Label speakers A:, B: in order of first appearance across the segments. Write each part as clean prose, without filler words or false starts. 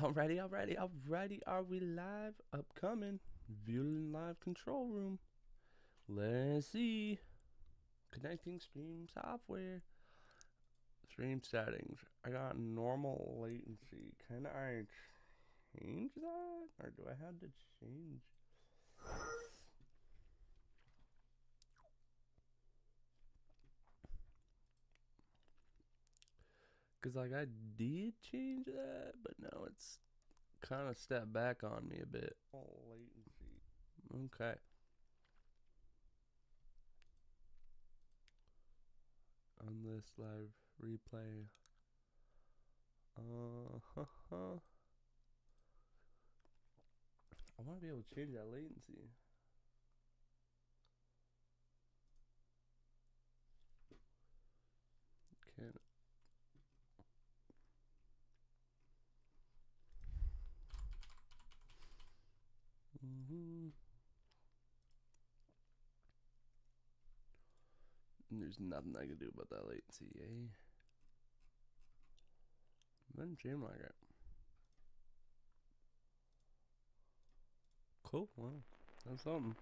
A: Alrighty. Are we live? Upcoming. Viewing live control room. Let's see. Connecting stream software. Stream settings. I got normal latency. Can I change that? Or do I have to change? Because, like, I did change that, but now it's kind of stepped back on me a bit. Oh, latency. Okay. On this live replay. I want to be able to change that latency. Can There's nothing I can do about that latency, eh? Doesn't seem like it. Cool. Well, that's something.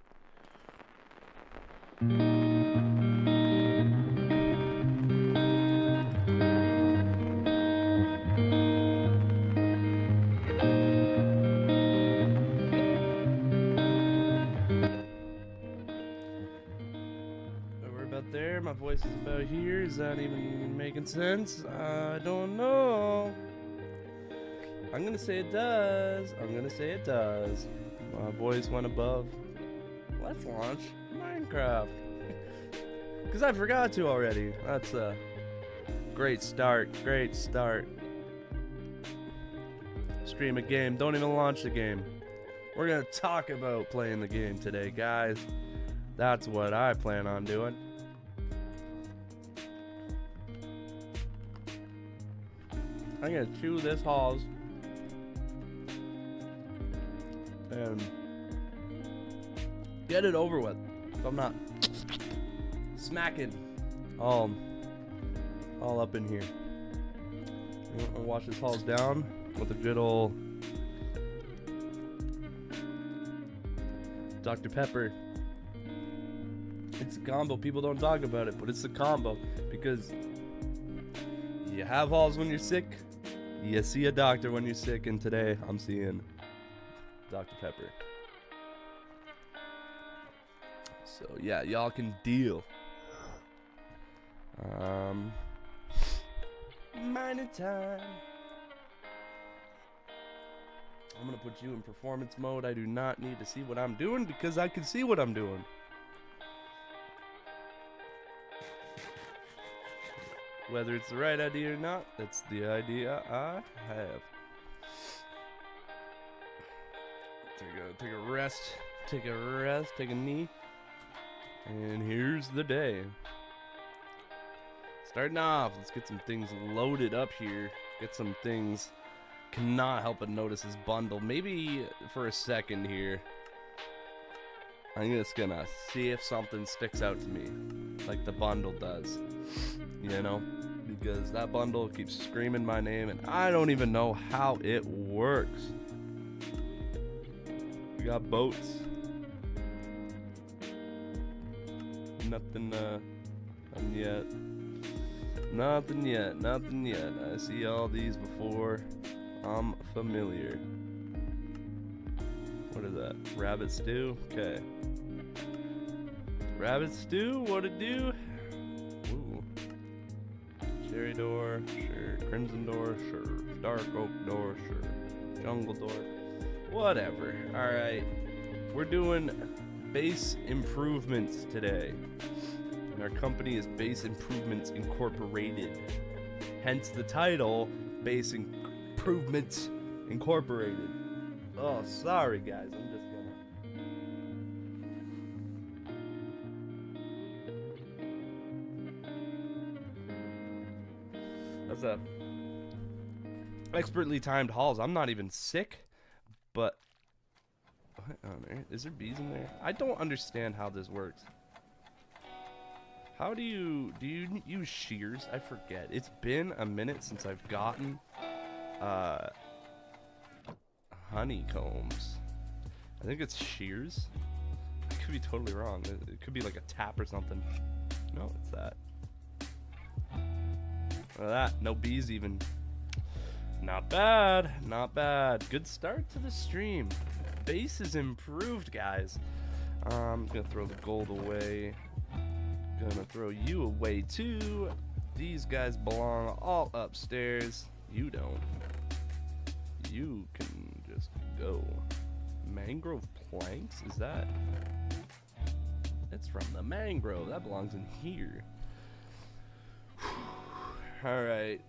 A: We're about there. My voice is about here. Is that even making sense? I don't know. I'm gonna say it does. My voice went above. Let's launch Minecraft. Because I forgot to already. That's a great start. Stream a game. Don't even launch the game. We're going to talk about playing the game today, guys. That's what I plan on doing. I'm going to chew this halls. And get it over with. So I'm not smacking all up in here. I'll wash this halls down with a good old Dr. Pepper. It's a combo. People don't talk about it, but it's a combo because you have halls when you're sick. You see a doctor when you're sick, and today I'm seeing Dr. Pepper. So yeah, y'all can deal. Mining time. I'm gonna put you in performance mode. I do not need to see what I'm doing because I can see what I'm doing. Whether it's the right idea or not, that's the idea I have. Take a rest, take a knee. And here's the day. Starting off, let's get some things loaded up here. Get some things. Cannot help but notice this bundle. Maybe for a second here, I'm just gonna see if something sticks out to me, like the bundle does. You know? Because that bundle keeps screaming my name, and I don't even know how it works. We got boats. Nothing yet. I see all these before. I'm familiar. What is that? Rabbit stew? Okay. Rabbit stew? What it do? Ooh. Cherry door? Sure. Crimson door? Sure. Dark oak door? Sure. Jungle door? Whatever. Alright. We're doing base improvements today. And our company is Base Improvements Incorporated. Hence the title, Base Improvements Incorporated. Oh, sorry guys, I'm just gonna... That's a expertly timed hauls. I'm not even sick, but... What on earth? Is there bees in there? I don't understand how this works. How do you use shears? I forget. It's been a minute since I've gotten honeycombs. I think it's shears. I could be totally wrong. It could be like a tap or something. No, it's that. Look at that. No bees even. Not bad. Not bad. Good start to the stream. Base is improved, guys. I'm gonna throw the gold away. Gonna throw you away too. These guys belong all upstairs. You don't. You can just go. Mangrove planks? Is that? It's from the mangrove. That belongs in here. Alright.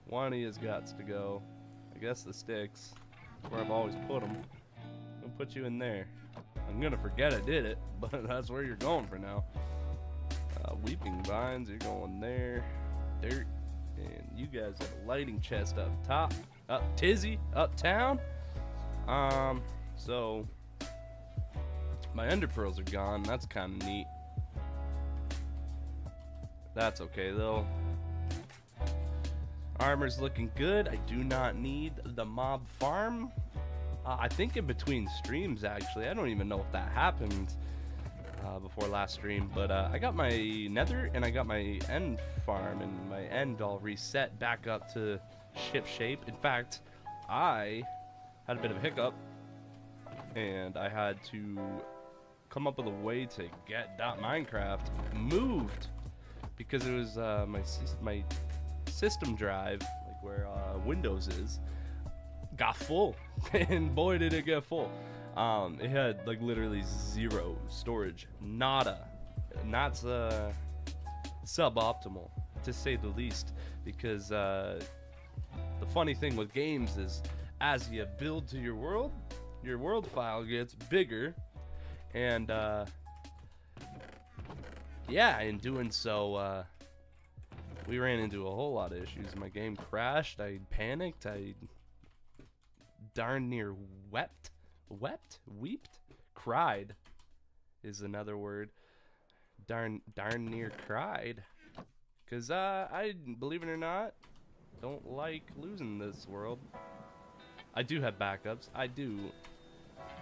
A: One of you's got to go. I guess the sticks. Where I've always put them. I'll put you in there. I'm gonna forget I did it, but that's where you're going for now. Weeping vines, you're going there. Dirt. And you guys have a lighting chest up top. Up tizzy, uptown. So my enderpearls are gone. That's kind of neat. That's okay though. Armor's looking good. I do not need the mob farm. I think in between streams, actually. I don't even know if that happened before last stream. But I got my nether and I got my end farm. And my end all reset back up to ship shape. In fact, I had a bit of a hiccup. And I had to come up with a way to get .minecraft moved. Because it was my system drive, like where Windows is, got full. And boy did it get full. It had like literally zero storage, nada. Not suboptimal to say the least, because the funny thing with games is as you build to your world file gets bigger, and yeah, in doing so we ran into a whole lot of issues. My game crashed, I panicked, I darn near wept, cried is another word. Darn near cried, cause I, believe it or not, don't like losing this world. I do have backups. I do.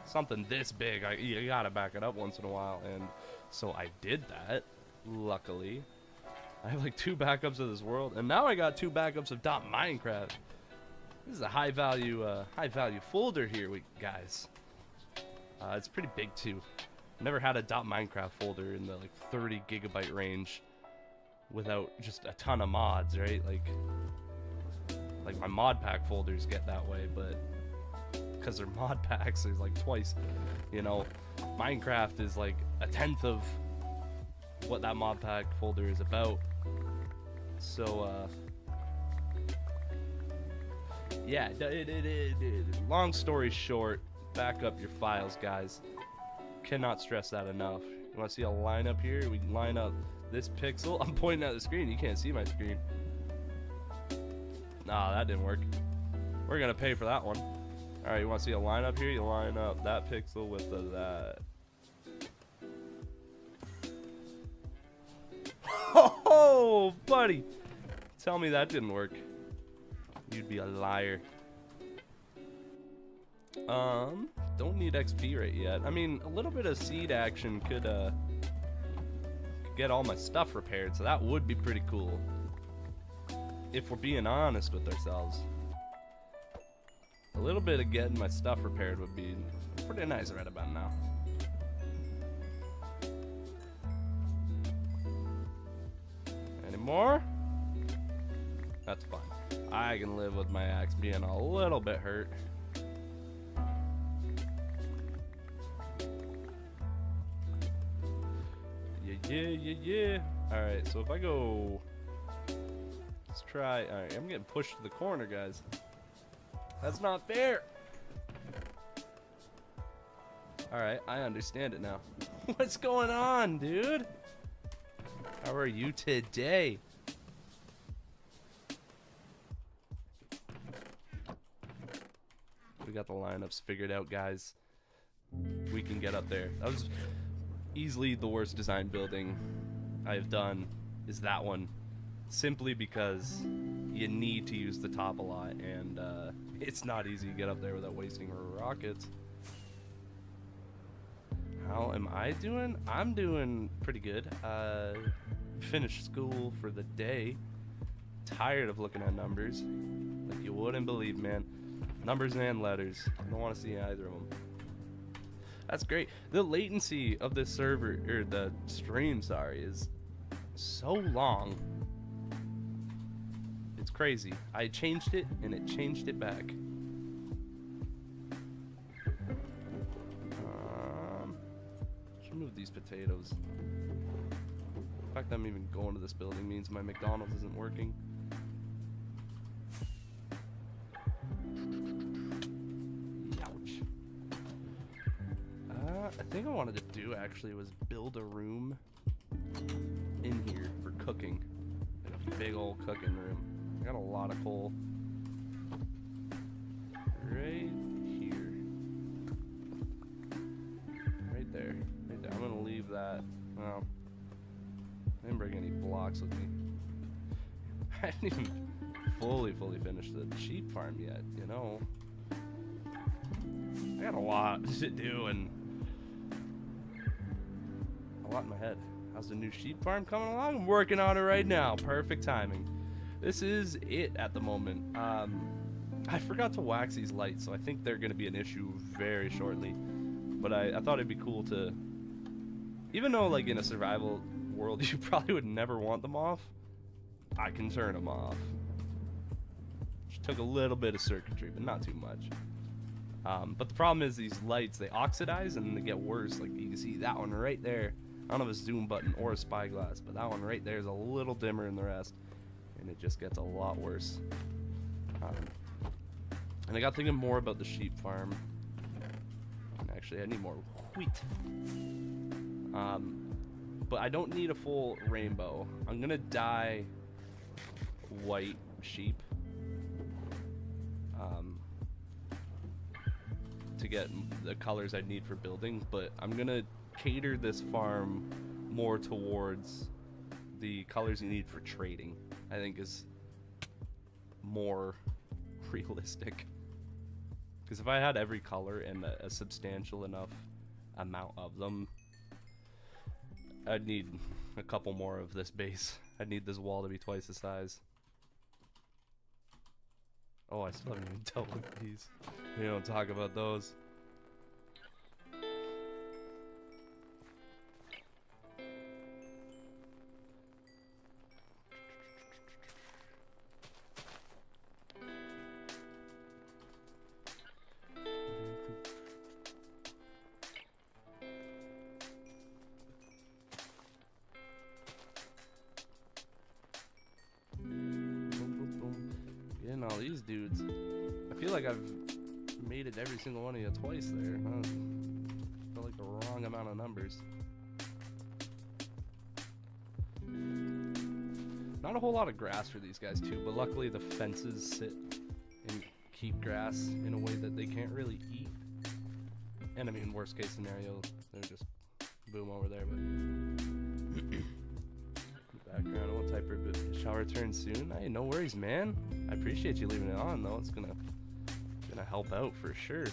A: Something this big, you gotta back it up once in a while, and so I did that. Luckily, I have like 2 backups of this world, and now I got 2 backups of .minecraft. This is a high value folder here, guys. It's pretty big too. Never had a .minecraft folder in the like 30 gigabyte range without just a ton of mods, right? Like my mod pack folders get that way, but because they're mod packs, there's like twice, you know. Minecraft is like a 1/10 of what that mod pack folder is about. So yeah, long story short, back up your files, guys. Cannot stress that enough. You want to see a lineup here? We can line up this pixel. I'm pointing at the screen. You can't see my screen. Nah, that didn't work. We're gonna pay for that one. All right, you want to see a lineup here? You line up that pixel with that. Oh, buddy! Tell me that didn't work. You'd be a liar. Don't need XP right yet. I mean, a little bit of seed action could get all my stuff repaired, so that would be pretty cool. If we're being honest with ourselves. A little bit of getting my stuff repaired would be pretty nice right about now. Any more? That's fine. I can live with my axe being a little bit hurt. Yeah. Alright, so if I go... Let's try... Alright, I'm getting pushed to the corner, guys. That's not fair! Alright, I understand it now. What's going on, dude? How are you today? We got the lineups figured out, guys. We can get up there. That was easily the worst design building I have done, is that one. Simply because, you need to use the top a lot, and it's not easy to get up there without wasting rockets. How am I doing? I'm doing pretty good. Finished school for the day. Tired of looking at numbers. Like you wouldn't believe, man. Numbers and letters. I don't want to see either of them. That's great. The latency of this server, or the stream, sorry, is so long. It's crazy. I changed it, and it changed it back. Should move these potatoes. The fact that I'm even going to this building means my McDonald's isn't working. Ouch. I think I wanted to do actually was build a room in here for cooking. Like a big old cooking room. I got a lot of coal. Right here. Right there. Right there. I'm gonna leave that. Well, I didn't bring any blocks with me. I didn't even fully finish the sheep farm yet, you know. I got a lot to do and a lot in my head. How's the new sheep farm coming along? I'm working on it right now. Perfect timing. This is it at the moment. I forgot to wax these lights, so I think they're going to be an issue very shortly. But I thought it'd be cool to, even though like in a survival world you probably would never want them off, I can turn them off. Just took a little bit of circuitry, but not too much. But the problem is these lights, they oxidize and they get worse. Like you can see that one right there. I don't have a zoom button or a spyglass, but that one right there is a little dimmer than the rest. And it just gets a lot worse. And I got thinking more about the sheep farm. And actually, I need more wheat. But I don't need a full rainbow. I'm gonna dye white sheep to get the colors I need for building. But I'm gonna cater this farm more towards the colors you need for trading. I think is more realistic. Because if I had every color and a substantial enough amount of them, I'd need a couple more of this base. I'd need this wall to be twice the size. Oh, I still haven't even dealt with these. We don't talk about those. Getting all these dudes. I feel like I've made it every single one of you twice there. I felt like the wrong amount of numbers. Not a whole lot of grass for these guys too, but luckily the fences sit and keep grass in a way that they can't really eat. And I mean, worst case scenario, they're just boom over there, but background, what type of shall return soon? Hey, no worries, man. I appreciate you leaving it on though. It's gonna help out for sure.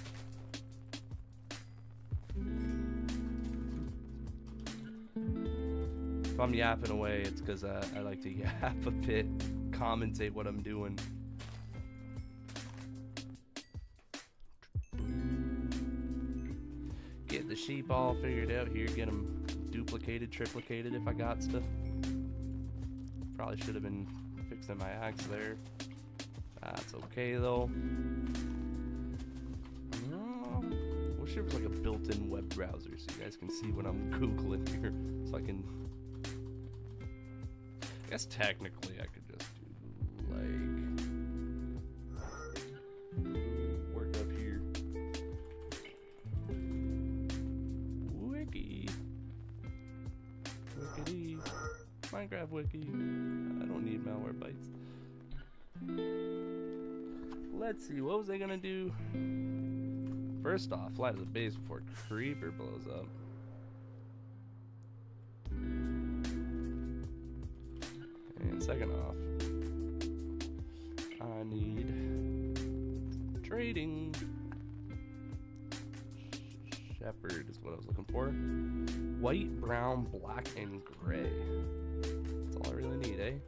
A: If I'm yapping away, it's because I like to yap a bit, commentate what I'm doing. Get the sheep all figured out here, get them duplicated, triplicated if I got to. Probably should have been fixing my axe there. That's okay though. Wish there was like a built-in web browser so you guys can see what I'm Googling here. So I can... I guess technically I could just do like... work up here. Wiki. Wikity. Minecraft wiki. I don't need malware bytes. Let's see, what was I gonna do? First off, fly to the base before Creeper blows up. And second off, I need trading. Shepherd is what I was looking for. White, brown, black, and gray. That's all I really need, eh?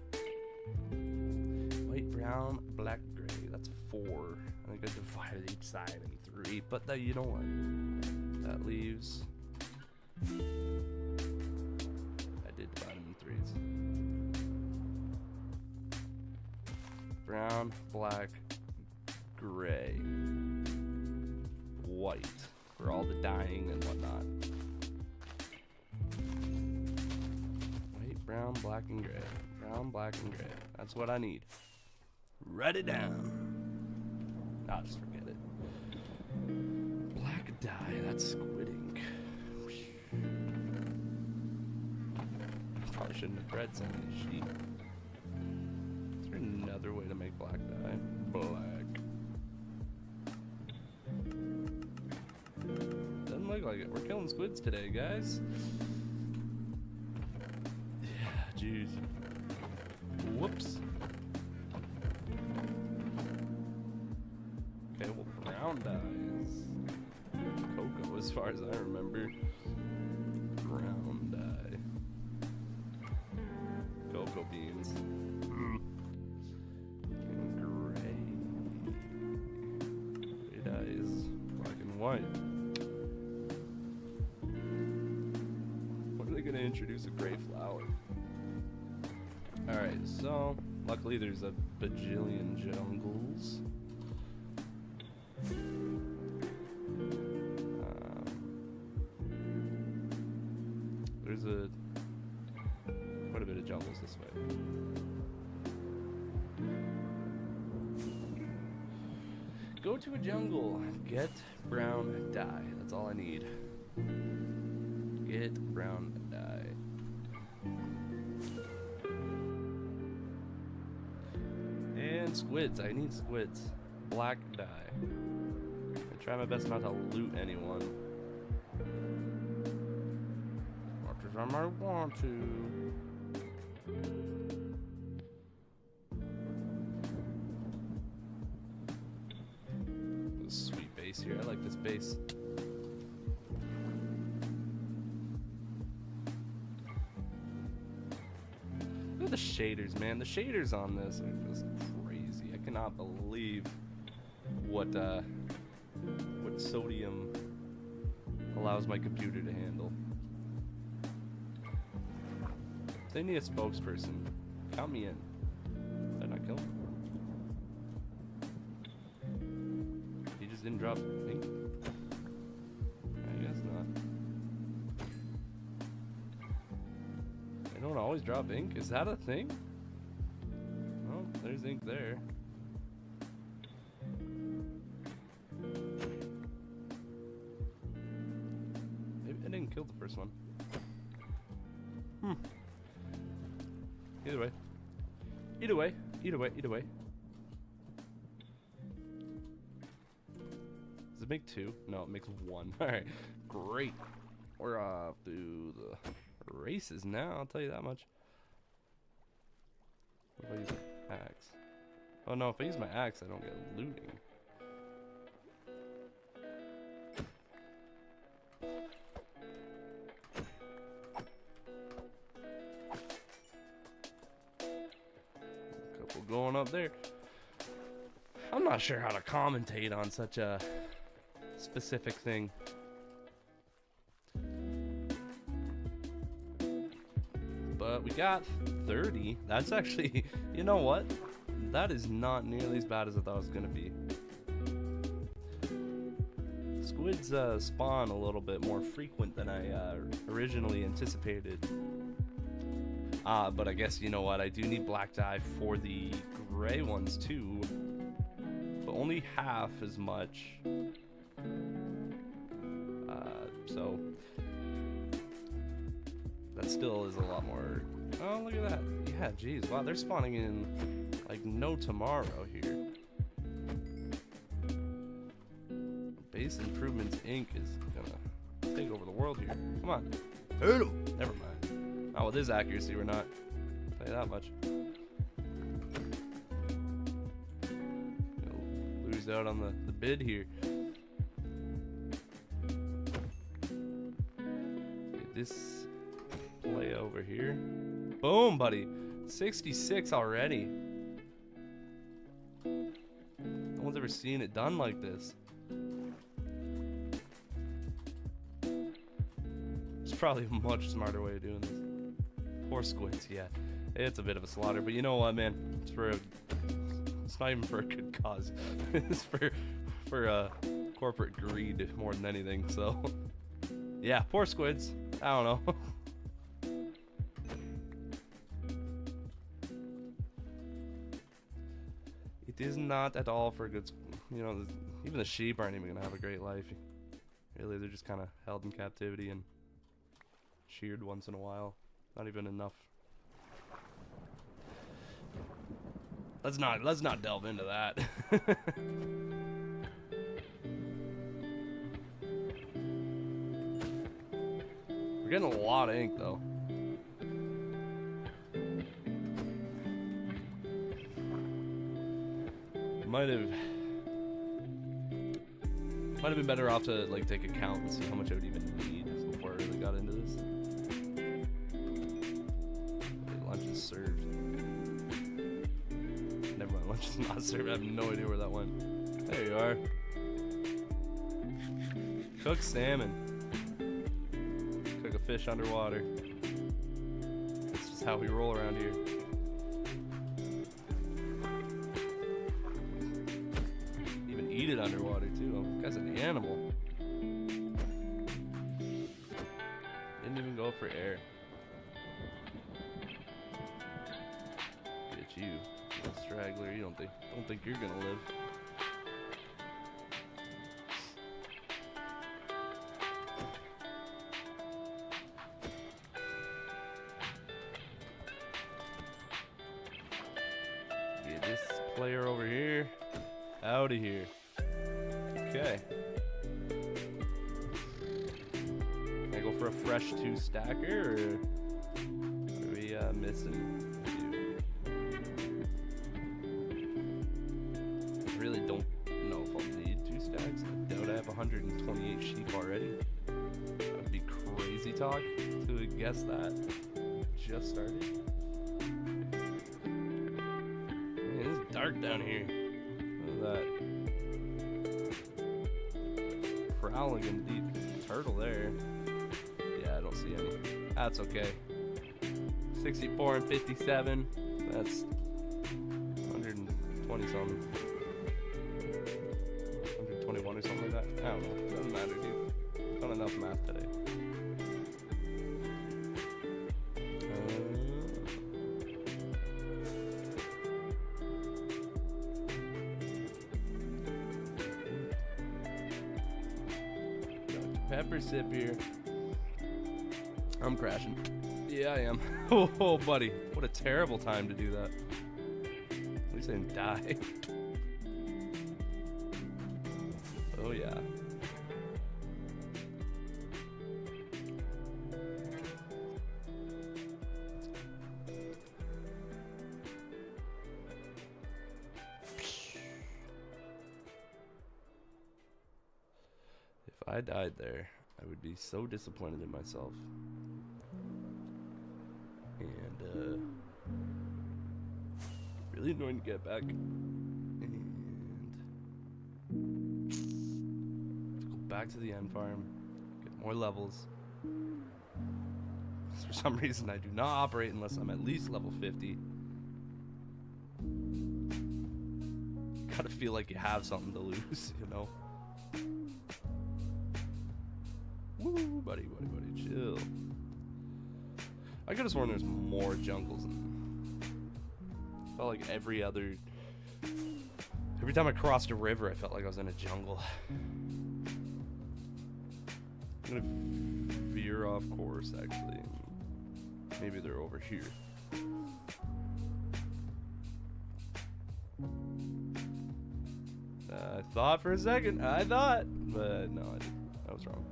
A: White, brown, black, gray. That's 4. I think I divided each side in 3. But you know what? That leaves... I did divide them in 3s. Brown, black, gray, white for all the dyeing and whatnot. White, brown, black, and gray. Brown, black, and gray. That's what I need. Write it down. I'll just forget it. Black dye. That's squid ink. Probably shouldn't have bred some of these sheep. Is there another way to make black dye? Black. Doesn't look like it. We're killing squids today, guys. Yeah, jeez. Whoops. Okay, well, brown dye is cocoa as far as I remember. Brown dye. Cocoa beans. And gray. Gray dye is black and white. When are they gonna introduce a gray flower? Alright, so luckily there's a bajillion jungles. There's quite a bit of jungles this way. Go to a jungle. Get brown dye. That's all I need. Get brown dye. And squids. I need squids. Black dye. I try my best not to loot anyone. Much as I might want to. This sweet base here. I like this base. Look at the shaders, man. The shaders on this are just crazy. I cannot believe what sodium allows my computer to handle. If they need a spokesperson, count me in. Did I not kill him? He just didn't drop ink? I guess not. They don't always drop ink? Is that a thing? Oh, there's ink there. Maybe I didn't kill the first one. Either way. Either way. Either way. Either way. Does it make 2? No, it makes 1. Alright. Great. We're off to the races now, I'll tell you that much. What if I use my axe? Oh no, if I use my axe, I don't get looting. Couple going up there. I'm not sure how to commentate on such a specific thing. But we got 30. That's actually, you know what? That is not nearly as bad as I thought it was going to be. Squids spawn a little bit more frequent than I originally anticipated. But I guess, you know what? I do need black dye for the gray ones too. But only half as much. So that still is a lot more. Oh, look at that. Yeah, geez. Wow, they're spawning in like no tomorrow here. Base Improvements Inc. is gonna take over the world here. Come on. Never mind. Not with his accuracy, we're not. I'll tell you that much. lose out on the bid here. Get this play over here. Boom, buddy. 66 already. No one's ever seen it done like this. There's probably a much smarter way of doing this. Poor squids, yeah. It's a bit of a slaughter, but you know what, man? It's not even for a good cause. It's for corporate greed more than anything. So, yeah, poor squids. I don't know. It is not at all for good. You know, even the sheep aren't even gonna have a great life. Really, they're just kind of held in captivity and sheared once in a while. Not even enough. Let's not delve into that. We're getting a lot of ink though. Might have been better off to like take a count and see how much I would even need before I really got into this. Lunch is served. Never mind, lunch is not served. I have no idea where that went. There you are. Cooked salmon. Cook a fish underwater. That's just how we roll around here. Even eat it underwater too. This guy's an animal. Didn't even go for air. Get you, little straggler. You don't think you're gonna live. Get this player over here. Out of here. Okay. Can I go for a fresh 2-stacker, or are we missing? I really don't know if I'll need 2 stacks. I doubt I have 128 sheep already. That would be crazy talk to guess that. Just started. Man, it's dark down here. Look at that. Prowling deep turtle there. Yeah, I don't see any. That's okay. 64 and 57. That's 120 something. 121 or something like that. I don't know. Doesn't matter, dude. Done enough math today. Pepper sip here. I'm crashing. Yeah, I am. Oh, buddy. What a terrible time to do that. At least I didn't die. Oh, yeah. If I died there, I would be so disappointed in myself. And, really annoying to get back. And to go back to the end farm, get more levels. For some reason, I do not operate unless I'm at least level 50. Gotta feel like you have something to lose, you know? Woo, buddy, chill. I could have sworn there's more jungles. Felt like every time I crossed a river, I felt like I was in a jungle. I'm gonna veer off course, actually. Maybe they're over here. I thought for a second. But no, I didn't. I was wrong.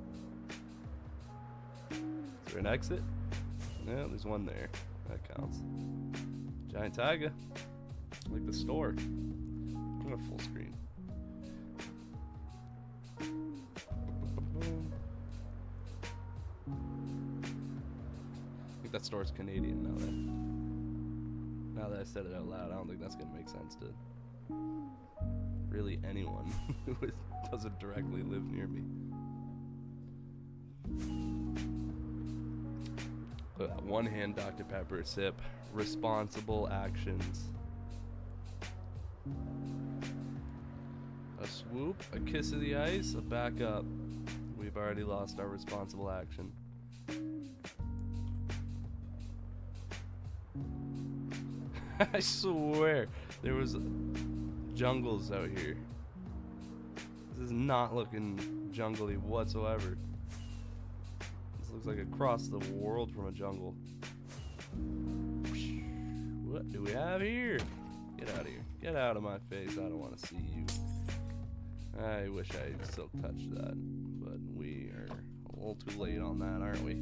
A: Is there an exit? Yeah, there's one there. That counts. Giant taiga. Like the store. I'm gonna full screen. that store's Canadian now that I said it out loud. I don't think that's gonna make sense to really anyone who doesn't directly live near me. Look at that one hand Dr. Pepper sip. Responsible actions. A swoop, a kiss of the ice, a back up. We've already lost our responsible action. I swear there was jungles out here. This is not looking jungly whatsoever. This looks like across the world from a jungle. What do we have here? Get out of here. Get out of my face. I don't want to see you. I wish I still touched that, but we are a little too late on that, aren't we?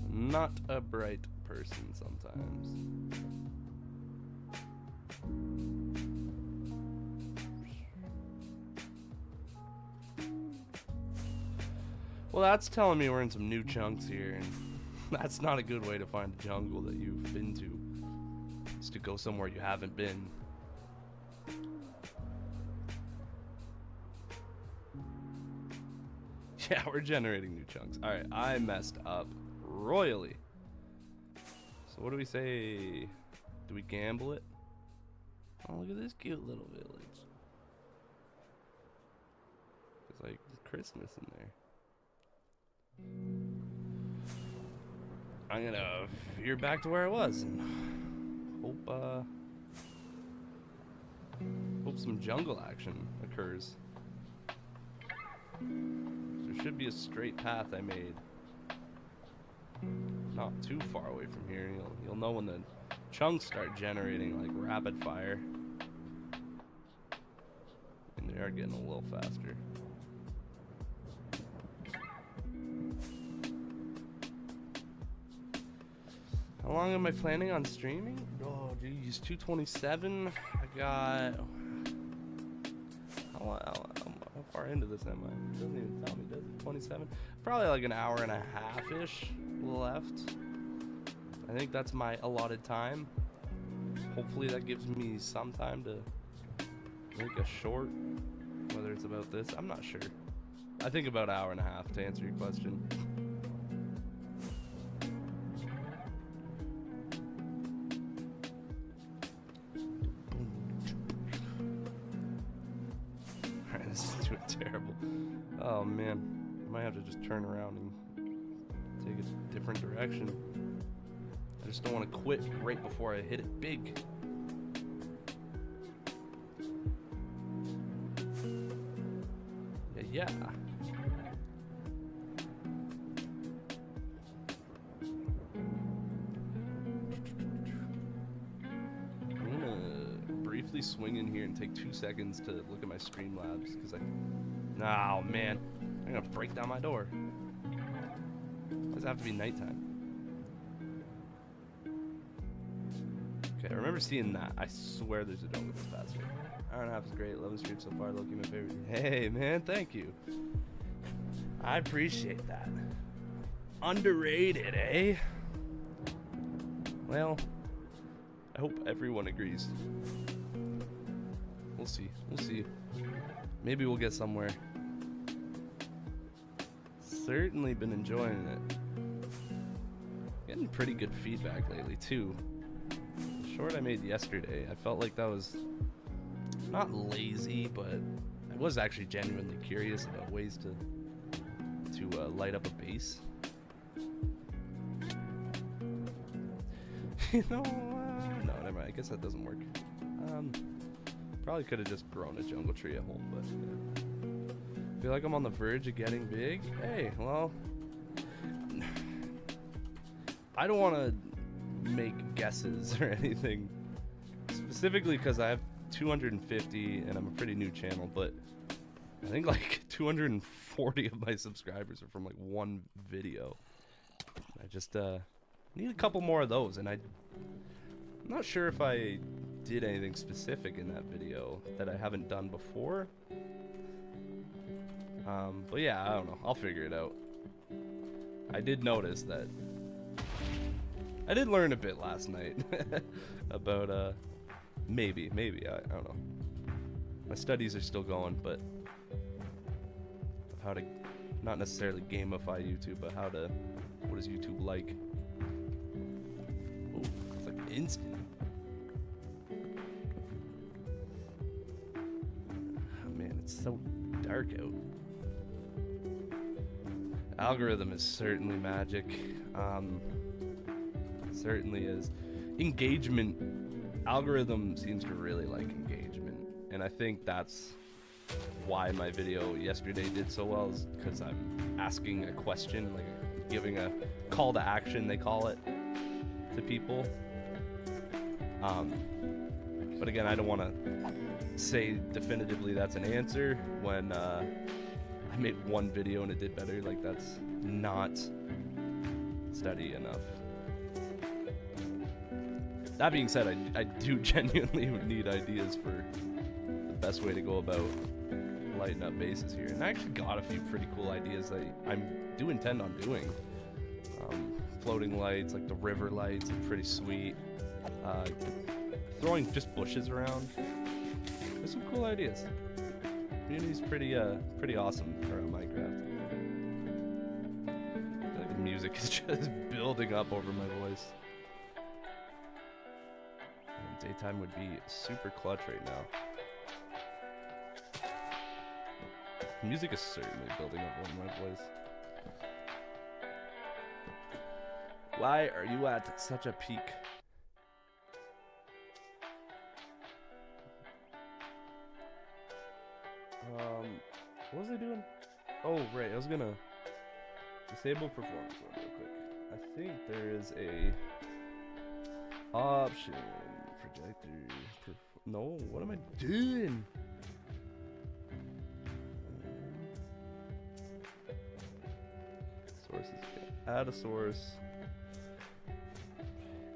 A: Not a bright person sometimes. Well, that's telling me we're in some new chunks here, and that's not a good way to find a jungle that you've been to. Is to go somewhere you haven't been. Yeah, we're generating new chunks. Alright, I messed up royally. So what do we say? Do we gamble it? Oh, look at this cute little village. There's like Christmas in there. I'm gonna veer back to where I was and hope some jungle action occurs. There should be a straight path I made. Not too far away from here. You'll know when the chunks start generating like rapid fire. And they are getting a little faster. How long am I planning on streaming? Oh, geez, 2:27. I got. How far into this am I? It doesn't even tell me, does it? 27? Probably like an hour and a half-ish left. I think that's my allotted time. Hopefully that gives me some time to make a short. Whether it's about this, I'm not sure. I think about an hour and a half to answer your question. Terrible. Oh man, I might have to just turn around and take a different direction. I just don't want to quit right before I hit it big. Yeah. I'm gonna briefly swing in here and take 2 seconds to look at my Streamlabs because oh man, I'm gonna break down my door. Does it have to be nighttime? Okay, I remember seeing that. I swear there's a jungle this past way. Hour and a half is great. Love the stream so far. Loki, my favorite. Hey man, thank you. I appreciate that. Underrated, eh? Well, I hope everyone agrees. We'll see. We'll see. Maybe we'll get somewhere. Certainly been enjoying it. Getting pretty good feedback lately too. The short I made yesterday, I felt like that was not lazy, but I was actually genuinely curious about ways to light up a base. You know, no, never mind. I guess that doesn't work. Probably could have just grown a jungle tree at home, but yeah. Feel like I'm on the verge of getting big. Hey, well, I don't want to make guesses or anything, specifically because I have 250 and I'm a pretty new channel, but I think like 240 of my subscribers are from like one video. I just need a couple more of those, and I'm not sure if I did anything specific in that video that I haven't done before. But yeah, I don't know. I'll figure it out. I did notice that. I did learn a bit last night about maybe I don't know. My studies are still going, but of how to not necessarily gamify YouTube, but what is YouTube like? Oh, it's like instant. Oh man, it's so dark out. Algorithm is certainly magic. Certainly is. Engagement. Algorithm seems to really like engagement, and I think that's why my video yesterday did so well, is because I'm asking a question, like giving a call to action, they call it, to people. But again, I don't want to say definitively that's an answer when I made one video and it did better. Like, that's not steady enough. That being said, I do genuinely need ideas for the best way to go about lighting up bases here. And I actually got a few pretty cool ideas that I do intend on doing. Floating lights, like the river lights, are pretty sweet. Throwing just bushes around. There's some cool ideas. Community's pretty awesome around Minecraft. I feel like the music is just building up over my voice. And daytime would be super clutch right now. The music is certainly building up over my voice. Why are you at such a peak? What was I doing? Oh, right, I was gonna disable performance mode real quick. I think there is a option, projector, no, what am I doing? Sources, add a source.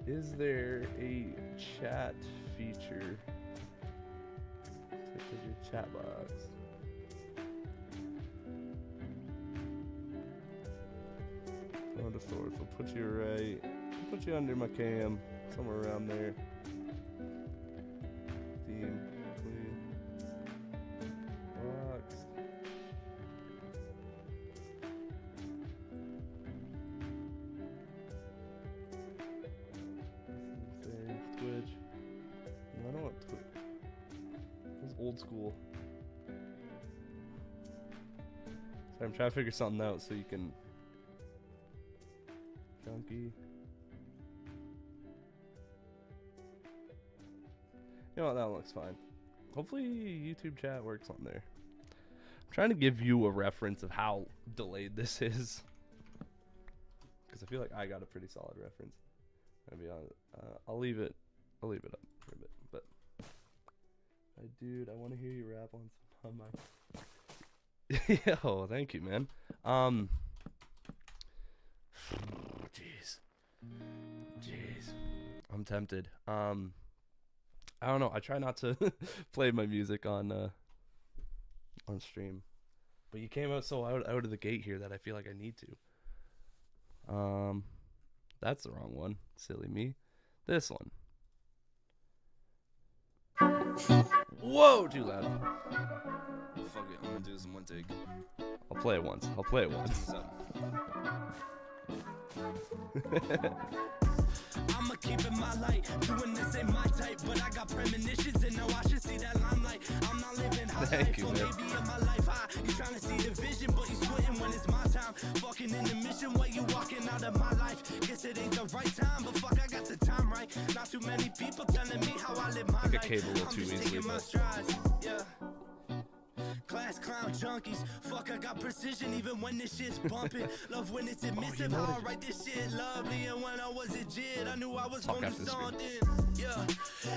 A: Is there a chat feature? Take your chat box. Go to source. We'll put you right. We'll put you under my cam, somewhere around there. Theme, clean. Box. Twitch. No, I don't want Twitch. It's old school. So I'm trying to figure something out so you can. Chunky. You know what? That looks fine. Hopefully YouTube chat works on there. I'm trying to give you a reference of how delayed this is, because I feel like I got a pretty solid reference. I'll be honest. I'll leave it up for a bit, but dude, I want to hear you rap on my. Yo, thank you, man. Jeez, I'm tempted. I don't know. I try not to play my music on stream, but you came out so out of the gate here that I feel like I need to. That's the wrong one. Silly me. This one. Whoa, too loud.
B: Fuck it, I'm gonna do this in one take.
A: I'll play it once.
B: I'ma keep it my light. Doing this ain't my type, but I got premonitions and know I should see that limelight. I'm not living high life, so maybe in my life high. You trying to see the vision, but you squinting when it's my time. Fucking in the mission while you walking out of my life. Guess it ain't the right time, but fuck, I got the time right. Not too many people telling me how I live my life.
A: I'm
B: just taking my strides, yeah. Class clown junkies, fuck, I got precision even when this shit's bumping. Love when it's admissive, how I write this shit lovely. And when I was a jit, I knew I was gonna do something, yeah.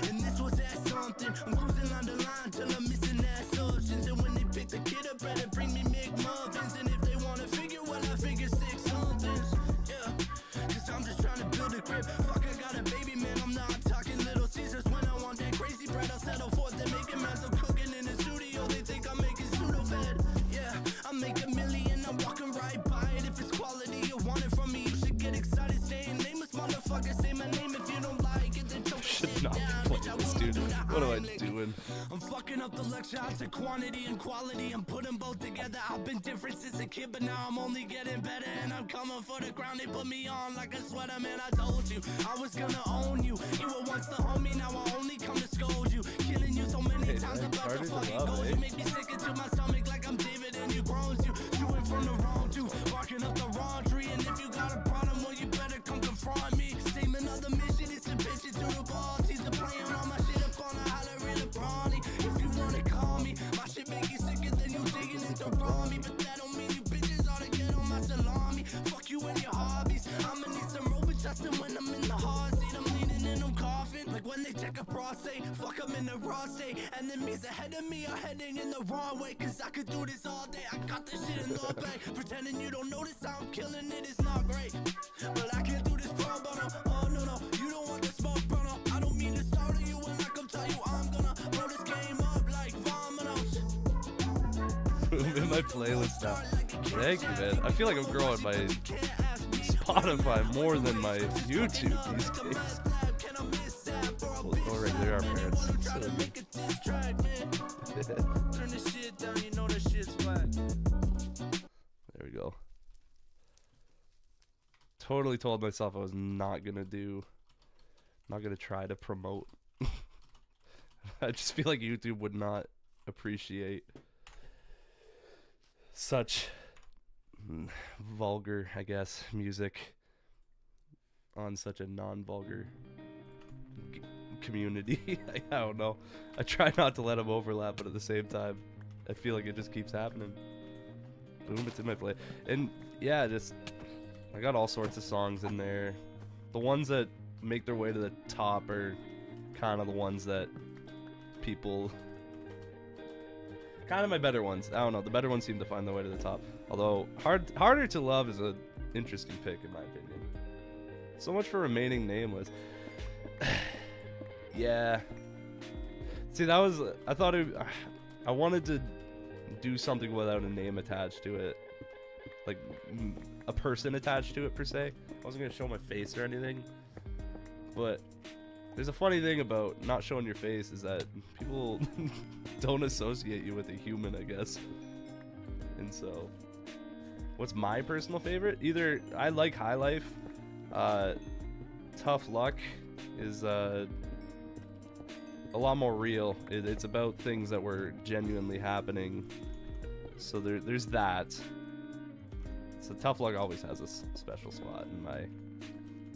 B: And this was that something. I'm cruising on the line till I'm missing that substance. And when they pick the kid up, better bring me McMuffins. And if they wanna figure, well, I figure 6 somethings, yeah. Cause I'm just trying to build a crib. Fuck, I got a baby, man, I'm not talking Little Caesars. When I want that crazy bread, I'll settle for it. They're making massive cooking in the studio. They think I'm making pseudo-fed, yeah. I'm making
A: should not be playing this, dude. What am I doing?
B: I'm fucking up the lecture to quantity and quality. I'm putting both together. I've been different since a kid, but now I'm only getting better. And I'm coming for the ground. They put me on like a sweater, man. I told you I was gonna own you. You were once the homie, now I only come to scold you. Killing you so many times about the fucking goals. You make me sick into my stomach like I'm David and you groans you. You went from the wrong to barking up the wrong tree. And if you got a problem, well, you better come confront me. Statement of the mission is to pitch it to the ball. Tease the playing all my shit up on a holler in a brawny. If you wanna call me, my shit make you sicker than you digging into raw me. But that don't mean you bitches ought to get on my salami. Fuck you and your hobbies. I'ma need some rope adjusting when I'm in the hard seat. I'm leaning and I'm coughing. Like when they check a prostate, fuck I'm in the raw state. Enemies ahead of me are heading in the wrong way. Cause I could do this all day. I got this shit in the bag. Pretending you don't notice how I'm killing it is not great. But I can't do this pro bono. Oh no no, you don't want the smoke, bro. No. I don't mean to startle you when I come tell you I'm gonna blow this game up like vominos.
A: In my playlist now. Thank you, man. I feel like I'm growing my Spotify more than my YouTube these days. Oh, right there, our parents.
B: Turn this shit down, you know that shit's whack.
A: There we go. Totally told myself I was not gonna try to promote. I just feel like YouTube would not appreciate such vulgar, I guess, music on such a non-vulgar community. I don't know. I try not to let them overlap, but at the same time, I feel like it just keeps happening. Boom, it's in my play. And yeah, I got all sorts of songs in there. The ones that make their way to the top are kind of the ones that people... kind of my better ones. I don't know. The better ones seem to find their way to the top. Although, Harder to Love is an interesting pick, in my opinion. So much for Remaining Nameless. Yeah. See, that was... I wanted to do something without a name attached to it. Like, a person attached to it, per se. I wasn't going to show my face or anything. But there's a funny thing about not showing your face is that people don't associate you with a human, I guess. And so, what's my personal favorite? Either I like High Life. Tough Luck is a lot more real. It's about things that were genuinely happening. So there's that. So Tough Luck always has a special spot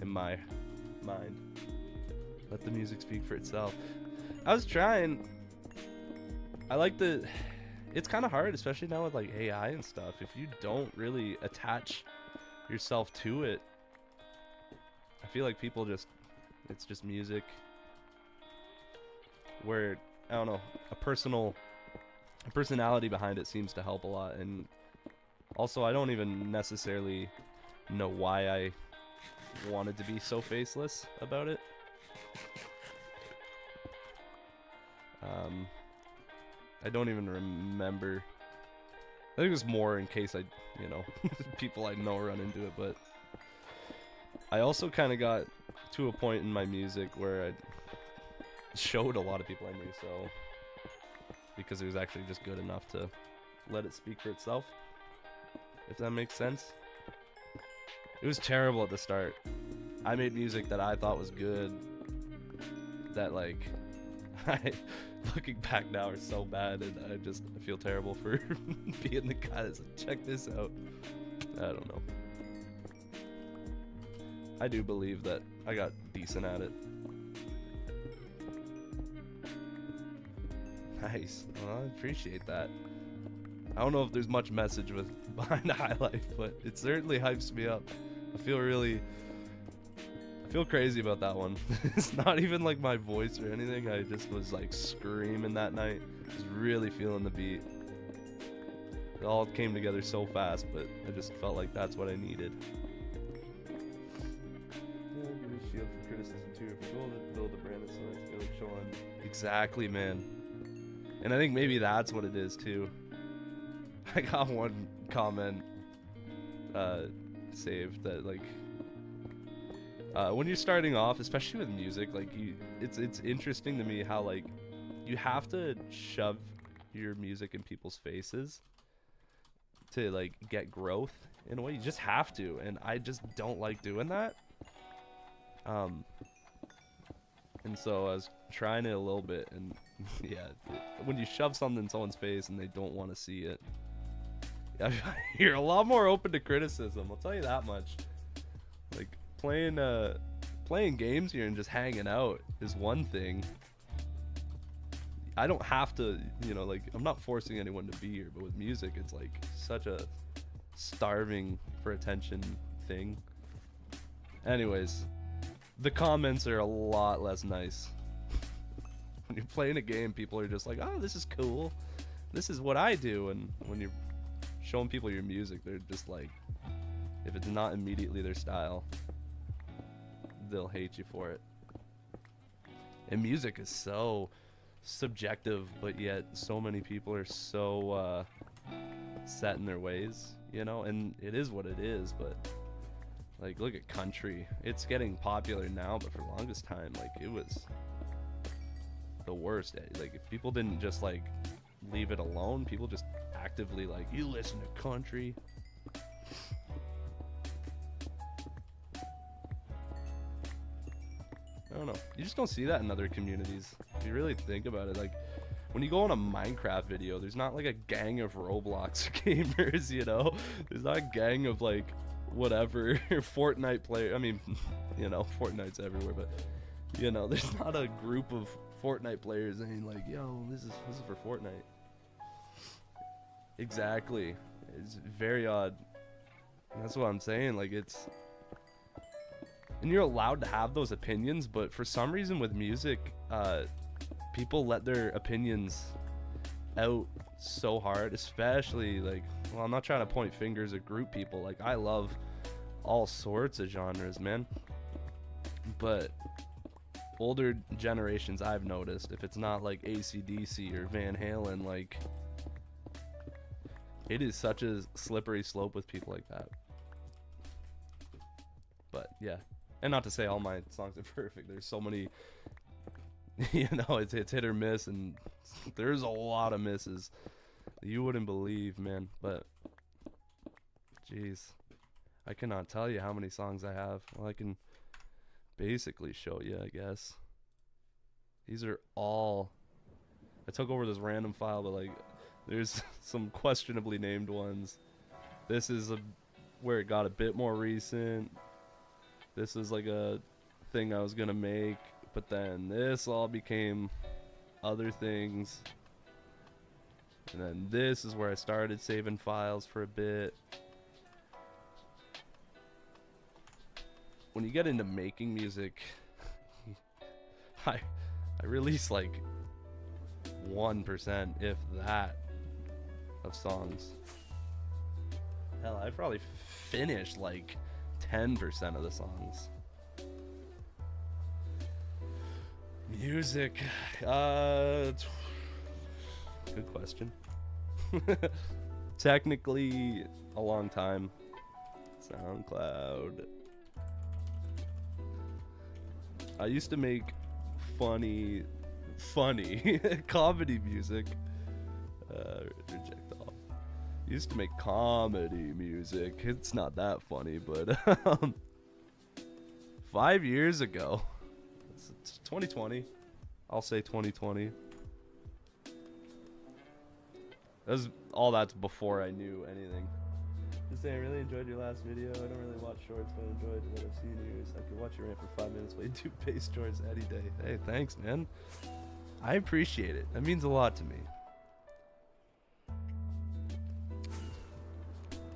A: in my mind. Let the music speak for itself. I was trying. I like it's kind of hard, especially now with like AI and stuff. If you don't really attach yourself to it, I feel like people it's just music. Where, I don't know, a personality behind it seems to help a lot. And also, I don't even necessarily know why I wanted to be so faceless about it. I don't even remember. I think it was more in case people I know run into it, but I also kind of got to a point in my music where I showed a lot of people I knew, so because it was actually just good enough to let it speak for itself, if that makes sense. It was terrible at the start. I made music that I thought was good, that like looking back now are so bad, and I feel terrible for being the guy that's like, check this out. I don't know. I do believe that I got decent at it. Nice. Well, I appreciate that. I don't know if there's much message behind High Life, but it certainly hypes me up. I feel crazy about that one. It's not even like my voice or anything. I just was like screaming that night. Just really feeling the beat. It all came together so fast, but I just felt like that's what I needed. Yeah, give me a shield for criticism too. If you build a brand that's so it's like Sean. Exactly, man. And I think maybe that's what it is too. I got one comment saved that like when you're starting off, especially with music, like it's interesting to me how like you have to shove your music in people's faces to like get growth in a way. You just have to, and I just don't like doing that. And so I was trying it a little bit, and yeah, when you shove something in someone's face and they don't want to see it, you're a lot more open to criticism. I'll tell you that much. Like playing games here and just hanging out is one thing. I don't have to, you know, like I'm not forcing anyone to be here, but with music, it's like such a starving for attention thing. Anyways, the comments are a lot less nice. When you're playing a game, people are just like, oh, this is cool. This is what I do. And when you're showing people your music, they're just like, if it's not immediately their style, they'll hate you for it. And music is so subjective, but yet so many people are so set in their ways, you know? And it is what it is, but like, look at country. It's getting popular now, but for the longest time, like, it was the worst. Like, if people didn't just, like, leave it alone, people just actively, like, you listen to country. I don't know. You just don't see that in other communities. If you really think about it, like, when you go on a Minecraft video, there's not, like, a gang of Roblox gamers, you know? There's not a gang of, like, whatever Fortnite player. I mean, you know, Fortnite's everywhere, but you know, there's not a group of Fortnite players and like, yo, this is for Fortnite. Exactly. It's very odd. And that's what I'm saying. Like, it's, and you're allowed to have those opinions, but for some reason with music, people let their opinions out so hard, especially like, well, I'm not trying to point fingers at group people. Like, I love all sorts of genres, man. But older generations, I've noticed, if it's not like AC/DC or Van Halen, like, it is such a slippery slope with people like that. But yeah, and not to say all my songs are perfect. There's so many, you know, it's hit or miss, and there's a lot of misses you wouldn't believe, man. But jeez, I cannot tell you how many songs I have. Well, I can basically show you, I guess. These are all, I took over this random file, but like, there's some questionably named ones. This is where it got a bit more recent. This is like a thing I was gonna make, but then this all became other things. And then this is where I started saving files for a bit. When you get into making music, I release like 1%, if that, of songs. Hell, I probably finished like 10% of the songs. Music, good question. Technically, a long time. SoundCloud. I used to make funny comedy music. Reject all. Used to make comedy music. It's not that funny, but 5 years ago. It's 2020. I'll say 2020. All that's before I knew anything. Just say I really enjoyed your last video. I don't really watch shorts, but I enjoyed what I've seen here. I could watch your rant for 5 minutes while you do bass shorts any day. Hey, thanks, man. I appreciate it. That means a lot to me.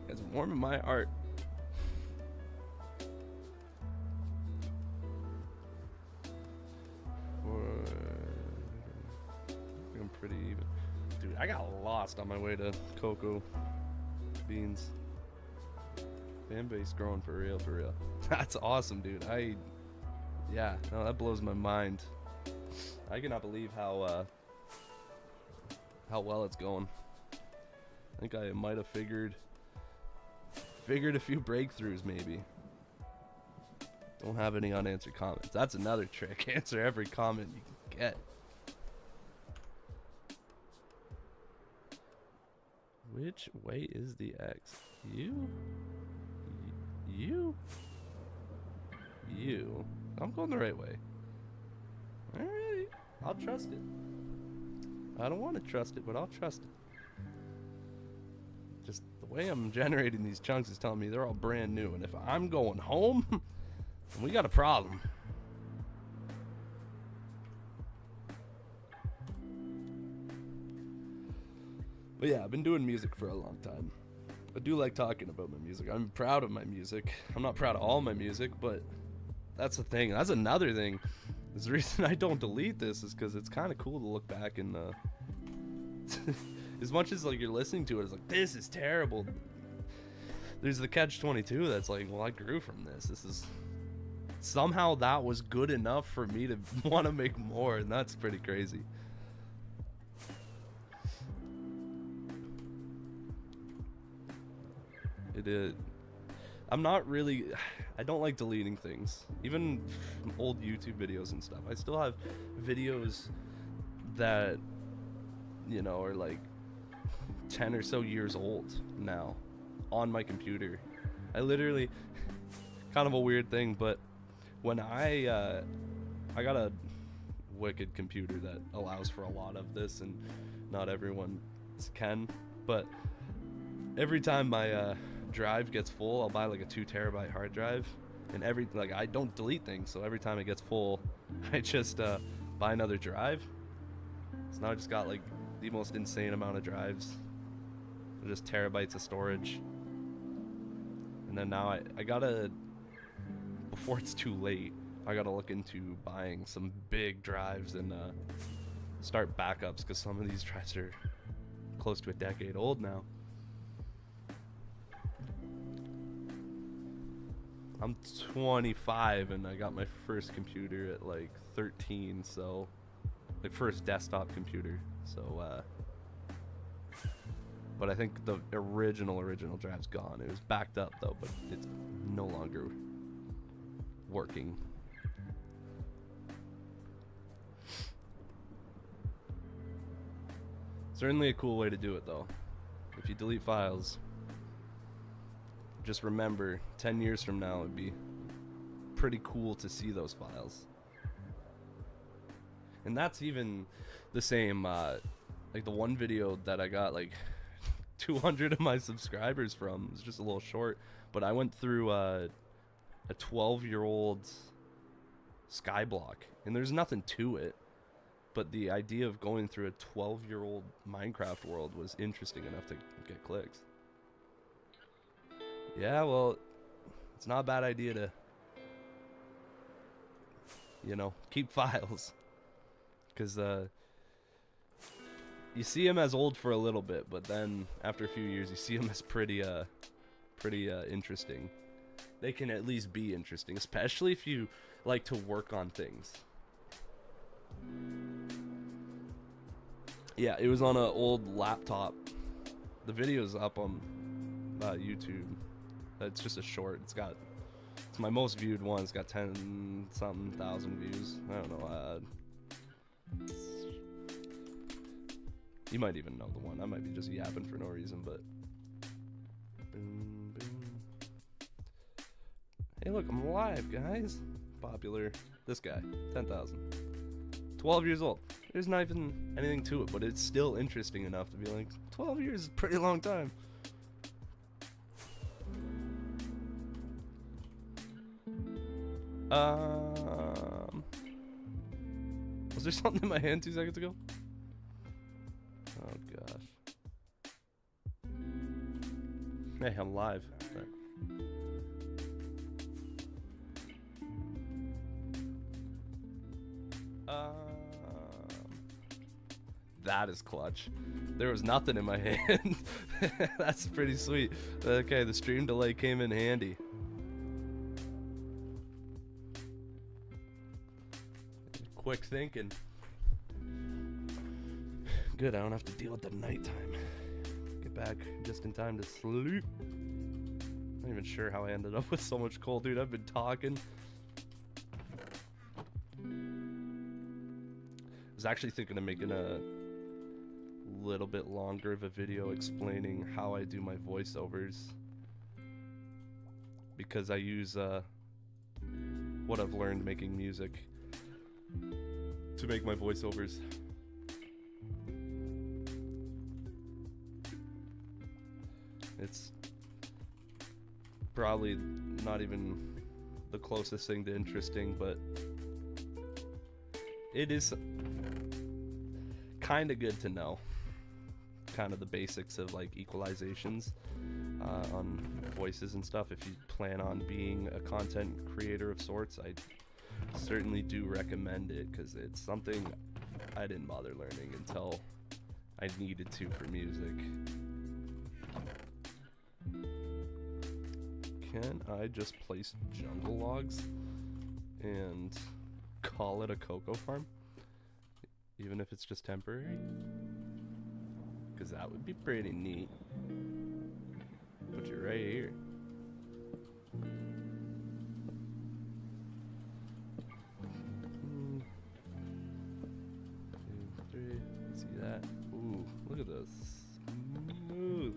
A: It's warming my heart. I'm pretty even. Dude, I got lost on my way to cocoa beans. Fan base growing for real, for real. That's awesome, dude. Yeah, no, that blows my mind. I cannot believe how well it's going. I think I might have figured a few breakthroughs, maybe. Don't have any unanswered comments. That's another trick. Answer every comment you can get. Which way is the X? You? You? You? I'm going the right way. Alright. I'll trust it. I don't want to trust it, but I'll trust it. Just the way I'm generating these chunks is telling me they're all brand new. And if I'm going home, then we got a problem. But yeah, I've been doing music for a long time. I do like talking about my music. I'm proud of my music. I'm not proud of all my music, but that's the thing. That's another thing. The reason I don't delete this is because it's kind of cool to look back and as much as like you're listening to it, it's like, this is terrible. There's the catch-22 that's like, well, I grew from this. This is somehow that was good enough for me to want to make more, and that's pretty crazy. It is. I'm not really. I don't like deleting things, even old YouTube videos and stuff. I still have videos that, you know, are like 10 or so years old now on my computer. I literally, kind of a weird thing, but when I got a wicked computer that allows for a lot of this, and not everyone can, but every time my drive gets full, I'll buy like a 2 terabyte hard drive, and I don't delete things, so every time it gets full, I just buy another drive. So now I just got like the most insane amount of drives. They're just terabytes of storage. And then now I gotta, before it's too late, I gotta look into buying some big drives and start backups, because some of these drives are close to a decade old now. I'm 25 and I got my first computer at like 13, so like first desktop computer. So but I think the original drive's gone. It was backed up though, but it's no longer working. Certainly a cool way to do it though. If you delete files, just remember 10 years from now it'd be pretty cool to see those files. And that's even the same like the one video that I got like 200 of my subscribers from. It's just a little short, but I went through a 12-year-old Skyblock, and there's nothing to it, but the idea of going through a 12-year-old Minecraft world was interesting enough to get clicks. Yeah, well, it's not a bad idea to, you know, keep files, because you see them as old for a little bit, but then after a few years you see them as pretty interesting. They can at least be interesting, especially if you like to work on things. Yeah, it was on an old laptop. The video's up on YouTube. It's just a short. It's my most viewed one. It's got 10-something thousand views. I don't know. You might even know the one. I might be just yapping for no reason, but. Boom, boom. Hey, look, I'm alive, guys. Popular. This guy, 10,000. 12 years old. There's not even anything to it, but it's still interesting enough to be like, 12 years is a pretty long time. Was there something in my hand 2 seconds ago? Oh gosh. Hey, I'm live. Right. That is clutch. There was nothing in my hand. That's pretty sweet. Okay, the stream delay came in handy. Quick thinking. Good, I don't have to deal with the nighttime. Get back just in time to sleep. I'm not even sure how I ended up with so much cold, dude. I've been talking was actually thinking of making a little bit longer of a video explaining how I do my voiceovers, because I use what I've learned making music to make my voiceovers. It's probably not even the closest thing to interesting, but it is kind of good to know kind of the basics of like equalizations on voices and stuff. If you plan on being a content creator of sorts, I certainly do recommend it, because it's something I didn't bother learning until I needed to for music. Can I just place jungle logs and call it a cocoa farm? Even if it's just temporary? Because that would be pretty neat. Put you right here. 2, 3. See that? Ooh, look at this. Smooth.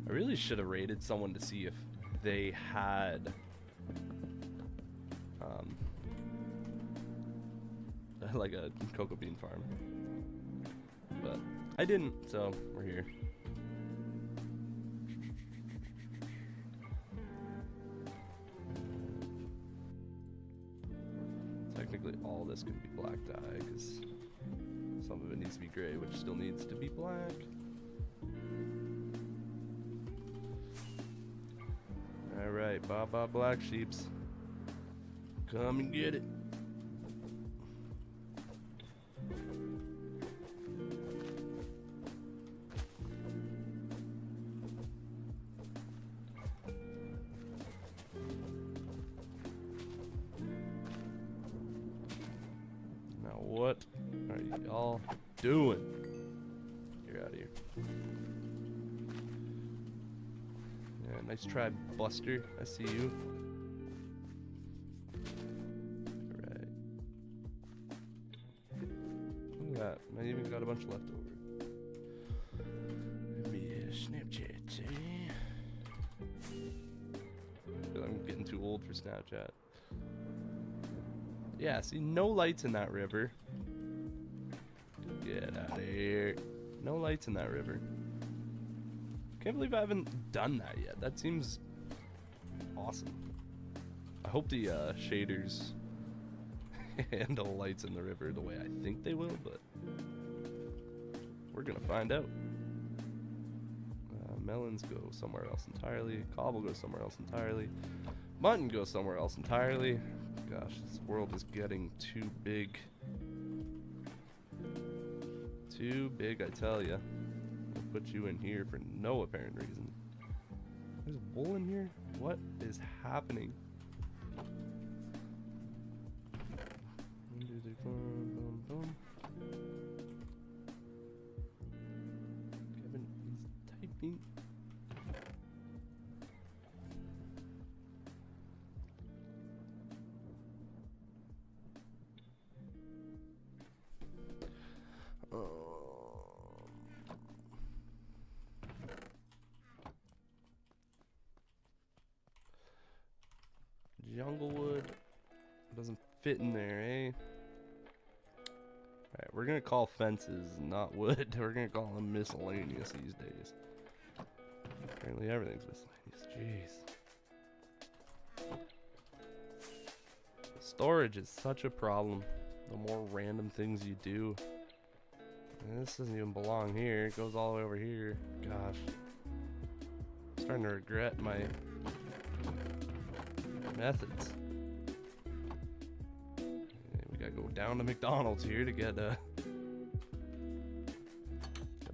A: I really should have rated someone to see if they had like a cocoa bean farm, but I didn't, so we're here. Technically all this could be black dye, because some of it needs to be gray, which still needs to be black. Alright, Baba Black Sheeps, come and get it. Now what are y'all doing? Get out of here. Yeah, nice try, Buster. I see you. Alright. Look at that. I even got a bunch left over. Let me Snapchat. I'm getting too old for Snapchat. Yeah, see, no lights in that river. Get out of here. No lights in that river. Can't believe I haven't done that yet. That seems awesome. I hope the shaders handle lights in the river the way I think they will, but we're gonna find out. Melons go somewhere else entirely. Cobble goes somewhere else entirely. Mutton goes somewhere else entirely. Gosh, this world is getting too big. Too big, I tell ya. I'll put you in here for no apparent reason. There's wool in here? What is happening? 1, 2, 3, 4, boom, boom. Kevin is typing. Junglewood doesn't fit in there, eh? Alright, we're gonna call fences not wood. We're gonna call them miscellaneous these days. Apparently everything's miscellaneous. Jeez. Storage is such a problem. The more random things you do. And this doesn't even belong here. It goes all the way over here. Gosh. I'm starting to regret my methods. We gotta go down to McDonald's here to get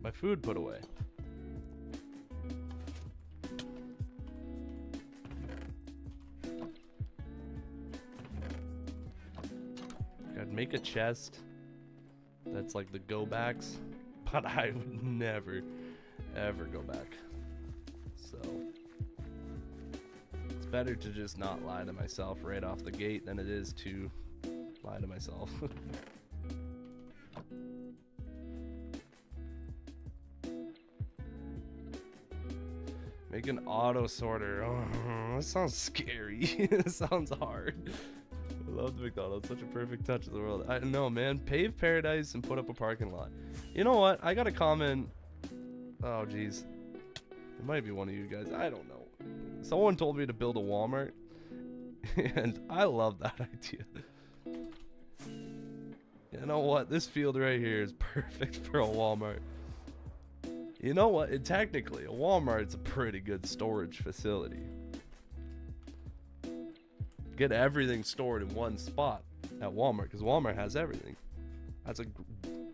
A: my food put away. I'd make a chest that's like the go backs, but I would never ever go back. So better to just not lie to myself right off the gate than it is to lie to myself. Make an auto sorter. Oh, that sounds scary. It sounds hard. I love the McDonald's. Such a perfect touch of the world. I know, man. Pave paradise and put up a parking lot. You know what? I got a comment. Oh, jeez. It might be one of you guys. I don't know. Someone told me to build a Walmart. And I love that idea. You know what? This field right here is perfect for a Walmart. You know what? Technically, a Walmart's a pretty good storage facility. Get everything stored in one spot at Walmart, because Walmart has everything. That's a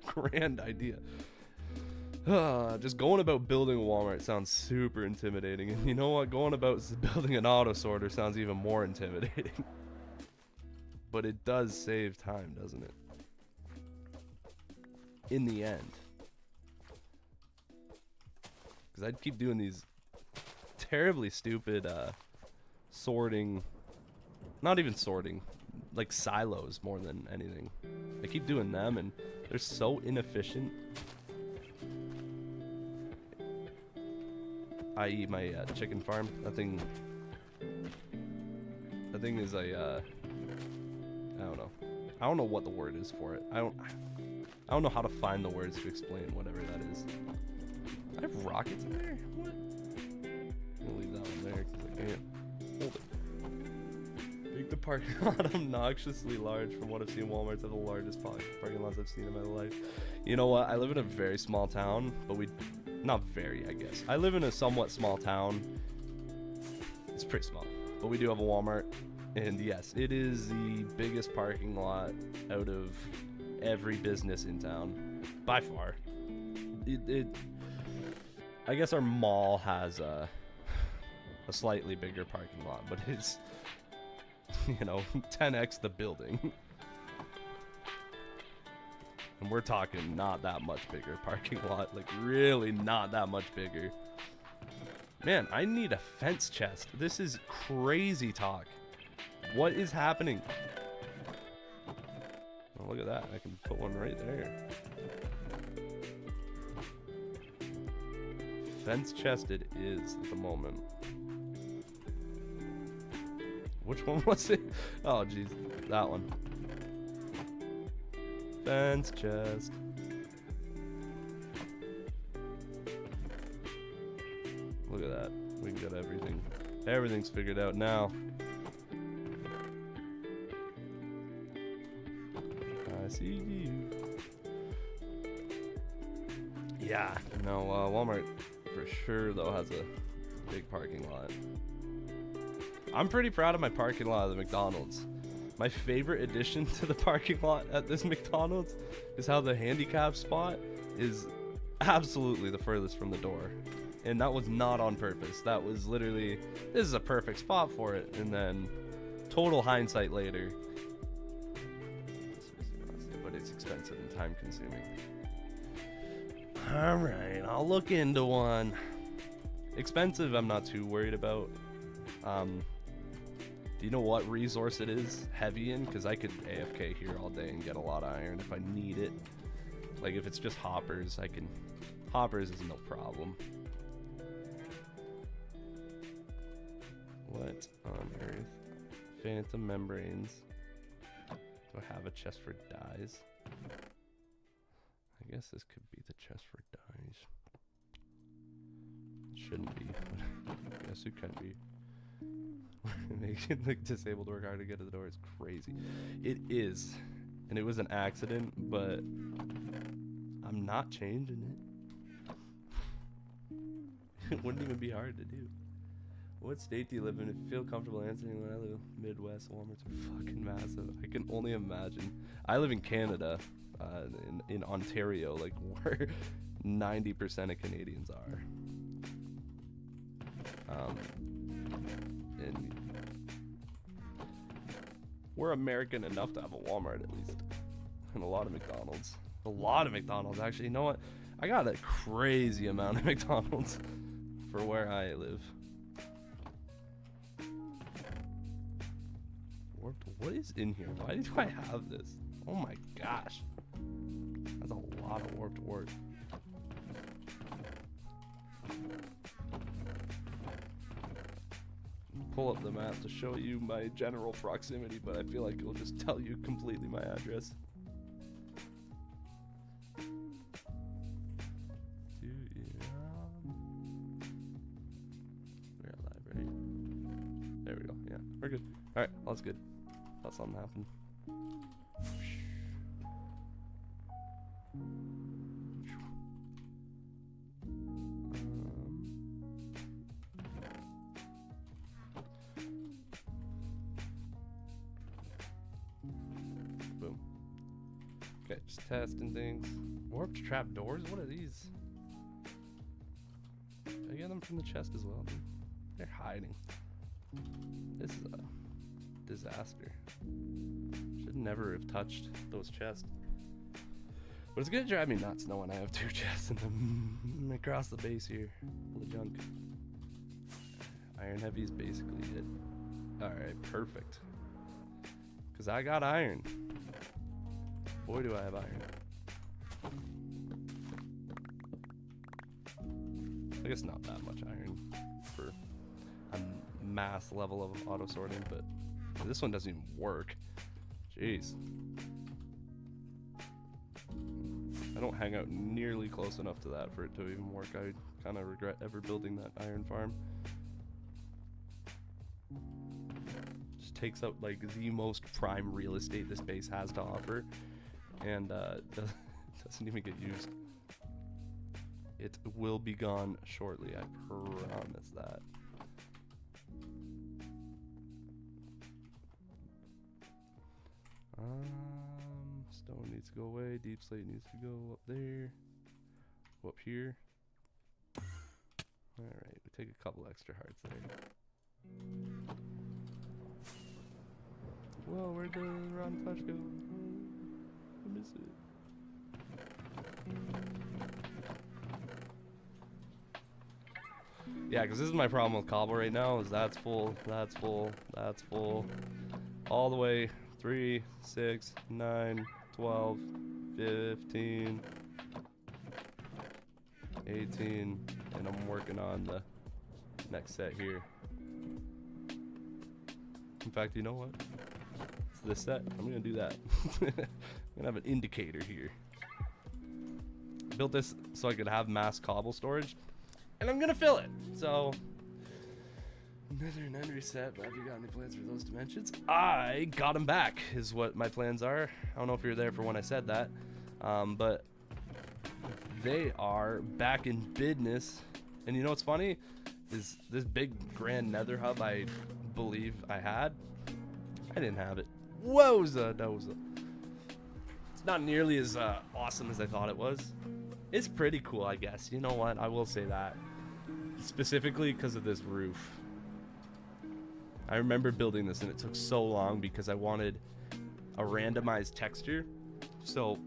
A: grand idea. Just going about building a Walmart sounds super intimidating. And you know what? Going about building an auto sorter sounds even more intimidating. But it does save time, doesn't it? In the end. Because I'd keep doing these terribly stupid sorting, not even sorting, like silos more than anything. I keep doing them and they're so inefficient. I.e. my chicken farm. That thing is a I don't know. I don't know what the word is for it. I don't know how to find the words to explain whatever that is. I have rockets in there? What? I'm gonna leave that one there because I can't hold it. Make the parking lot obnoxiously large. From what I've seen, Walmart's have the largest parking lots I've seen in my life. You know what? I live in a very small town, but not very, I guess. I live in a somewhat small town. It's pretty small, but we do have a Walmart. And yes, it is the biggest parking lot out of every business in town, by far. I guess our mall has a slightly bigger parking lot, but it's, 10x the building. And we're talking not that much bigger parking lot, like really not that much bigger. Man, I need a fence chest. This is crazy talk. What is happening? Oh, look at that. I can put one right there. Fence chest it is at the moment. Which one was it? Oh, jeez. That one. Fence chest. Look at that. We got everything. Everything's figured out now. I see you. Yeah. No, Walmart for sure though has a big parking lot. I'm pretty proud of my parking lot at the McDonald's. My favorite addition to the parking lot at this McDonald's is how the handicap spot is absolutely the furthest from the door. And that was not on purpose. That was literally, this is a perfect spot for it. And then total hindsight later. But it's expensive and time consuming. All right, I'll look into one. Expensive, I'm not too worried about. Do you know what resource it is heavy in? Because I could AFK here all day and get a lot of iron if I need it. Like if it's just hoppers, hoppers is no problem. What on earth? Phantom membranes. Do I have a chest for dyes? I guess this could be the chest for dyes. It shouldn't be, but I guess it can be. Making the disabled work hard to get to the door is crazy. It is. And it was an accident, but I'm not changing it. It wouldn't even be hard to do. What state do you live in? If you feel comfortable answering, when I live Midwest, Walmarts are fucking massive. I can only imagine. I live in Canada, in Ontario, like where 90% of Canadians are. And we're American enough to have a Walmart at least, and a lot of McDonald's. A lot of McDonald's, actually. You know what? I got a crazy amount of McDonald's for where I live. Warped. What is in here? Why do I have this? Oh my gosh. That's a lot of warped wart. Pull up the map to show you my general proximity, but I feel like it'll just tell you completely my address. Library. There we go. Yeah, we're good. All right, that's good. That's something happened. Boom. Okay, just testing things. Warped trap doors? What are these? Did I get them from the chest as well? They're hiding. This is a disaster. Should never have touched those chests. But it's gonna drive me nuts knowing I have 2 chests in them across the base here. Full of junk. Iron heavy is basically it. Alright, perfect. Because I got iron. Boy, do I have iron. I guess not that much iron for a mass level of auto sorting, but this one doesn't even work. Jeez. I don't hang out nearly close enough to that for it to even work. I kind of regret ever building that iron farm. Just takes out like the most prime real estate this base has to offer, and doesn't even get used. It will be gone shortly, I promise that. Stone needs to go away. Deep slate needs to go up there. Go up here. Alright, we take a couple extra hearts there. Whoa, where'd the rotten flesh go? I miss it. Yeah, because this is my problem with cobble right now, is that's full, that's full, that's full. All the way 3, 6, 9, 12, 15, 18, and I'm working on the next set here. In fact, you know what? It's this set. I'm gonna do that. I'm gonna have an indicator here. Built this so I could have mass cobble storage, and I'm gonna fill it. So another reset, but have you got any plans for those dimensions? I got them back, is what my plans are. I don't know if you were there for when I said that, but they are back in business. And you know what's funny is this big grand nether hub I believe I had, I didn't have it. Wowza doza. It's not nearly as awesome as I thought it was. It's pretty cool, I guess. You know what? I will say that. Specifically because of this roof. I remember building this and it took so long because I wanted a randomized texture. So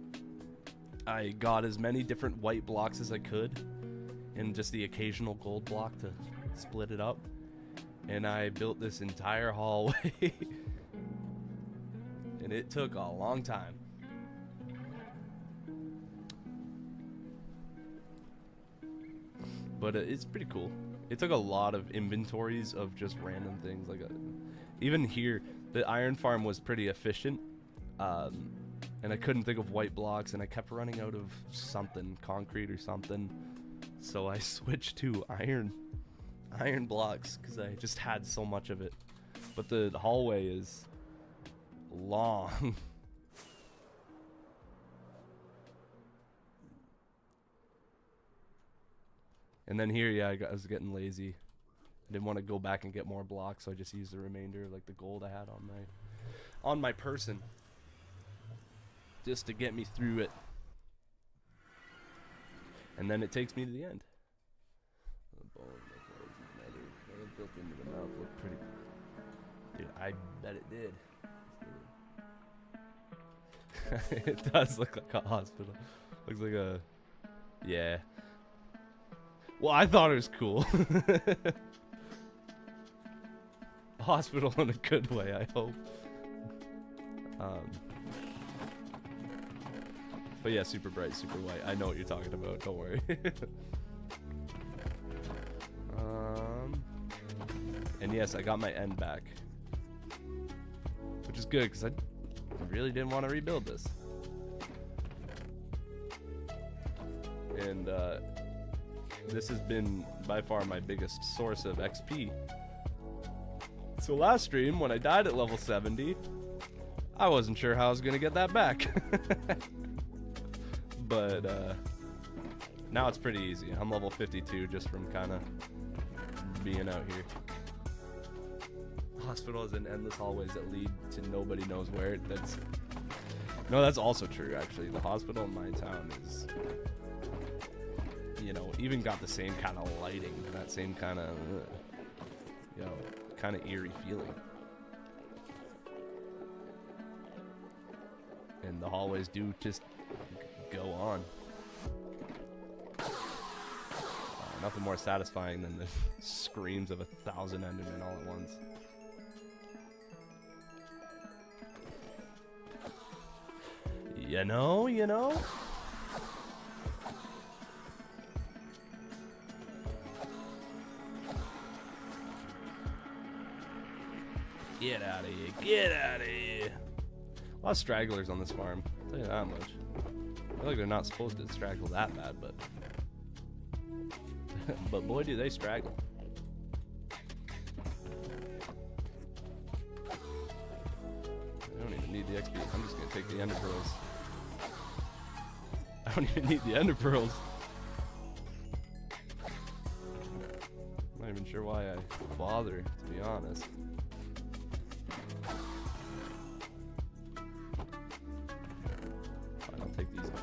A: I got as many different white blocks as I could and just the occasional gold block to split it up. And I built this entire hallway. And it took a long time. But it's pretty cool. It took a lot of inventories of just random things. Like even here, the iron farm was pretty efficient. And I couldn't think of white blocks, and I kept running out of something, concrete or something. So I switched to iron blocks because I just had so much of it. But the hallway is long. And then here, yeah, I was getting lazy. I didn't want to go back and get more blocks, so I just used the remainder, like the gold I had on my person, just to get me through it. And then it takes me to the end. The bone that built into the mouth looked pretty. Dude, I bet it did. It does look like a hospital. Looks like a, yeah. Well, I thought it was cool. Hospital in a good way, I hope. But yeah, super bright, super white. I know what you're talking about. Don't worry. And yes, I got my end back, which is good because I really didn't want to rebuild this. And this has been by far my biggest source of XP. So last stream, when I died at level 70, I wasn't sure how I was going to get that back. But now it's pretty easy. I'm level 52 just from kind of being out here. Hospital is in endless hallways that lead to nobody knows where. That's also true, actually. The hospital in my town is, you know, even got the same kind of lighting, that same kind of, you know, kind of eerie feeling. And the hallways do just go on. Nothing more satisfying than the screams of 1,000 Endermen all at once. You know? Get out of here. Get out of here. A lot of stragglers on this farm. I'll tell you that much. I feel like they're not supposed to straggle that bad, but... but boy, do they straggle. I don't even need the XP. I'm just going to take the ender pearls. I don't even need the ender pearls. I'm not even sure why I bother, to be honest. Fine, I'll take these and go.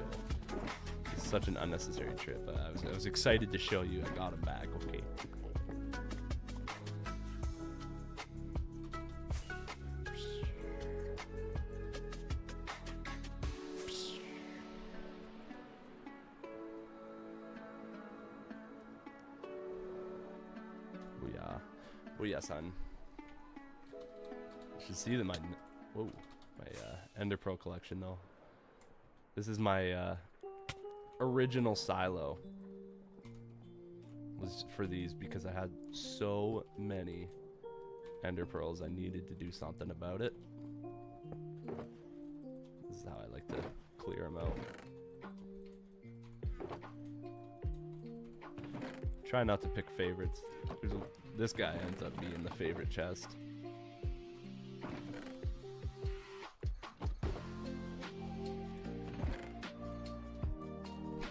A: It's such an unnecessary trip. I was excited to show you I got them back, okay. Booyah, son. You should see my Ender Pearl collection, though. This is my original silo. Was for these because I had so many Ender Pearls I needed to do something about it. This is how I like to clear them out. Try not to pick favorites. This guy ends up being the favorite chest.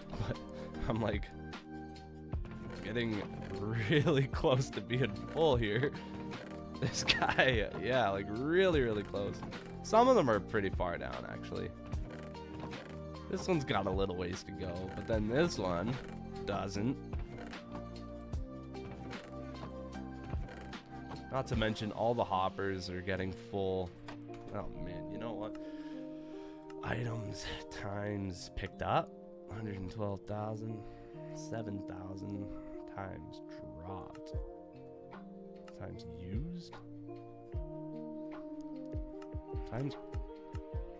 A: But I'm like getting really close to being full here. This guy, yeah, like really, really close. Some of them are pretty far down, actually. This one's got a little ways to go, but then this one doesn't. Not to mention all the hoppers are getting full. Oh man, you know what? Items times picked up, 112,000, 7,000 times dropped, times used, times,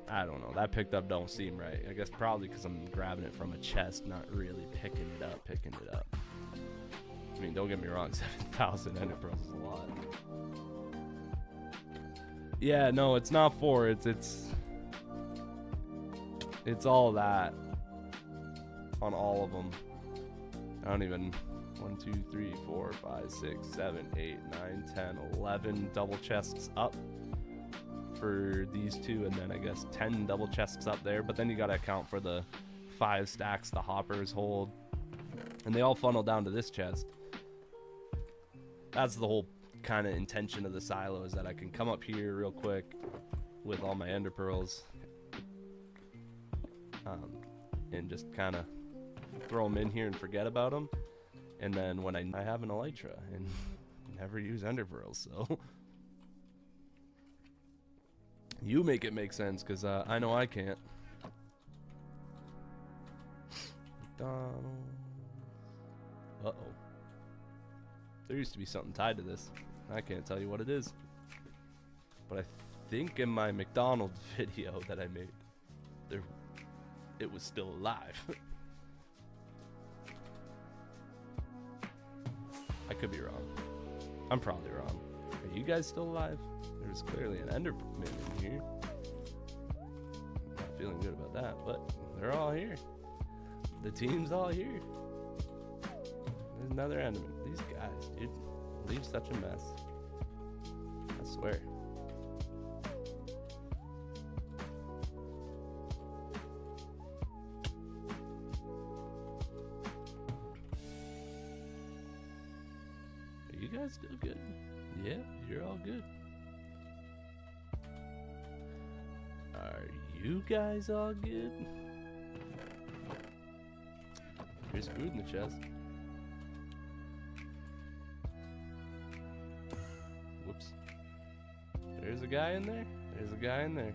A: I don't know, that picked up don't seem right. I guess probably because I'm grabbing it from a chest, not really picking it up. I mean, don't get me wrong, 7,000 ender pearls is a lot. Yeah, no, it's not 4. It's all that on all of them. I don't even 1, 2, 3, 4, 5, 6, 7, 8, 9, 10, 11 double chests up for these two, and then I guess 10 double chests up there. But then you gotta account for the 5 stacks the hoppers hold, and they all funnel down to this chest. That's the whole kind of intention of the silo, is that I can come up here real quick with all my ender pearls and just kind of throw them in here and forget about them, and then when I have an elytra and never use ender pearls. So you make it make sense, because I know I can't. Uh-oh. There used to be something tied to this. I can't tell you what it is, but I think in my McDonald's video that I made, it was still alive. I could be wrong. I'm probably wrong. Are you guys still alive? There's clearly an Enderman in here. Not feeling good about that, but they're all here. The team's all here. There's another Enderman. These guys, dude, leave such a mess. I swear. Are you guys still good? Yeah, you're all good. Are you guys all good? There's food in the chest. Whoops. There's a guy in there. There's a guy in there.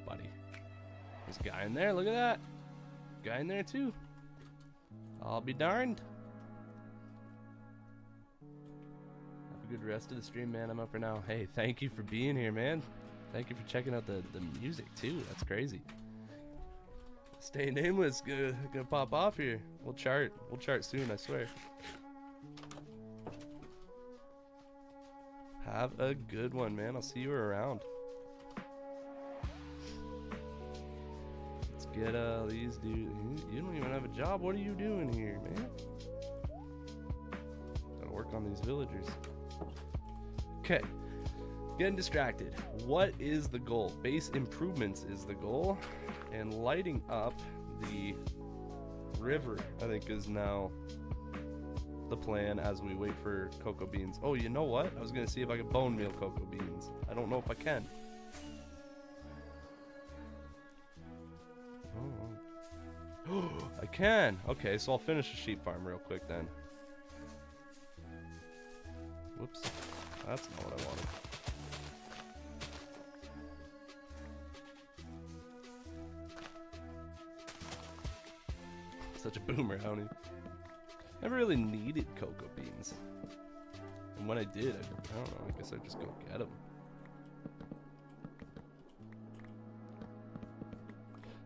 A: Buddy. There's a guy in there. Look at that. Guy in there too. I'll be darned. Have a good rest of the stream, man. I'm up for now. Hey, thank you for being here, man. Thank you for checking out the music too. That's crazy. Stay nameless. Gonna pop off here. We'll chart soon, I swear. Have a good one, man. I'll see you around. Let's get these dudes. You don't even have a job. What are you doing here, man? Gotta work on these villagers. Okay. Getting distracted. What is the goal? Base improvements is the goal. And lighting up the river, I think, is now the plan as we wait for cocoa beans. Oh, you know what? I was going to see if I could bone meal cocoa beans. I don't know if I can. Oh, I can. Okay, so I'll finish the sheep farm real quick then. Whoops. That's not what I wanted. Such a boomer, honey. Never really needed cocoa beans. And when I did, I don't know, I guess I'd just go get them.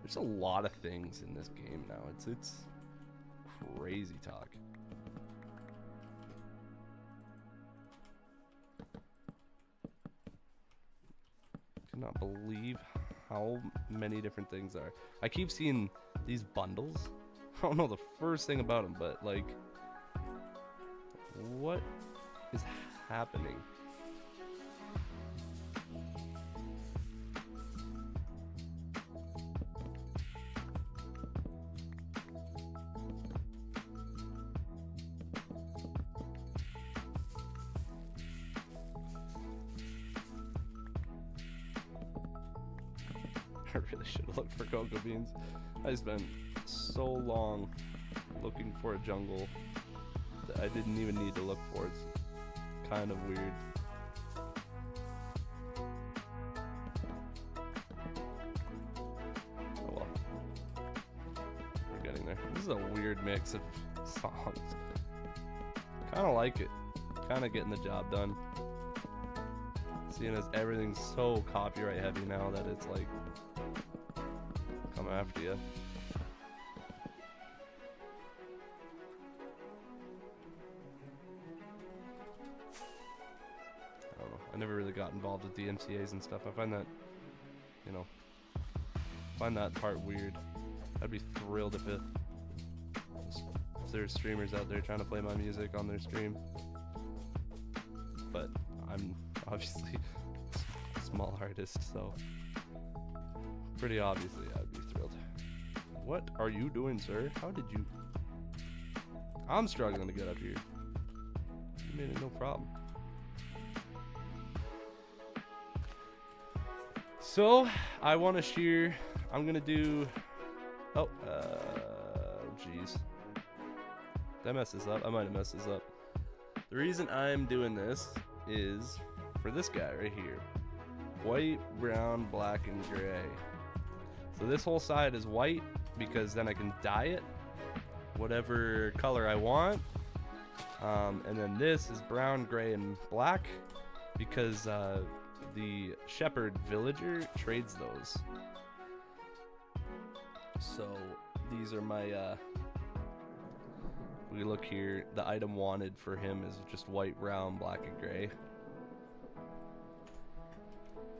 A: There's a lot of things in this game now. It's crazy talk. Cannot believe how many different things are. I keep seeing these bundles. I don't know the first thing about them, but like, what is happening? I really should have looked for cocoa beans. I spent so long looking for a jungle that I didn't even need to look for. It's kind of weird. Oh well. We're getting there. This is a weird mix of songs. Kind of like it. Kind of getting the job done. Seeing as everything's so copyright heavy now that it's like come after you. I don't know. I never really got involved with the MCAs and stuff. I find that, you know, find that part weird. I'd be thrilled if there's streamers out there trying to play my music on their stream. But I'm obviously a small artist, so pretty obviously I'd be thrilled. What are you doing, sir? How did you... I'm struggling to get up here. You made it no problem. So, I want to shear... I'm going to do... Oh, jeez. Did I mess this up? I might have messed this up. The reason I'm doing this is for this guy right here. White, brown, black, and gray. So this whole side is white because then I can dye it whatever color I want. And then this is brown, gray, and black. because the shepherd villager trades those. So these are my we look here, the item wanted for him is just white, brown, black, and gray.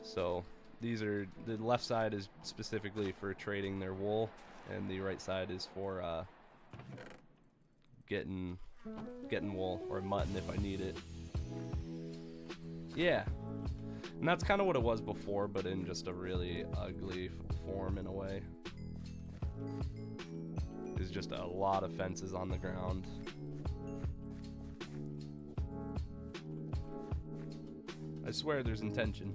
A: So these are, the left side is specifically for trading their wool, and the right side is for getting wool or mutton if I need it. Yeah, and that's kind of what it was before, but in just a really ugly form in a way. There's just a lot of fences on the ground. I swear there's intention.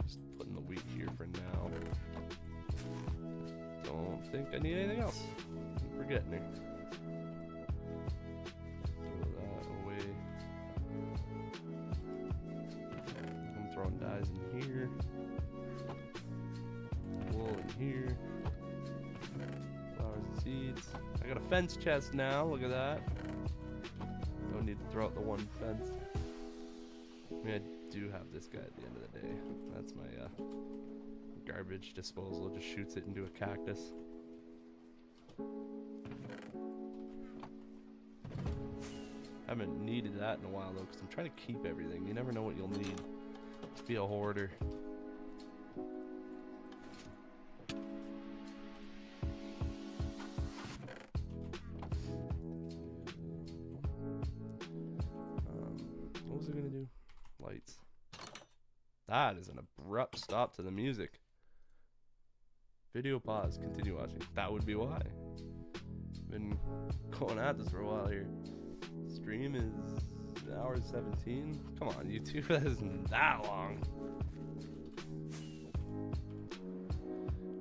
A: Just putting the wheat here for now. Don't think I need anything else. Keep forgetting it. Throw that away. I'm throwing dyes in here. Wool in here. Flowers and seeds. I got a fence chest now. Look at that. Don't need to throw out the one fence. I mean, I do have this guy at the end of the day. That's my garbage disposal. Just shoots it into a cactus. Haven't needed that in a while though, because I'm trying to keep everything. You never know what you'll need. Just be a hoarder. What was I gonna do? Lights. That is an abrupt stop to the music. Video pause. Continue watching. That would be why. Been going at this for a while here. Stream is an hour and 17. Come on, YouTube, that isn't that long.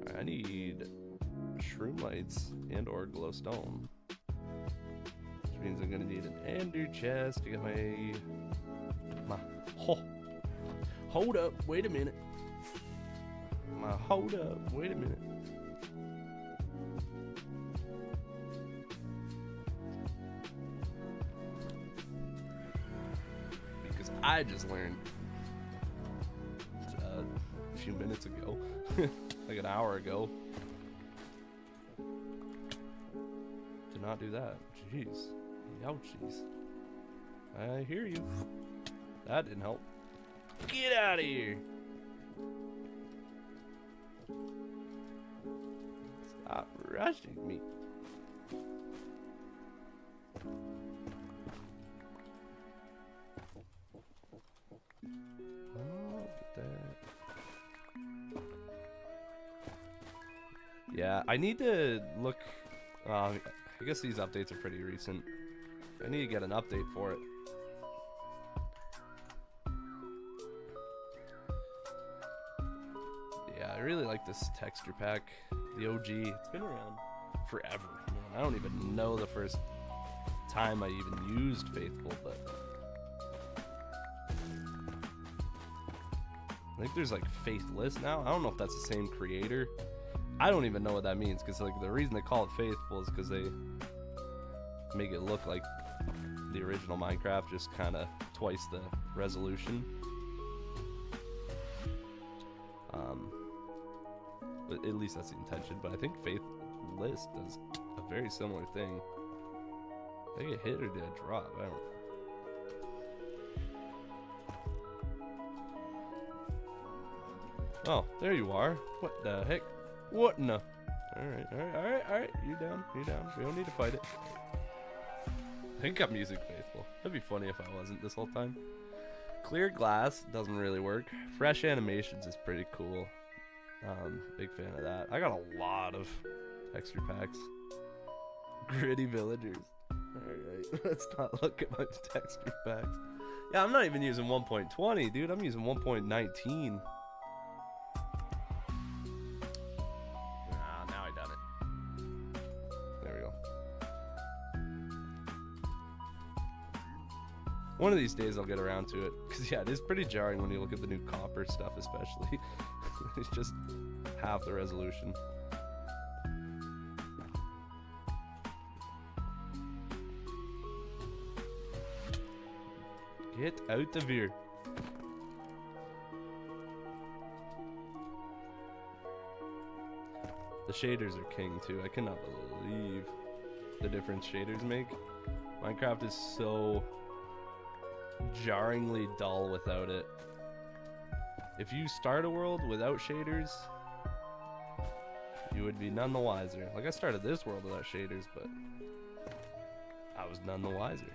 A: Alright, I need shroom lights and or glowstone. Which means I'm gonna need an ender chest to get my hold up, wait a minute. Hold up, wait a minute. Because I just learned a few minutes ago, like an hour ago, to not do that. Jeez. Ouchies. I hear you. That didn't help. Get out of here. Stop rushing me. Oh, look at that. Yeah, I need to look. I guess these updates are pretty recent. I need to get an update for it. Yeah, I really like this texture pack. The OG. It's been around forever. Man, I don't even know the first time I even used Faithful, but I think there's like Faithless now. I don't know if that's the same creator. I don't even know what that means, because like the reason they call it Faithful is because they make it look like the original Minecraft, just kind of twice the resolution. But at least that's the intention. But I think Faithless does a very similar thing. Did I get hit or did I drop? I don't know. Oh, there you are. What the heck? What in the? Alright. You're down. We don't need to fight it. I think I'm using Faithful. That'd be funny if I wasn't this whole time. Clear glass doesn't really work. Fresh animations is pretty cool. Big fan of that. I got a lot of texture packs. Gritty villagers. Alright, let's not look at my texture packs. Yeah, I'm not even using 1.20, dude. I'm using 1.19. Now I done it. There we go. One of these days I'll get around to it. Because, yeah, it is pretty jarring when you look at the new copper stuff, especially. It's just half the resolution. Get out of here. The shaders are king too. I cannot believe the difference shaders make. Minecraft is so jarringly dull without it. If you start a world without shaders, you would be none the wiser. Like, I started this world without shaders, but I was none the wiser.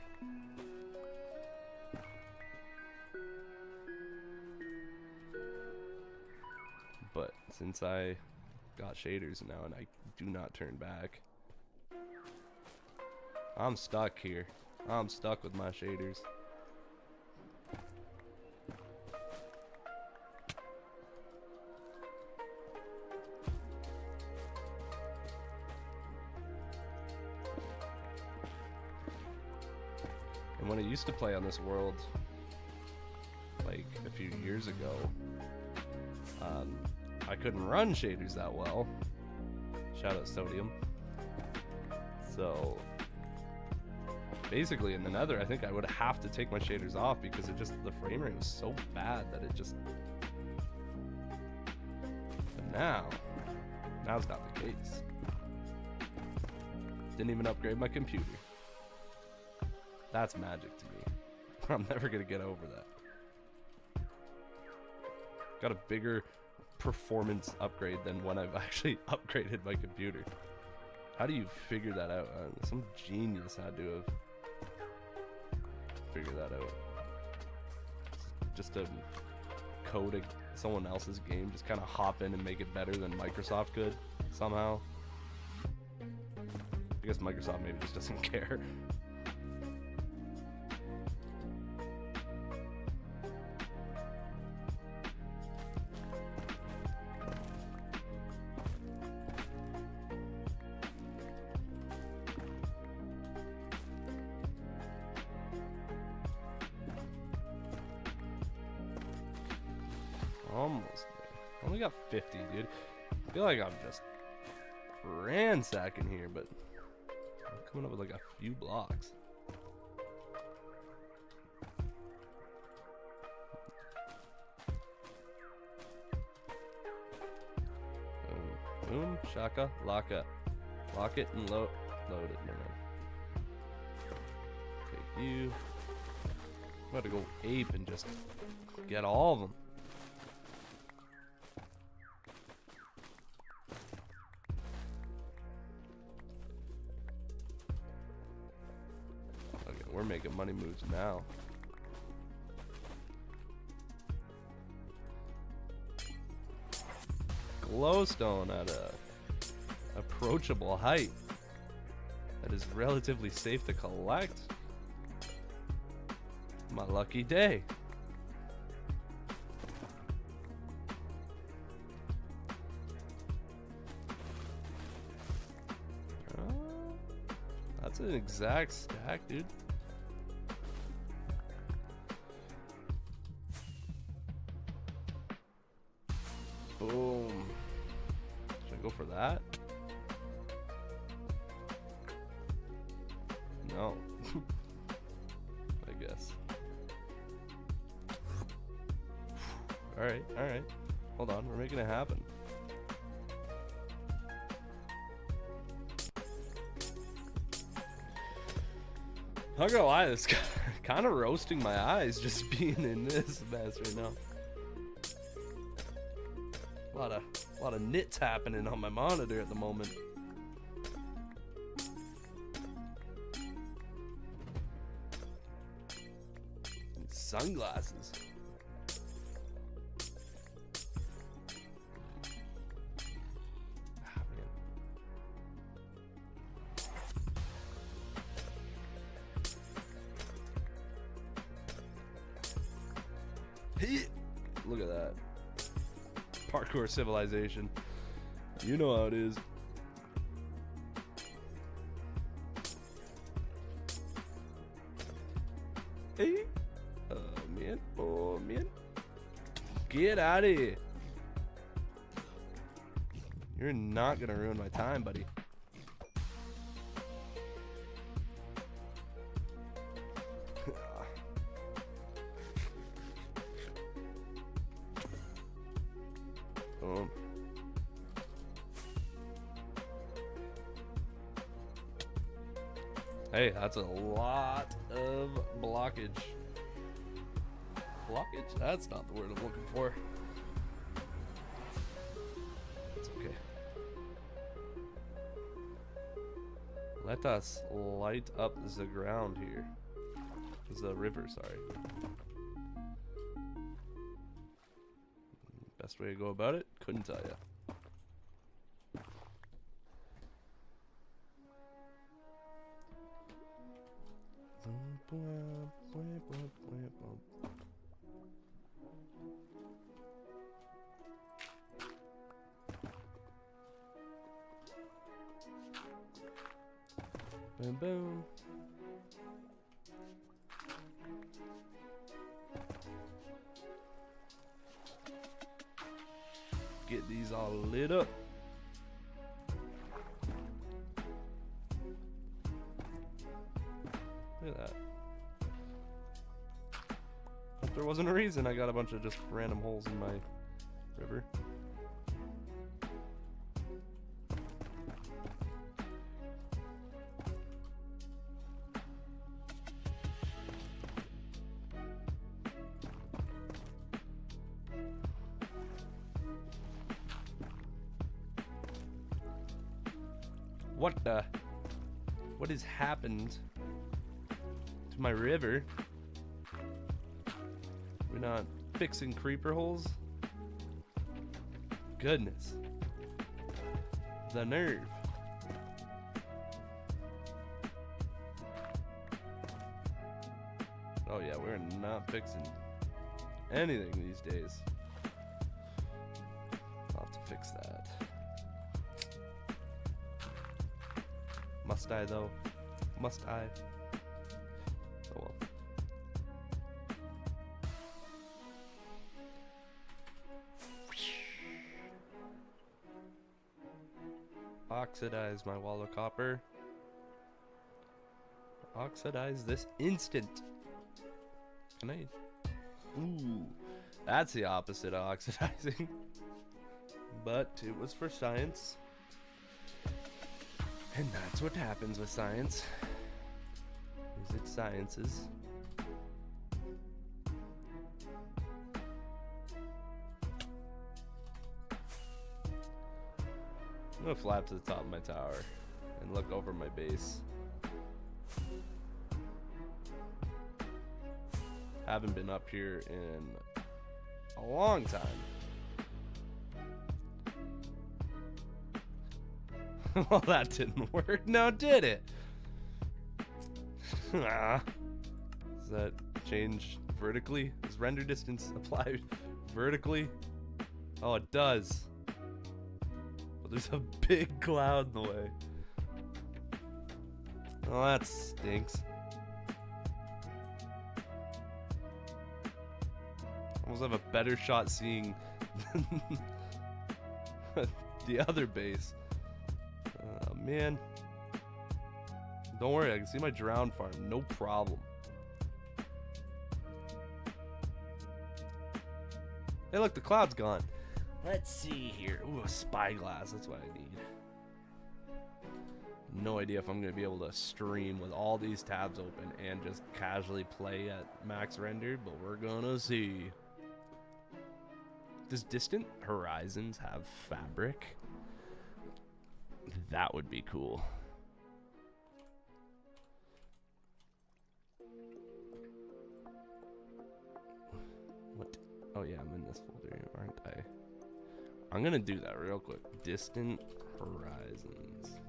A: But since I got shaders now and I do not turn back, I'm stuck here. I'm stuck with my shaders. And when I used to play on this world, like a few years ago, I couldn't run shaders that well. Shout out Sodium. So basically in the Nether, I think I would have to take my shaders off because it just, the frame rate was so bad that it just. But now's not the case. Didn't even upgrade my computer. That's magic to me. I'm never gonna get over that. Got a bigger performance upgrade than when I've actually upgraded my computer. How do you figure that out? Some genius had to have figured that out. Just to code someone else's game, just kind of hop in and make it better than Microsoft could somehow. I guess Microsoft maybe just doesn't care. Almost there. Only got 50, dude. I feel like I'm just ransacking here, but I'm coming up with like a few blocks. Boom, boom, shaka, laka. Lock it and load it. Never mind. Take you. I'm about to go ape and just get all of them. We're making money moves now. Glowstone at a approachable height that is relatively safe to collect. My lucky day. That's an exact stack, dude. Boom. Should I go for that? No. I guess. Alright, alright. Hold on, we're making it happen. Not gonna lie, this guy kind of roasting my eyes just being in this mess right now. A lot of nits happening on my monitor at the moment. And sunglasses. Ah, man. Hey, look at that. Parkour civilization. You know how it is. Hey. Man. Oh, man. Get out of here. You're not gonna ruin my time, buddy. Boom. Hey, that's a lot of blockage. Blockage? That's not the word I'm looking for. It's okay. Let us light up the ground here. The river, sorry. Best way to go about it? Couldn't tell you. Boom, boom. Get these all lit up. Look at that. Hope there wasn't a reason I got a bunch of just random holes in my river. What has happened to my river? We're not fixing creeper holes? Goodness. The nerve. Oh yeah, we're not fixing anything these days. I'll have to fix that. Must I though? Must I? Oh well. Oxidize my wall of copper. Oxidize this instant. Can I? Ooh, that's the opposite of oxidizing. But it was for science. And that's what happens with science. Is it sciences? I'm gonna fly up to the top of my tower and look over my base. Haven't been up here in a long time. Well, that didn't work. No, did it? Does that change vertically? Does render distance apply vertically? Oh, it does. But there's a big cloud in the way. Oh, that stinks. Almost have a better shot seeing the other base. Man, don't worry, I can see my drown farm, no problem. Hey look, the cloud's gone. Let's see here. Ooh, a spyglass, that's what I need. No idea if I'm gonna be able to stream with all these tabs open and just casually play at max render, but we're gonna see. Does Distant Horizons have fabric? That would be cool. What? Oh yeah, I'm in this folder, aren't I? I'm gonna do that real quick. Distant Horizons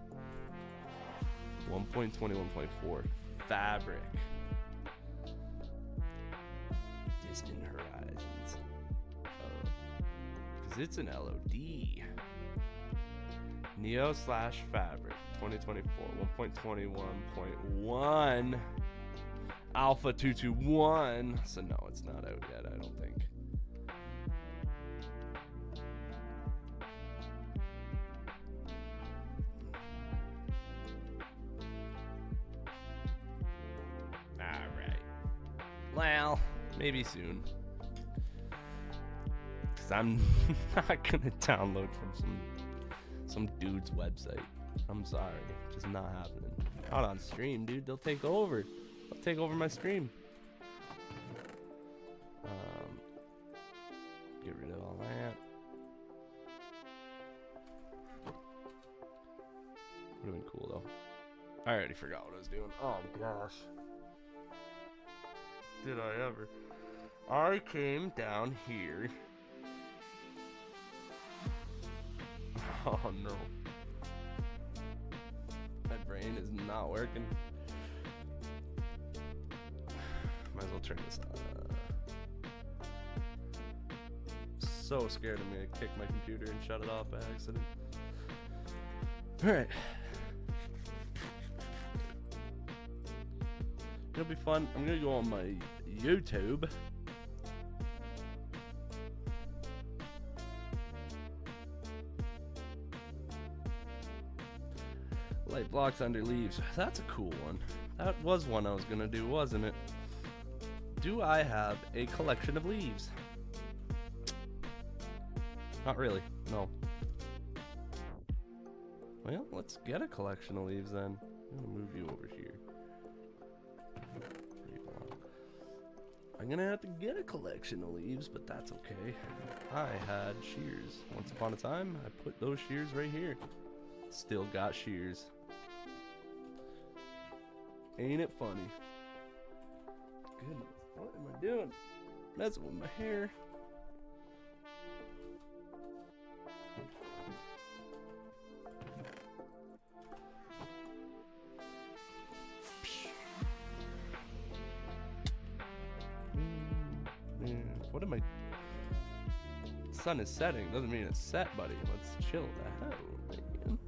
A: 1.21.4 fabric. Distant Horizons. Oh, because it's an LOD. Neo/Fabric 2024 1.21.1 Alpha 221. So no, it's not out yet, I don't think. Alright. Well, maybe soon. Cause I'm not gonna download from some dude's website. I'm sorry, just not happening. Not on stream, dude. They'll take over. They'll take over my stream. Get rid of all that. Would have been cool though. I already forgot what I was doing. Oh gosh. Did I ever? I came down here. Oh no. My brain is not working. Might as well turn this on. So scared I'm gonna kick my computer and shut it off by accident. Alright. It'll be fun. I'm gonna go on my YouTube. Light blocks under leaves. That's a cool one. That was one I was gonna do, wasn't it? Do I have a collection of leaves? Not really, no. Well, let's get a collection of leaves then. I'm gonna move you over here. I'm gonna have to get a collection of leaves, but that's okay. I had shears. Once upon a time, I put those shears right here. Still got shears. Ain't it funny? Goodness, what am I doing? Messing with my hair. What am I? The sun is setting. Doesn't mean it's set, buddy. Let's chill the hell, man.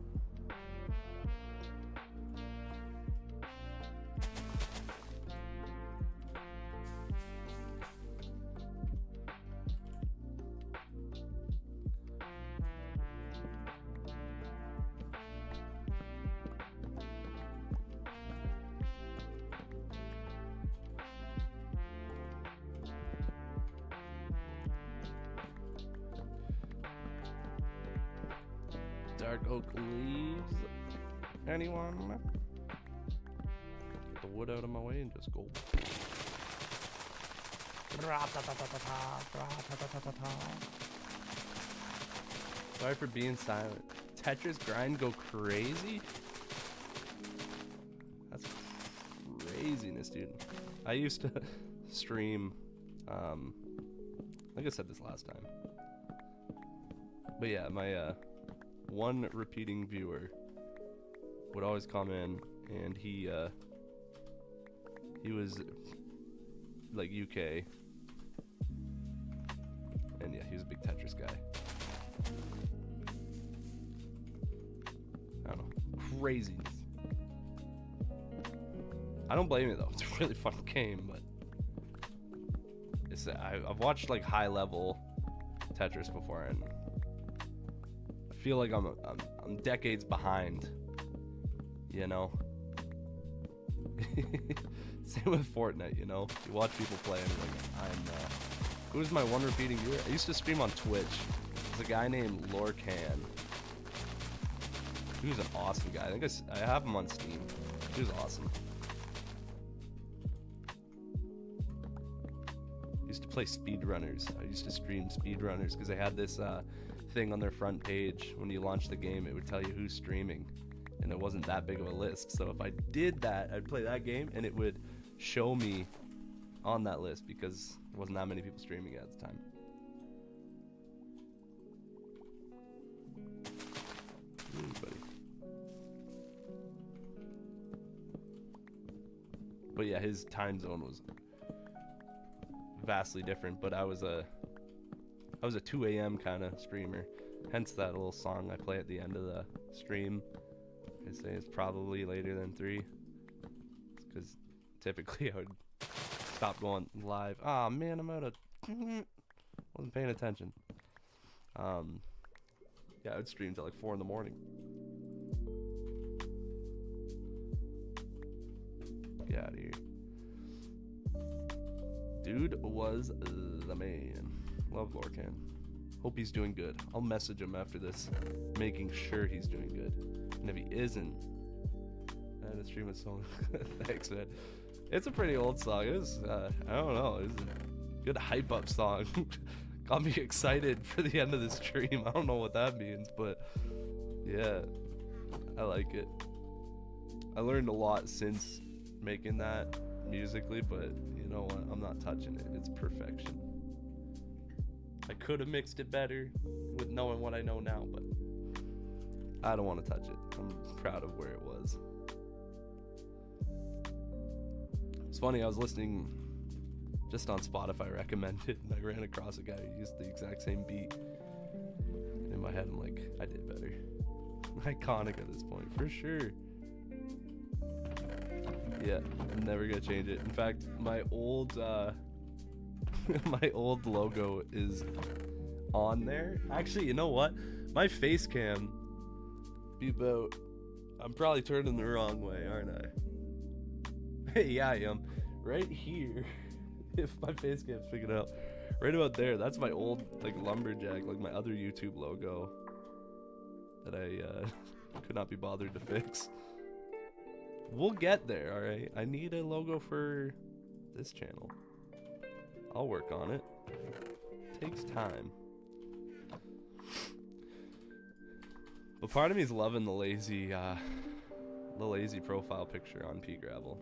A: Dark oak leaves. Anyone? Get the wood out of my way and just go. Sorry for being silent. Tetris grind go crazy? That's craziness, dude. I used to stream, like I said this last time. But yeah, my one repeating viewer would always come in, and he was like UK, and yeah, he was a big Tetris guy. I don't know, craziness. I don't blame it though. It's a really fun game, but it's I've watched like high level Tetris before, and I feel like I'm decades behind, you know. Same with Fortnite, you know. You watch people play and you're like, who's my one repeating viewer? I used to stream on Twitch. There's a guy named Lorcan. He was an awesome guy. I think I have him on Steam. He was awesome. I used to play speedrunners. I used to stream speedrunners because they had this thing on their front page. When you launch the game, it would tell you who's streaming, and it wasn't that big of a list. So if I did that, I'd play that game and it would show me on that list because there wasn't that many people streaming at the time. Ooh, buddy. But yeah, his time zone was vastly different, but I was a 2 a.m. kind of streamer, hence that little song I play at the end of the stream. I say it's probably later than 3, because typically I would stop going live. Ah, man, I'm out of wasn't paying attention. Yeah, I would stream till like 4 in the morning. Get out of here. Dude was the man. Love Lorcan. Hope he's doing good. I'll message him after this, making sure he's doing good. And if he isn't, I had to stream a song. Thanks, man. It's a pretty old song. It was, I don't know, it was a good hype up song. Got me excited for the end of the stream. I don't know what that means, but yeah, I like it. I learned a lot since making that musically, but you know what? I'm not touching it. It's perfection. I could have mixed it better with knowing what I know now, but I don't want to touch it. I'm proud of where it was. It's funny, I was listening just on Spotify recommended, and I ran across a guy who used the exact same beat. In my head, I'm like, I did better. Iconic at this point, for sure. Yeah, I'm never gonna change it. In fact, my old my old logo is on there. Actually, you know what? My face cam be about, I'm probably turning the wrong way, aren't I? Hey, yeah, I am. Right here, if my face cam's picking up, right about there, that's my old like lumberjack, like my other YouTube logo that I could not be bothered to fix. We'll get there, alright? I need a logo for this channel. I'll work on it. Takes time. But part of me is loving the lazy profile picture on Pea Gravel.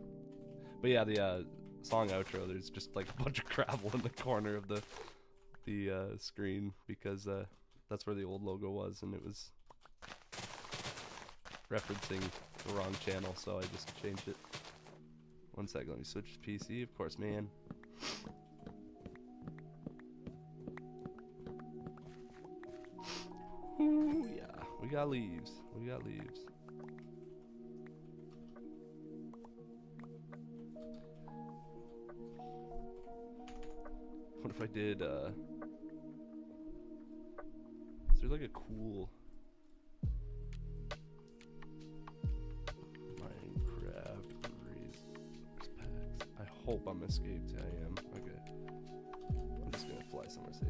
A: But yeah, the song outro, there's just like a bunch of gravel in the corner of the screen because that's where the old logo was, and it was referencing the wrong channel, so I just changed it. One second, let me switch to PC. Of course, man. Ooh, yeah, we got leaves. We got leaves. What if I did, is there like a cool Minecraft resource packs? I hope I'm escaped. I am. Okay. I'm just gonna fly somewhere safe.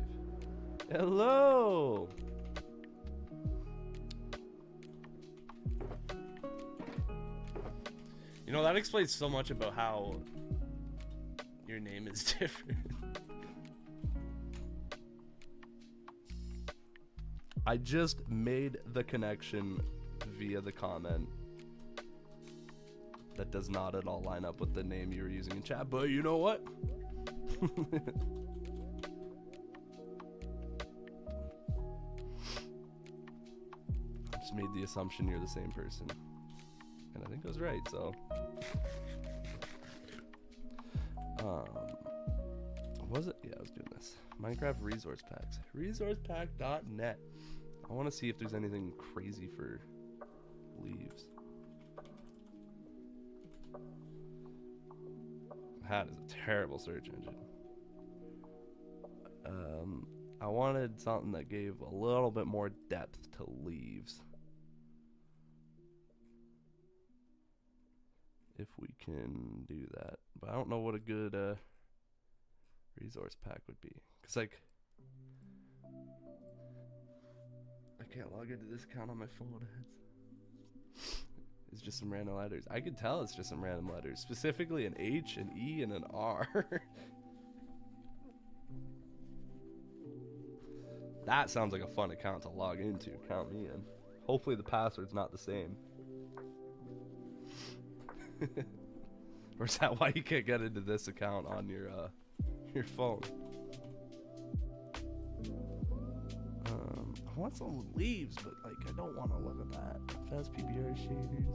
A: Hello! You know, that explains so much about how your name is different. I just made the connection via the comment. That does not at all line up with the name you were using in chat, but you know what? I just made the assumption you're the same person. And I think I was right, so. Was it? Yeah, I was doing this. Minecraft resource packs. Resourcepack.net. I want to see if there's anything crazy for leaves. That is a terrible search engine. I wanted something that gave a little bit more depth to leaves. If we can do that. But I don't know what a good resource pack would be. Because, like, I can't log into this account on my phone. It's just some random letters. I could tell it's just some random letters. Specifically an H, an E, and an R. That sounds like a fun account to log into. Count me in. Hopefully the password's not the same. Or is that why you can't get into this account on your phone? I want some with leaves, but like I don't want to look at that. Fast PBR shaders.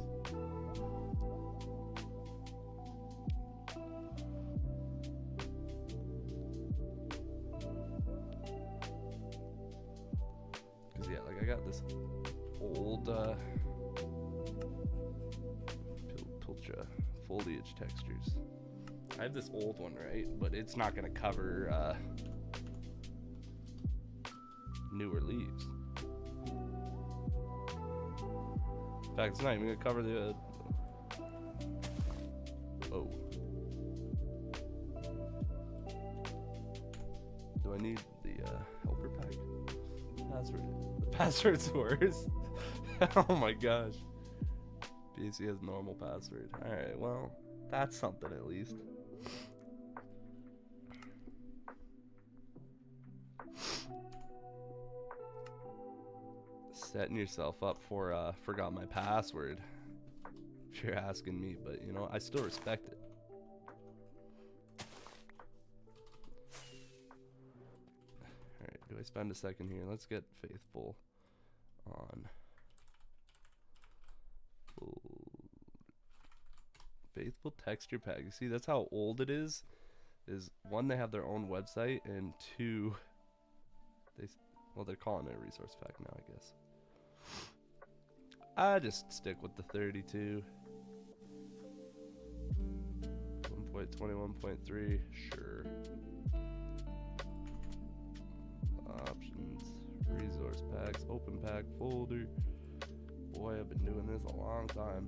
A: Cause yeah, like I got this old Pilcha foliage textures. I have this old one, right? But it's not gonna cover newer leaves. In fact, it's not even gonna cover the oh. Do I need the helper pack? The password's worse. Oh my gosh. PC has normal password. Alright, well, that's something at least. Setting yourself up for forgot my password. If you're asking me, but you know, I still respect it. Alright, do I spend a second here? Let's get Faithful on. Faithful texture pack. You see, that's how old it is. Is one, they have their own website, and two, they're calling it a resource pack now, I guess. I just stick with the 32. 1.21.3, sure. Options, resource packs, open pack folder. Boy, I've been doing this a long time.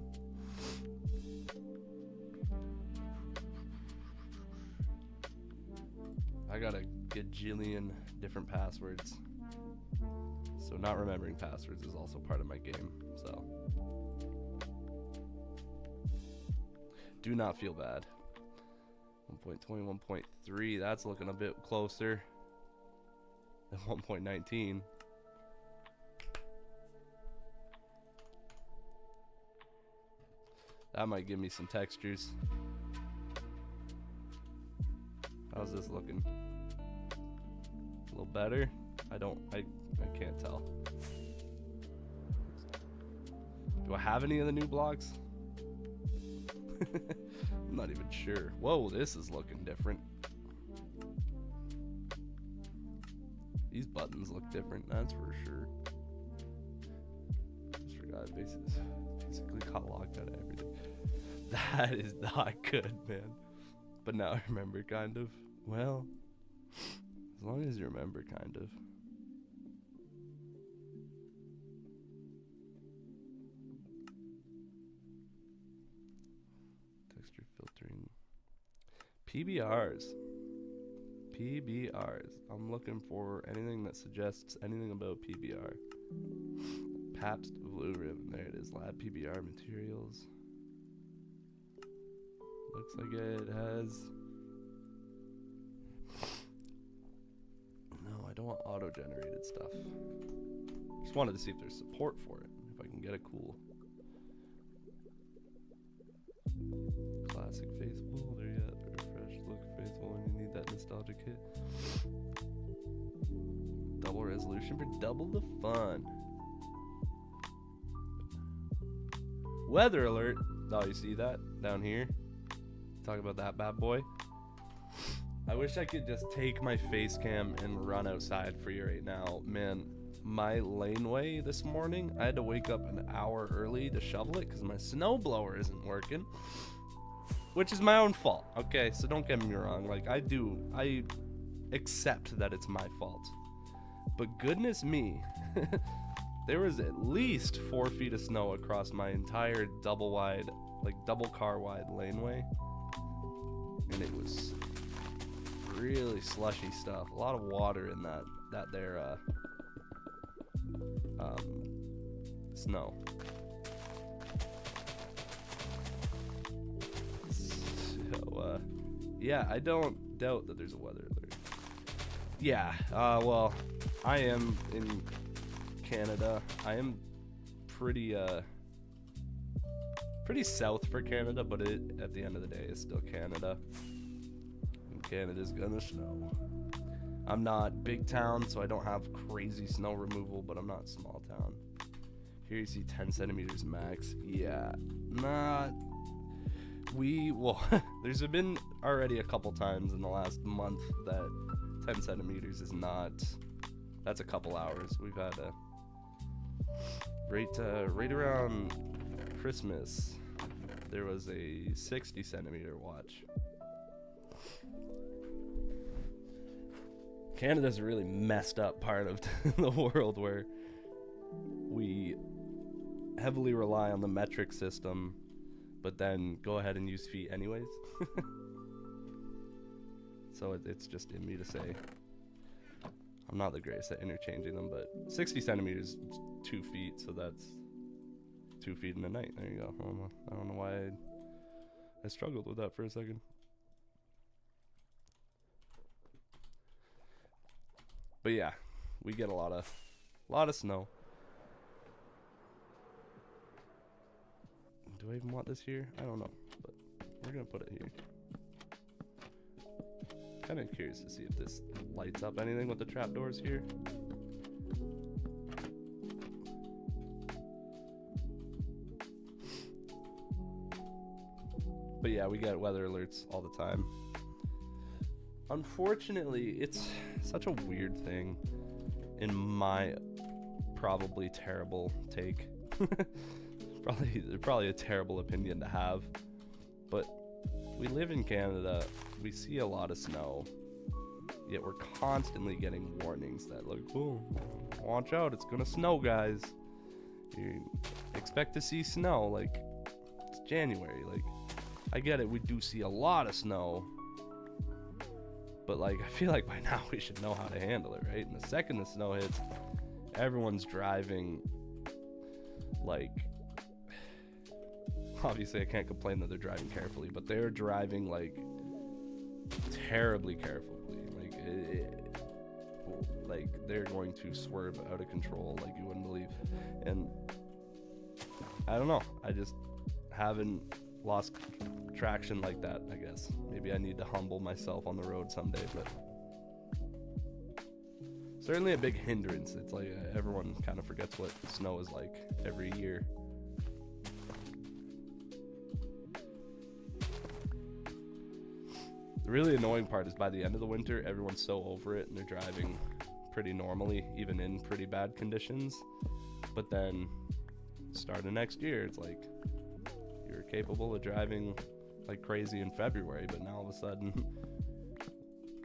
A: I got a gajillion different passwords. So not remembering passwords is also part of my game, so. Do not feel bad. 1.21.3, that's looking a bit closer than 1.19. That might give me some textures. How's this looking? A little better? I can't tell. Do I have any of the new blocks? I'm not even sure. Whoa, this is looking different. These buttons look different, that's for sure. Just forgot I basically got locked out of everything. That is not good, man. But now I remember, kind of. Well, as long as you remember, kind of. Texture filtering. PBRs. I'm looking for anything that suggests anything about PBR. Pabst Blue Ribbon. There it is. Lab PBR materials. Looks like it has... No, I don't want auto-generated stuff. Just wanted to see if there's support for it. If I can get it cool. Classic Faithful. There you go. Refresh look Faithful when you need that nostalgic hit. Double resolution for double the fun. Weather alert. Oh, you see that down here? Talk about that bad boy. I wish I could just take my face cam and run outside for you right now. Man, my laneway this morning, I had to wake up an hour early to shovel it because my snowblower isn't working. Which is my own fault, okay? So don't get me wrong. Like, I accept that it's my fault. But goodness me, there was at least 4 feet of snow across my entire double car wide laneway. And it was really slushy stuff. A lot of water in that there snow. So yeah, I don't doubt that there's a weather alert. Yeah, well, I am in Canada. I am pretty south for Canada, but it at the end of the day is still Canada. And Canada's gonna snow. I'm not big town, so I don't have crazy snow removal, but I'm not small town. Here you see 10 centimeters max. Yeah, there's been already a couple times in the last month that 10 centimeters is not. That's a couple hours. We've had right around Christmas, there was a 60 centimeter watch. Canada's a really messed up part of the world where we heavily rely on the metric system, but then go ahead and use feet anyways. So it's just in me to say, I'm not the greatest at interchanging them, but 60 centimeters is 2 feet, so that's 2 feet in a night. There you go. I don't know why I struggled with that for a second. But yeah, we get a lot of snow. Do I even want this here? I don't know, but we're gonna put it here. Kind of curious to see if this lights up anything with the trapdoors here. But yeah, we get weather alerts all the time. Unfortunately, it's such a weird thing in my probably terrible take. probably a terrible opinion to have, but we live in Canada, we see a lot of snow, yet we're constantly getting warnings that like, oh, watch out, it's gonna snow, guys. You expect to see snow, like, it's January. Like, I get it, we do see a lot of snow, but like, I feel like by now we should know how to handle it, right? And the second the snow hits, everyone's driving like, obviously I can't complain that they're driving carefully, but they're driving like terribly carefully. Like they're going to swerve out of control like you wouldn't believe. And I don't know, I just haven't lost traction like that, I guess. Maybe I need to humble myself on the road someday, but certainly a big hindrance. It's like everyone kind of forgets what snow is like every year. The really annoying part is by the end of the winter, everyone's so over it and they're driving pretty normally, even in pretty bad conditions. But then, start of next year, it's like, you're capable of driving like crazy in February, but now all of a sudden,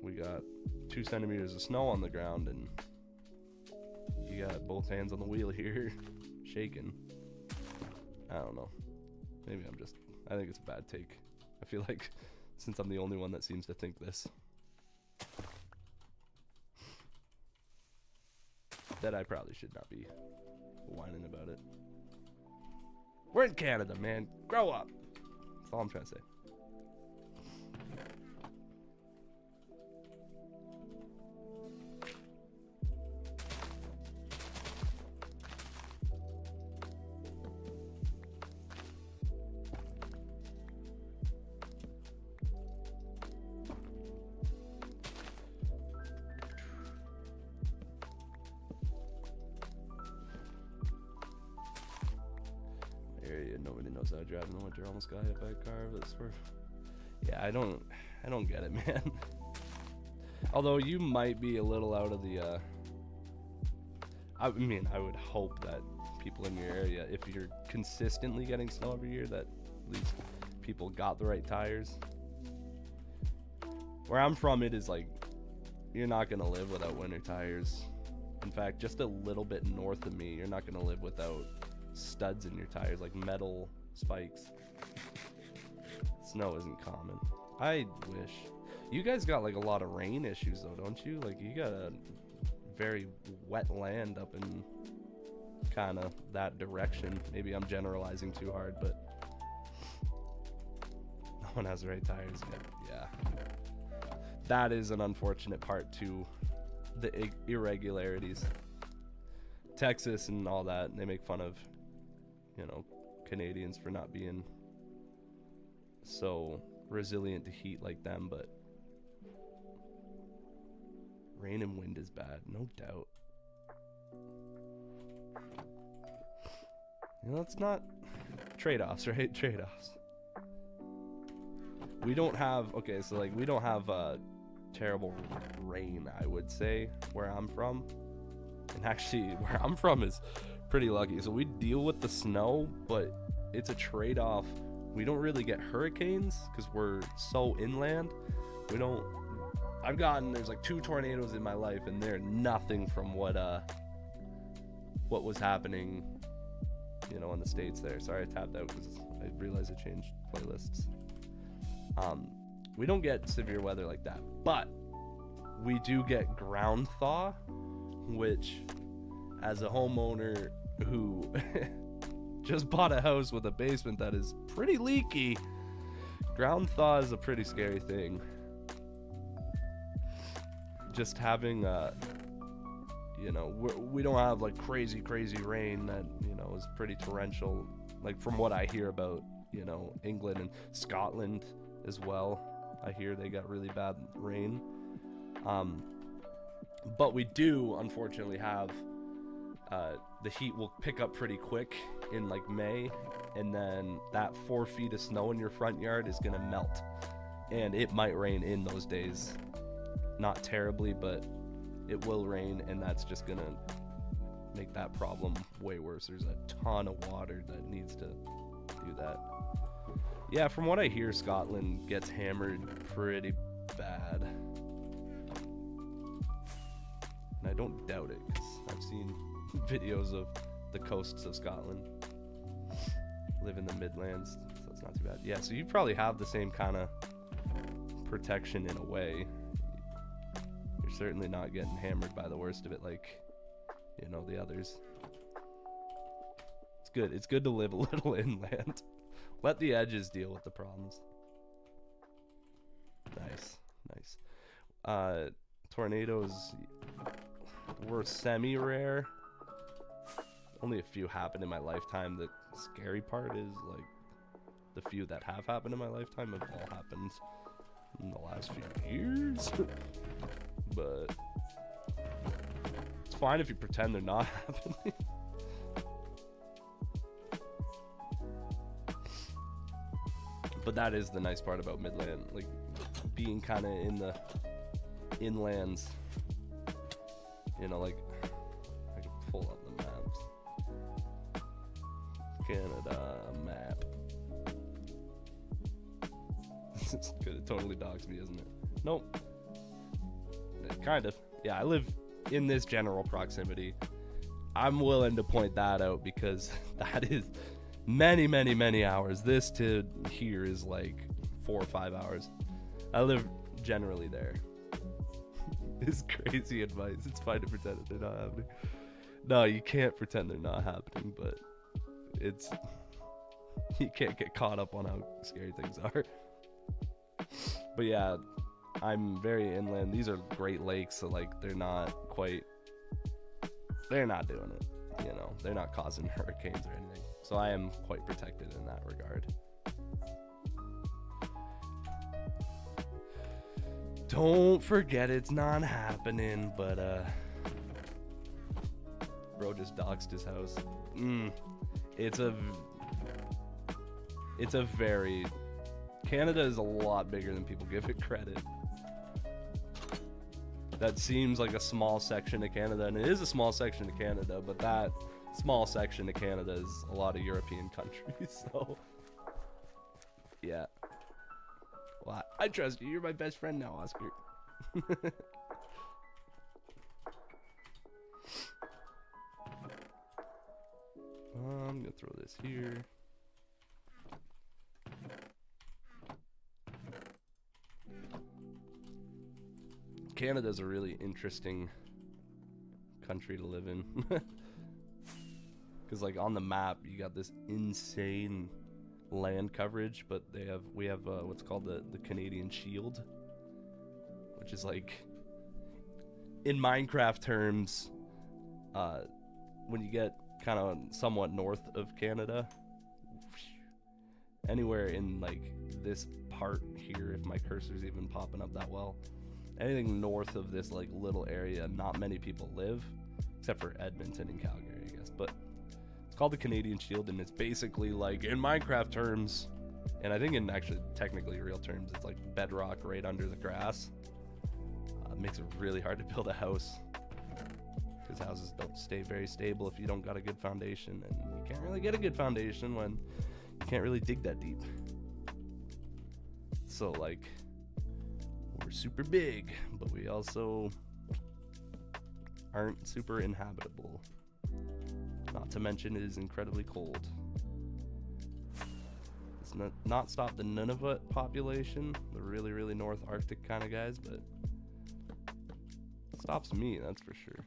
A: we got 2 centimeters of snow on the ground and you got both hands on the wheel here, shaking. I don't know. Maybe I think it's a bad take. I feel like, since I'm the only one that seems to think this, that I probably should not be whining about it. We're in Canada, man. Grow up. That's all I'm trying to say. Nobody knows how to drive in the winter. Almost got hit by a car. That's where, yeah, I don't get it, man. Although you might be a little out of the. I mean, I would hope that people in your area, if you're consistently getting snow every year, that at least people got the right tires. Where I'm from, it is like you're not gonna live without winter tires. In fact, just a little bit north of me, you're not gonna live without studs in your tires, like metal spikes. Snow isn't common. I wish. You guys got like a lot of rain issues though, don't you? Like you got a very wet land up in kind of that direction. Maybe I'm generalizing too hard, but no one has the right tires yet. Yeah. That is an unfortunate part to the irregularities. Texas and all that, they make fun of, you know, Canadians for not being so resilient to heat like them, but rain and wind is bad, no doubt. You know, it's not trade-offs, right? Trade-offs. We don't have, okay, so like we don't have terrible rain, I would say, where I'm from. And actually, where I'm from is pretty lucky. So we deal with the snow, but it's a trade-off. We don't really get hurricanes because we're so inland. There's like 2 tornadoes in my life, and they're nothing from what was happening, you know, in the States there. Sorry, I tapped out because I realized I changed playlists. We don't get severe weather like that, but we do get ground thaw, which, as a homeowner who just bought a house with a basement that is pretty leaky, ground thaw is a pretty scary thing. Just having, you know, we don't have like crazy rain that, you know, is pretty torrential. Like from what I hear about, you know, England and Scotland as well. I hear they got really bad rain. But we do unfortunately have the heat will pick up pretty quick in like May, and then that 4 feet of snow in your front yard is gonna melt, and it might rain in those days. Not terribly, but it will rain, and that's just gonna make that problem way worse. There's a ton of water that needs to do that. Yeah, from what I hear, Scotland gets hammered pretty bad. And I don't doubt it, because I've seen videos of the coasts of Scotland. Live in the Midlands, so it's not too bad. Yeah, so you probably have the same kind of protection in a way. You're certainly not getting hammered by the worst of it like, you know, the others. It's good. It's good to live a little inland. Let the edges deal with the problems. Nice. Tornadoes were semi-rare. Only a few happened in my lifetime. The scary part is, like, the few that have happened in my lifetime have all happened in the last few years. But it's fine if you pretend they're not happening. But that is the nice part about Midland, like being kind of in the inlands. You know, like I can pull up the maps. Canada map. This is good. It totally dogs me, isn't it? Nope. Kind of. Yeah, I live in this general proximity. I'm willing to point that out because that is many hours. This to here is like 4 or 5 hours. I live generally there. It's crazy advice. It's fine to pretend that they're not happening. No, you can't pretend they're not happening, but it's, you can't get caught up on how scary things are. But yeah, I'm very inland. These are Great Lakes, so like they're not doing it, you know, they're not causing hurricanes or anything. So I am quite protected in that regard. Don't forget it's not happening, but bro just doxed his house. It's a very, Canada is a lot bigger than people give it credit. That seems like a small section of Canada, and it is a small section of Canada, but that small section of Canada is a lot of European countries, so yeah. Well, I trust you. You're my best friend now, Oscar. I'm gonna throw this here. Canada's a really interesting country to live in. Because like on the map you got this insane land coverage, but we have what's called the Canadian Shield, which is like, in Minecraft terms, when you get kind of somewhat north of Canada, anywhere in like this part here, if my cursor's even popping up that well, anything north of this like little area, not many people live, except for Edmonton and Calgary, I guess. But it's called the Canadian Shield, and it's basically like, in Minecraft terms, and I think in actually technically real terms, it's like bedrock right under the grass. It makes it really hard to build a house, because houses don't stay very stable if you don't got a good foundation, and you can't really get a good foundation when you can't really dig that deep. So like, we're super big, but we also aren't super inhabitable. Not to mention it is incredibly cold. It's not stop the Nunavut population, the really North Arctic kind of guys, but Stops me, that's for sure.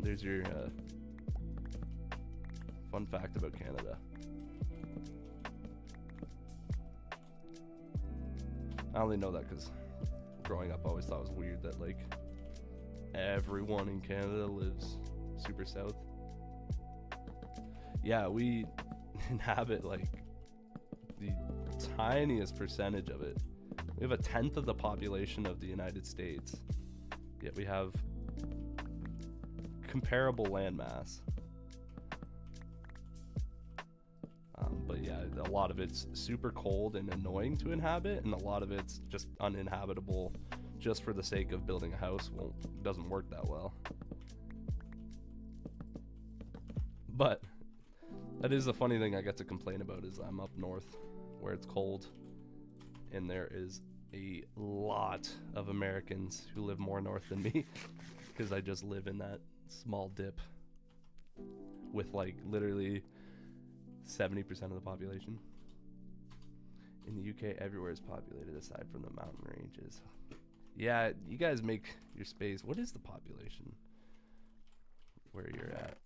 A: There's your fun fact about Canada. I only know that because growing up I always thought it was weird that like everyone in Canada lives super south. Yeah, we inhabit like the tiniest percentage of it. We have 1/10 of the population of the United States, yet we have comparable landmass. But yeah, a lot of it's super cold and annoying to inhabit, and a lot of it's just uninhabitable just for the sake of building a house. Well, it doesn't work that well. But that is a funny thing I get to complain about is I'm up north where it's cold, and there is a lot of Americans who live more north than me because I just live in that small dip with like literally 70% of the population. In the UK, everywhere is populated aside from the mountain ranges. Yeah, you guys make your space. What is the population where you're at?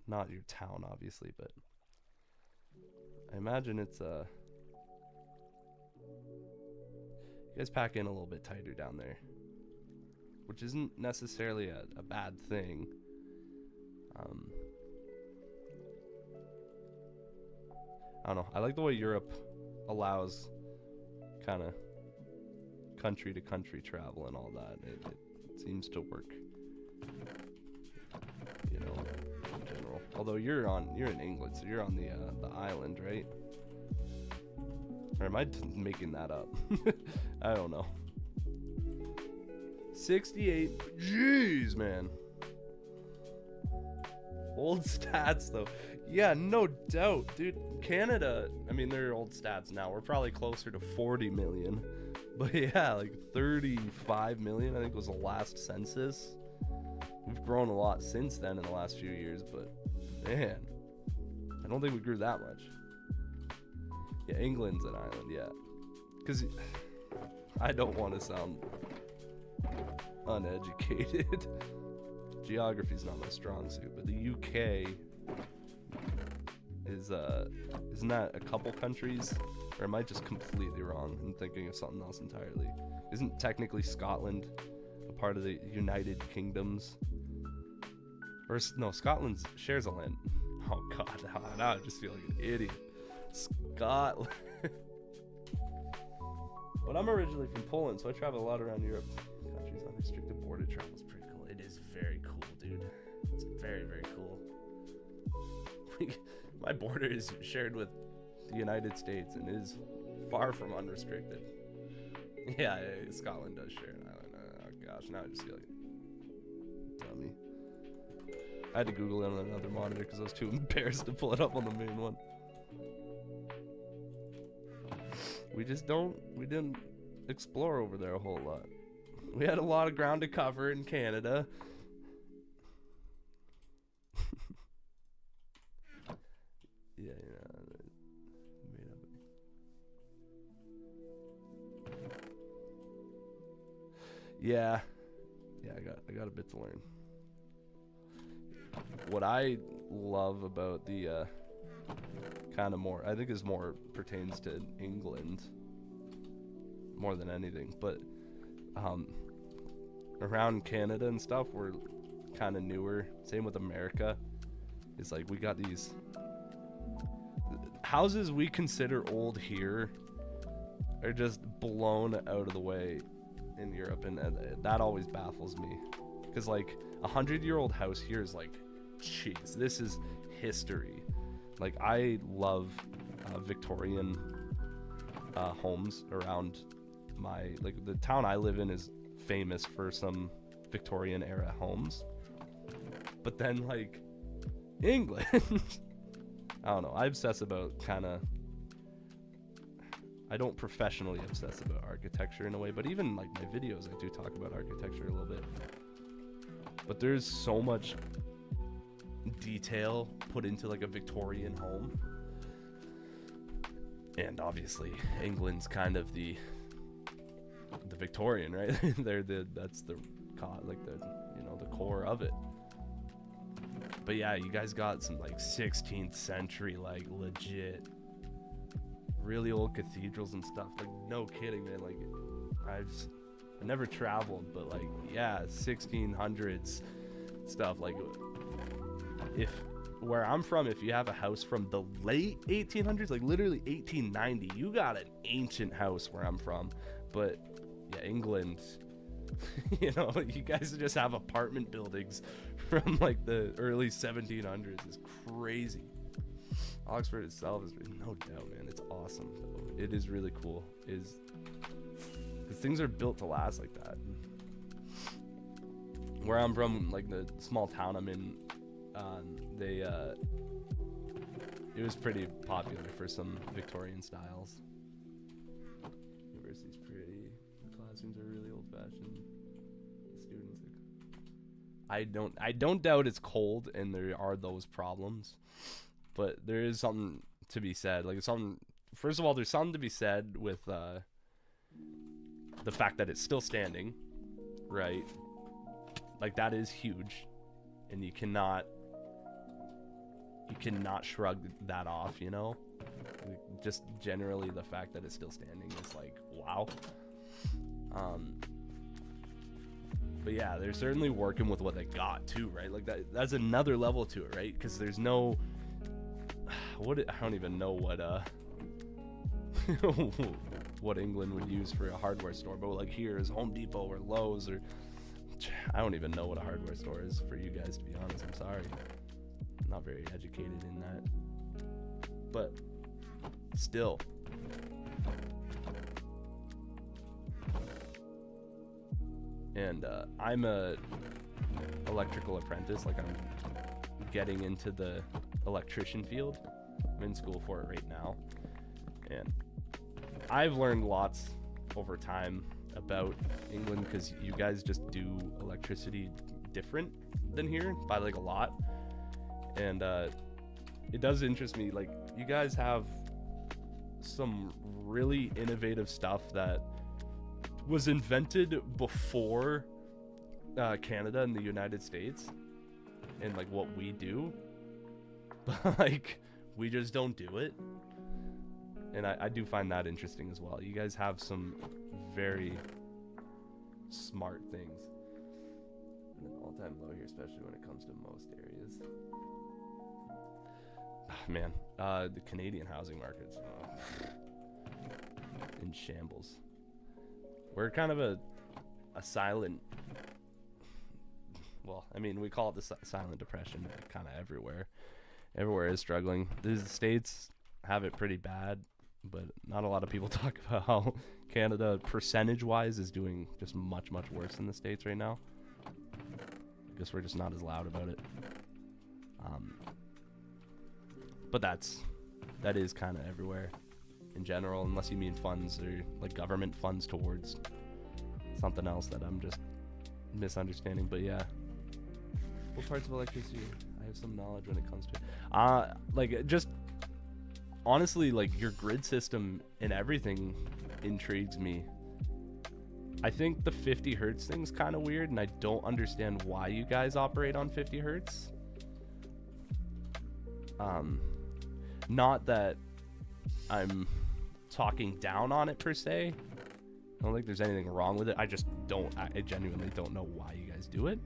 A: Not your town, obviously, but I imagine it's you guys pack in a little bit tighter down there, which isn't necessarily a bad thing. I don't know. I like the way Europe allows kind of country to country travel and all that. It seems to work, you know, in general. Although you're in England, so you're on the island, right? Or am I making that up? I don't know. 68. Jeez, man. Old stats, though. Yeah, no doubt, dude. Canada, I mean, they're old stats now. We're probably closer to 40 million. But yeah, like 35 million, I think was the last census. We've grown a lot since then in the last few years, but man, I don't think we grew that much. Yeah, England's an island, yeah. Because I don't want to sound uneducated. Geography's not my strong suit, but the UK is isn't that a couple countries, or am I just completely wrong and thinking of something else entirely? Isn't technically Scotland a part of the United Kingdoms? Or no, Scotland shares a land. Oh god, now I just feel like an idiot. Scotland. But I'm originally from Poland, so I travel a lot around Europe. Countries unrestricted border travel is pretty cool. It is very cool, dude. It's very, very cool. My border is shared with the United States and is far from unrestricted. Yeah, Scotland does share an island. Oh gosh, now I just feel like a dummy. I had to Google it on another monitor because I was too embarrassed to pull it up on the main one. We didn't explore over there a whole lot. We had a lot of ground to cover in Canada. Yeah, made up. Yeah, I got a bit to learn. What I love about the kind of more, I think is more pertains to England more than anything, but around Canada and stuff, we're kind of newer. Same with America. It's like we got these houses we consider old here are just blown out of the way in Europe, and that always baffles me, because like 100-year-old house here is like, jeez, this is history. Like I love Victorian homes around my, like the town I live in is famous for some Victorian era homes, but then like England I don't know, I obsess about I don't professionally obsess about architecture in a way, but even like my videos I do talk about architecture a little bit, but there's so much detail put into like a Victorian home, And obviously England's kind of the Victorian, right? That's the core of it. But yeah, you guys got some like 16th century, like legit really old cathedrals and stuff. Like, no kidding, man. Like, I never traveled, but like, yeah, 1600s stuff. Like, if where I'm from, if you have a house from the late 1800s, like literally 1890, you got an ancient house where I'm from. But yeah, England, you know, you guys just have apartment buildings from like the early 1700s. It's crazy. Oxford itself is, no doubt, man, it's awesome. It is really cool. Because things are built to last like that. Where I'm from, like the small town I'm in, it was pretty popular for some Victorian styles. University's pretty. The classrooms are really old-fashioned. The students I don't doubt it's cold and there are those problems, but there is something to be said. Like, first of all, there's something to be said with the fact that it's still standing, right? Like, that is huge, and you cannot shrug that off, you know? Like, just generally the fact that it's still standing is like, wow. But yeah, they're certainly working with what they got too, right? Like, that's another level to it, right? Because there's no I don't even know what what England would use for a hardware store, but like here is Home Depot or Lowe's, or I don't even know what a hardware store is for you guys, to be honest. I'm sorry, I'm not very educated in that, but still. And I'm a electrical apprentice. Like, I'm getting into the electrician field. I'm in school for it right now, and I've learned lots over time about England, because you guys just do electricity different than here by like a lot. And it does interest me. Like, you guys have some really innovative stuff that was invented before Canada and the United States, and like what we do, but like we just don't do it. And I do find that interesting as well. You guys have some very smart things. And an all-time low here, especially when it comes to most areas. Man, the Canadian housing market's in shambles. We're kind of a silent, well, I mean, we call it the silent depression, kind of everywhere. Everywhere is struggling. The States have it pretty bad, but not a lot of people talk about how Canada, percentage-wise, is doing just much, much worse than the States right now. I guess we're just not as loud about it. But that is kind of everywhere in general, unless you mean funds or like government funds towards something else that I'm just misunderstanding. But yeah, what parts of electricity? I have some knowledge when it comes to it. Like, just honestly, like, your grid system and everything intrigues me. I think the 50 hertz thing's kind of weird, and I don't understand why you guys operate on 50 hertz. Not that I'm talking down on it per se. I don't think there's anything wrong with it. I genuinely don't know why you guys do it.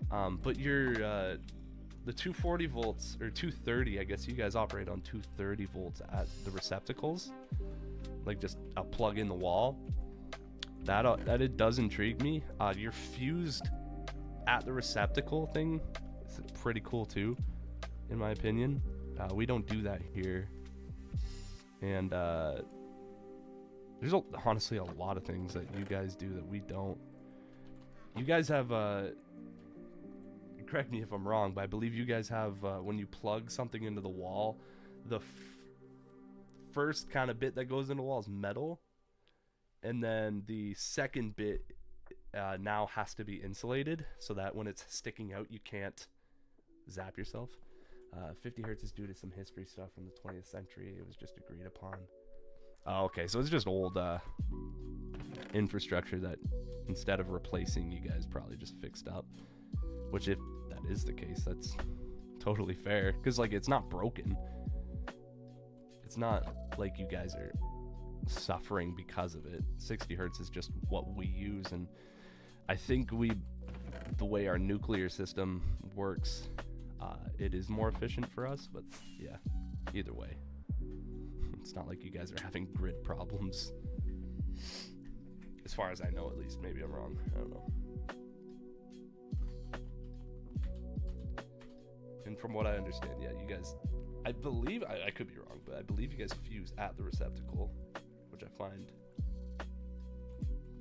A: But your the 240 volts or 230, I guess you guys operate on 230 volts at the receptacles, like just a plug in the wall. That it does intrigue me. Your fused at the receptacle thing is pretty cool too, in my opinion. We don't do that here. And there's honestly a lot of things that you guys do that we don't. You guys have, correct me if I'm wrong, but I believe you guys have, when you plug something into the wall, the first kind of bit that goes into the wall is metal. And then the second bit now has to be insulated so that when it's sticking out, you can't zap yourself. 50 hertz is due to some history stuff from the 20th century. It was just agreed upon. Oh, okay, so it's just old infrastructure that instead of replacing, you guys probably just fixed up. Which, if that is the case, that's totally fair. Because, like, it's not broken. It's not like you guys are suffering because of it. 60 hertz is just what we use, and I think the way our nuclear system works, it is more efficient for us, but yeah, either way. It's not like you guys are having grid problems. As far as I know, at least. Maybe I'm wrong. I don't know. And from what I understand, yeah, you guys, I believe, I could be wrong, but I believe you guys fuse at the receptacle, which I find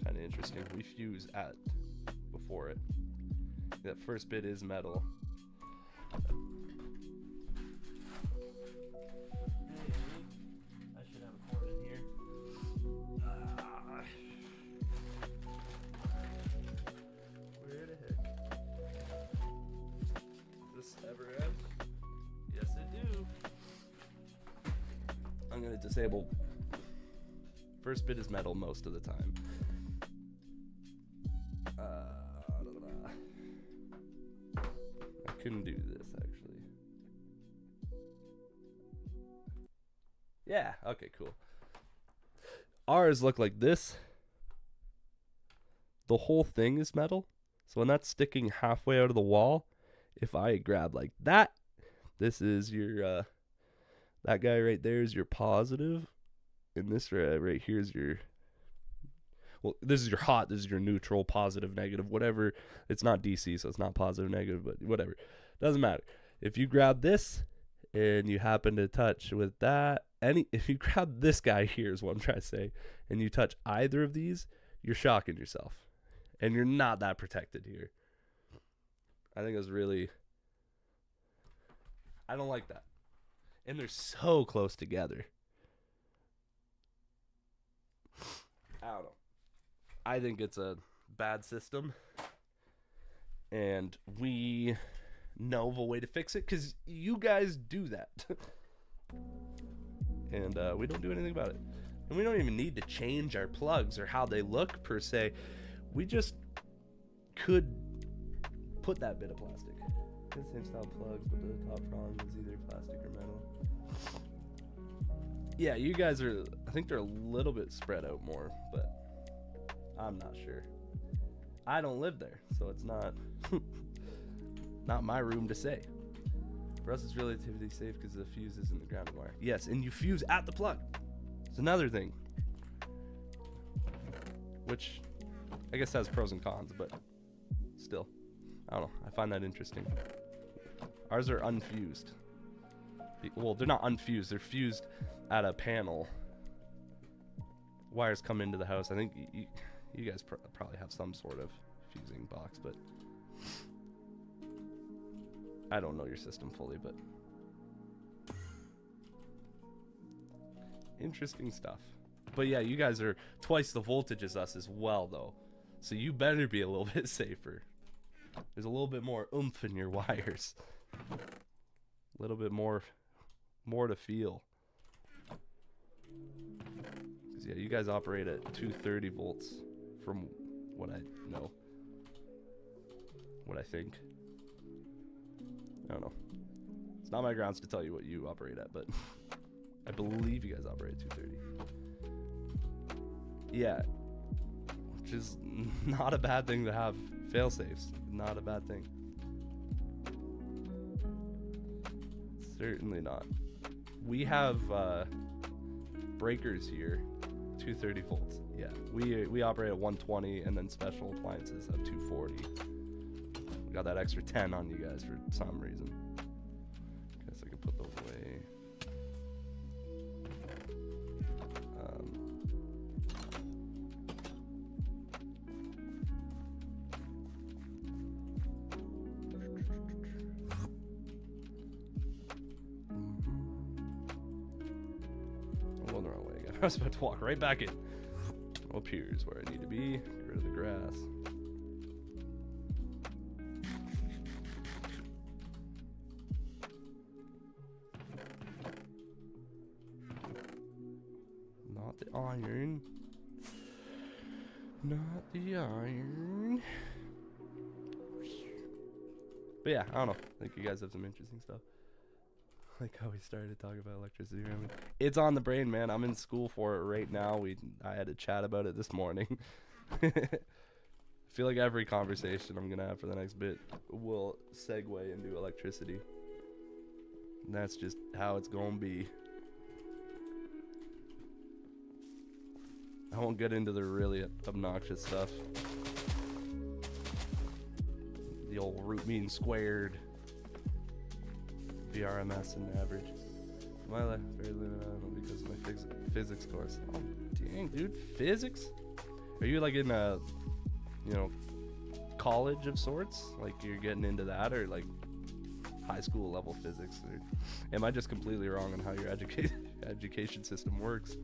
A: kind of interesting. We fuse at before it. That first bit is metal. I should have a cord in here. Where the heck? Does this ever end? Yes, it do. I'm gonna disable. First bit is metal most of the time. I couldn't do this actually. Yeah, okay, cool. Ours look like this. The whole thing is metal. So when that's sticking halfway out of the wall, if I grab like that, this is your, that guy right there is your positive. And this right here is your, well, this is your hot, this is your neutral, positive, negative, whatever. It's not DC, so it's not positive, negative, but whatever. Doesn't matter. If you grab this and you happen to touch with that, if you grab this guy here is what I'm trying to say, and you touch either of these, you're shocking yourself. And you're not that protected here. I think it's really, I don't like that. And they're so close together. I don't know. I think it's a bad system, and we know of a way to fix it because you guys do that. And we don't do anything about it. And we don't even need to change our plugs or how they look per se. We just could put that bit of plastic. The same style plugs, but the top prong is either plastic or metal. Yeah, you guys are, I think they're a little bit spread out more, but I'm not sure. I don't live there, so it's not not my room to say. For us, it's relatively safe because the fuse is in the grounding wire. Yes, and you fuse at the plug. It's another thing. Which, I guess has pros and cons, but still. I don't know. I find that interesting. Ours are unfused. Well, they're not unfused. They're fused at a panel. Wires come into the house. I think you guys probably have some sort of fusing box, but I don't know your system fully, but interesting stuff. But yeah, you guys are twice the voltage as us as well, though. So you better be a little bit safer. There's a little bit more oomph in your wires. A little bit more to feel. Because yeah, you guys operate at 230 volts from what I know. What I think. I don't know. It's not my grounds to tell you what you operate at, but I believe you guys operate at 230. Yeah. Which is not a bad thing to have. Fail-safes. Not a bad thing. Certainly not. We have breakers here, 230 volts. Yeah, we operate at 120, and then special appliances have 240. We got that extra 10 on you guys for some reason. Guess I can put those away. I'm going the wrong way again. I was about to walk right back in. Up here is where I need to be. Get rid of the grass. Not the iron. Not the iron. But yeah, I don't know. I think you guys have some interesting stuff. Like how we started talking about electricity. I mean, it's on the brain, man. I'm in school for it right now. I had a chat about it this morning. I feel like every conversation I'm gonna have for the next bit will segue into electricity. And that's just how it's gonna be. I won't get into the really obnoxious stuff. The old root mean squared. VRMS and average. My life very limited because of my physics course. Oh dang, dude, physics? Are you like in a, you know, college of sorts? Like you're getting into that, or like high school level physics? Or am I just completely wrong on how your education system works?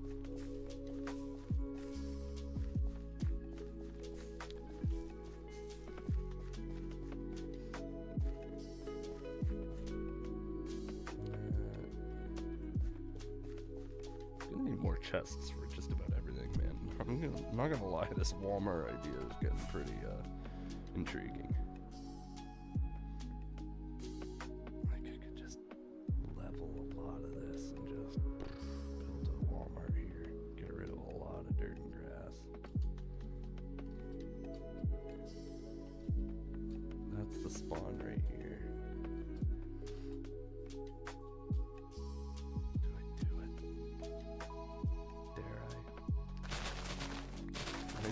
A: Chests for just about everything, man. I'm not gonna lie, this Walmart idea is getting pretty intriguing. Like I could just level a lot of this and just build a Walmart here, get rid of a lot of dirt and grass. That's the spawn right here.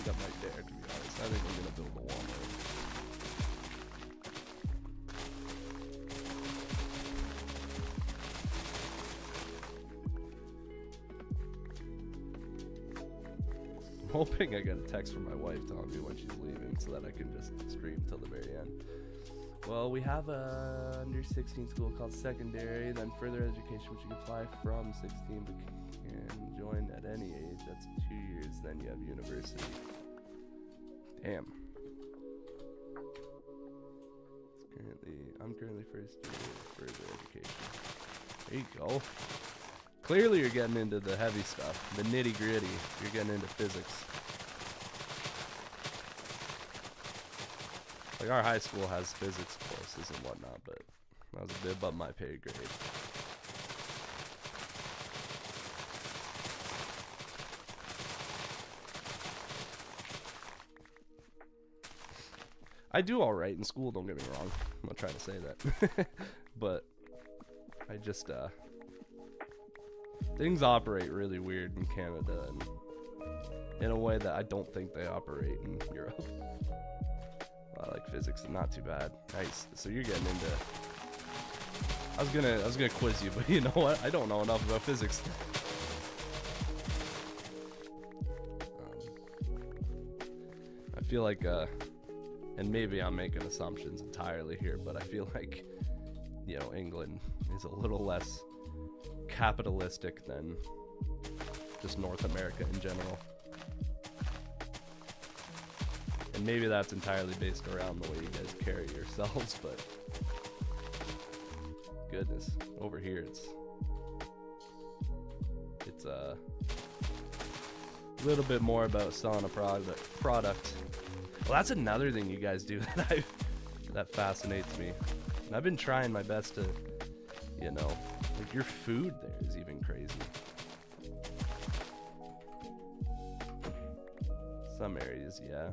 A: I might dare, to be honest. I think I'm gonna build a Walmart. I'm hoping I get a text from my wife telling me when she's leaving so that I can just stream till the very end. Well, we have a under 16 school called secondary, then further education, which you can apply from 16 but can join at any age. That's 2 years, then you have university. Damn. I'm currently first year further education. There you go. Clearly you're getting into the heavy stuff, the nitty gritty. You're getting into physics. Like our high school has physics courses and whatnot, but that was a bit above my pay grade. I do all right in school, don't get me wrong. I'm not trying to say that. But I just, things operate really weird in Canada and in a way that I don't think they operate in Europe. I like physics, not too bad. Nice. So you're getting into, I was gonna quiz you, but you know what? I don't know enough about physics. I feel like, and maybe I'm making assumptions entirely here, but I feel like, you know, England is a little less capitalistic than just North America in general. And maybe that's entirely based around the way you guys carry yourselves, but goodness, over here it's a little bit more about selling a product. Well, that's another thing you guys do that fascinates me. And I've been trying my best to, you know, like your food there is even crazy. Some areas, yeah.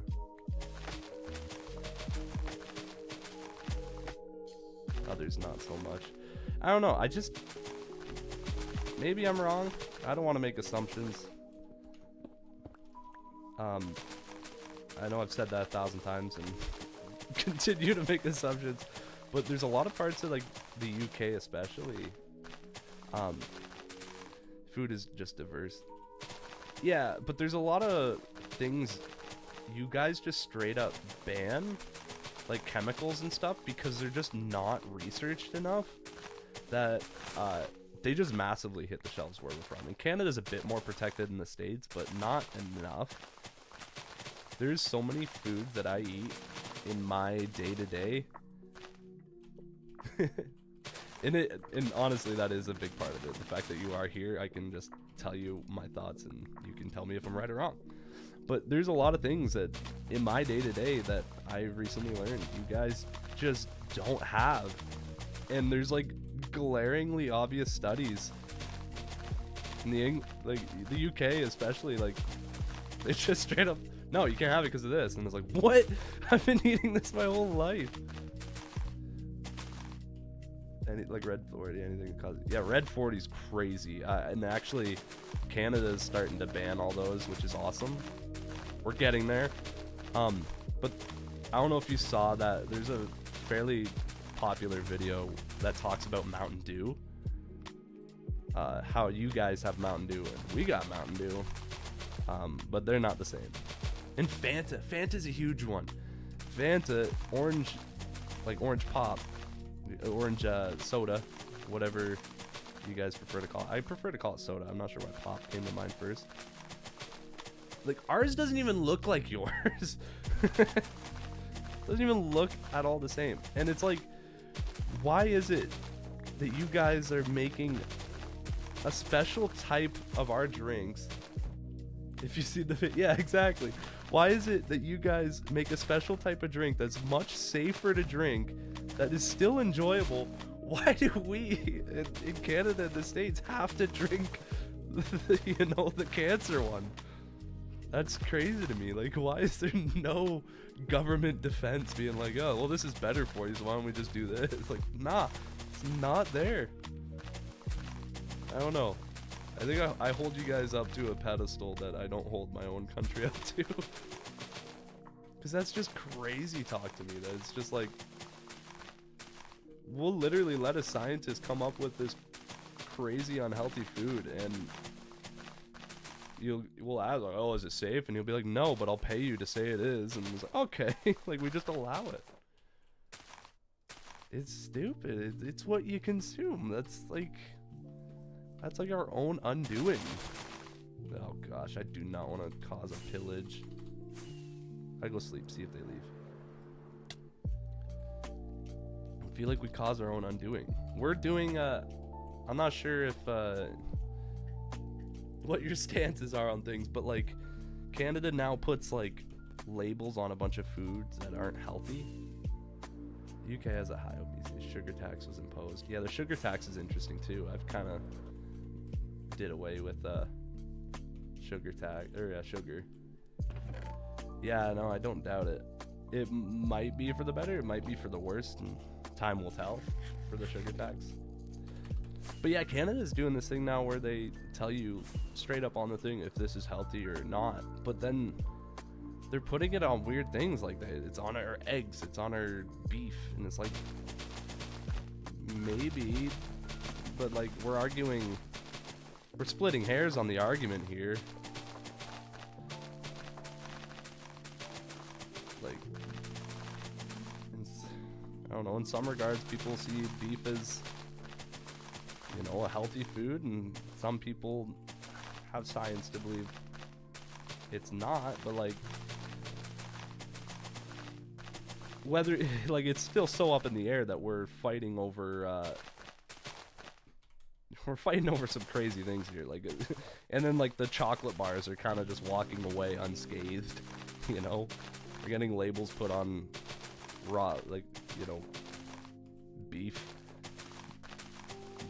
A: Others not so much. I don't know, maybe I'm wrong. I don't want to make assumptions. I know I've said that 1,000 times and continue to make assumptions, but there's a lot of parts of like the UK especially, food is just diverse. Yeah, but there's a lot of things you guys just straight up ban, like chemicals and stuff, because they're just not researched enough that they just massively hit the shelves where we're from. And Canada's a bit more protected than the States, but not enough. There's so many foods that I eat in my day-to-day And honestly, that is a big part of it. The fact that you are here, I can just tell you my thoughts, and you can tell me if I'm right or wrong. But there's a lot of things that in my day-to-day that I recently learned you guys just don't have. And there's like glaringly obvious studies in the UK especially, like they just straight up, no, you can't have it because of this. And it's like, what? I've been eating this my whole life. And like red 40, anything that causes, yeah, red 40 is crazy. And actually Canada is starting to ban all those, which is awesome. We're getting there. But I don't know if you saw that there's a fairly popular video that talks about Mountain Dew, how you guys have Mountain Dew and we got Mountain Dew, but they're not the same. And Fanta's a huge one. Fanta, orange, like orange pop, orange soda, whatever you guys prefer to call it. I prefer to call it soda. I'm not sure why pop came to mind first. Like, ours doesn't even look like yours. Doesn't even look at all the same. And it's like, why is it that you guys are making a special type of our drinks? If you see the yeah, exactly. Why is it that you guys make a special type of drink that's much safer to drink, that is still enjoyable? Why do we in Canada and the States have to drink the cancer one? That's crazy to me. Like, why is there no government defense being like, oh, well, this is better for you, so why don't we just do this? It's like, nah, it's not there. I don't know. I think I hold you guys up to a pedestal that I don't hold my own country up to. Because that's just crazy talk to me. That it's just like, we'll literally let a scientist come up with this crazy unhealthy food, and we'll ask, like, oh, is it safe? And he'll be like, no, but I'll pay you to say it is. And he's like, okay. Like, we just allow it. It's stupid. It's what you consume. That's like our own undoing. Oh gosh, I do not want to cause a pillage. I go sleep, see if they leave. I feel like we cause our own undoing. We're doing I'm not sure if what your stances are on things, but like Canada now puts like labels on a bunch of foods that aren't healthy. The UK has a high obesity. Sugar tax was imposed. Yeah, the sugar tax is interesting too. I've kind of did away with sugar tax, or sugar. Yeah, no, I don't doubt it. It might be for the better, it might be for the worst, and time will tell for the sugar tax. But yeah, Canada's doing this thing now where they tell you straight up on the thing if this is healthy or not. But then they're putting it on weird things like that. It's on our eggs, it's on our beef, and it's like, maybe, but like we're splitting hairs on the argument here. Like, I don't know, in some regards people see beef as, you know, a healthy food, and some people have science to believe it's not. But like, whether like, it's still so up in the air that we're fighting over some crazy things here. Like, and then like the chocolate bars are kind of just walking away unscathed, you know. We're getting labels put on raw, like, you know, beef,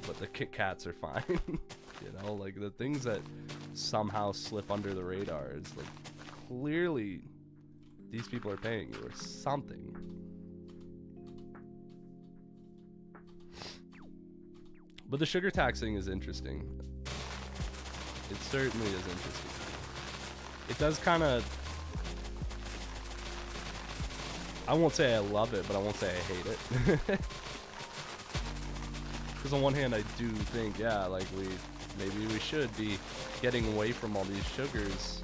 A: but the Kit Kats are fine. You know, like the things that somehow slip under the radar is like, clearly these people are paying you or something. But the sugar taxing is interesting. It certainly is interesting. It does kind of, I won't say I love it, but I won't say I hate it. Because on one hand, I do think, yeah, like maybe we should be getting away from all these sugars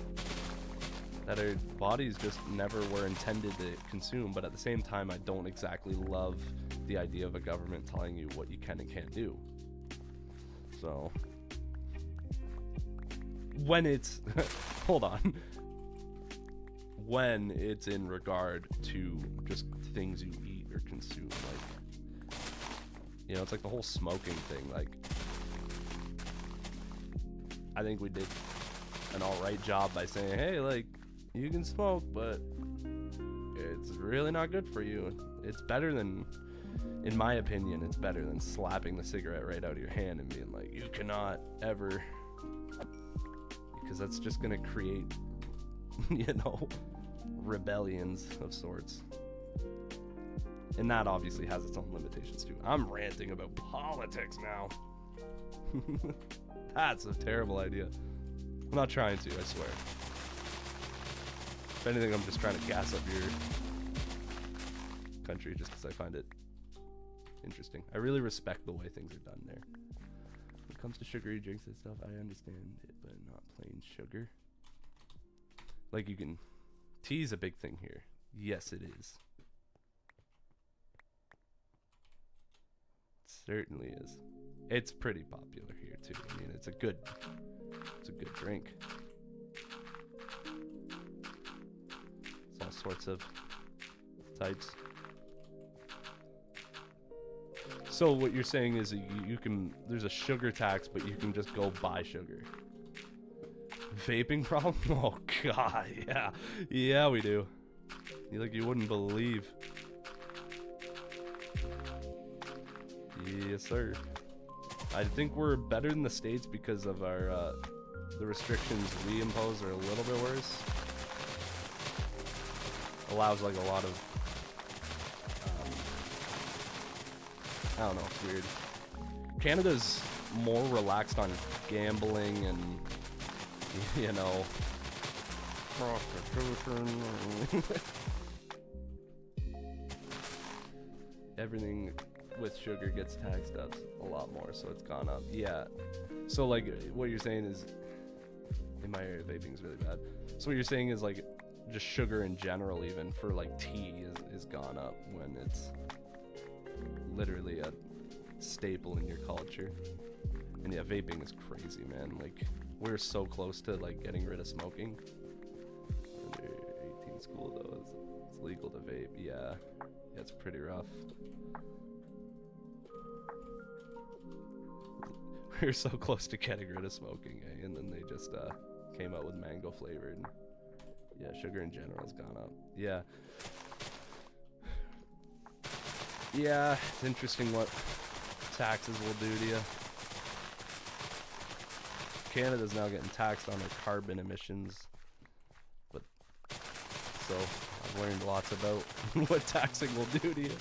A: that our bodies just never were intended to consume. But at the same time, I don't exactly love the idea of a government telling you what you can and can't do. So when it's hold on, when it's in regard to just things you eat or consume, like You know, it's like the whole smoking thing. Like, I think we did an alright job by saying, hey, like, you can smoke, but it's really not good for you. It's better than, in my opinion, it's better than slapping the cigarette right out of your hand and being like, you cannot ever, because that's just gonna create, you know, rebellions of sorts. And that obviously has its own limitations too. I'm ranting about politics now. That's a terrible idea. I'm not trying to, I swear. If anything, I'm just trying to gas up your country just because I find it interesting. I really respect the way things are done there. When it comes to sugary drinks and stuff, I understand it, but not plain sugar. Like, you can... Tea's a big thing here. Yes, it is. It certainly is. It's pretty popular here too. I mean, it's a good drink. It's all sorts of types. So what you're saying is you can, there's a sugar tax, but you can just go buy sugar. Vaping problem? Oh god, yeah. Yeah, we do. You wouldn't believe. Yes, sir. I think we're better than the States because of our, the restrictions we impose are a little bit worse. Allows like a lot of, I don't know, it's weird. Canada's more relaxed on gambling and, you know, prostitution. Everything with sugar gets taxed up a lot more, so it's gone up. Yeah. So like what you're saying is, in my area vaping is really bad. So what you're saying is like just sugar in general, even for like tea, is gone up when it's literally a staple in your culture. And yeah, vaping is crazy, man. Like, we're so close to like getting rid of smoking. Under 18 school though, it's legal to vape. Yeah, it's pretty rough. We're so close to getting rid of smoking, eh? And then they just came out with mango flavored. And yeah, sugar in general has gone up. Yeah. Yeah, it's interesting what taxes will do to you. Canada's now getting taxed on their carbon emissions. But so I've learned lots about what taxing will do to you.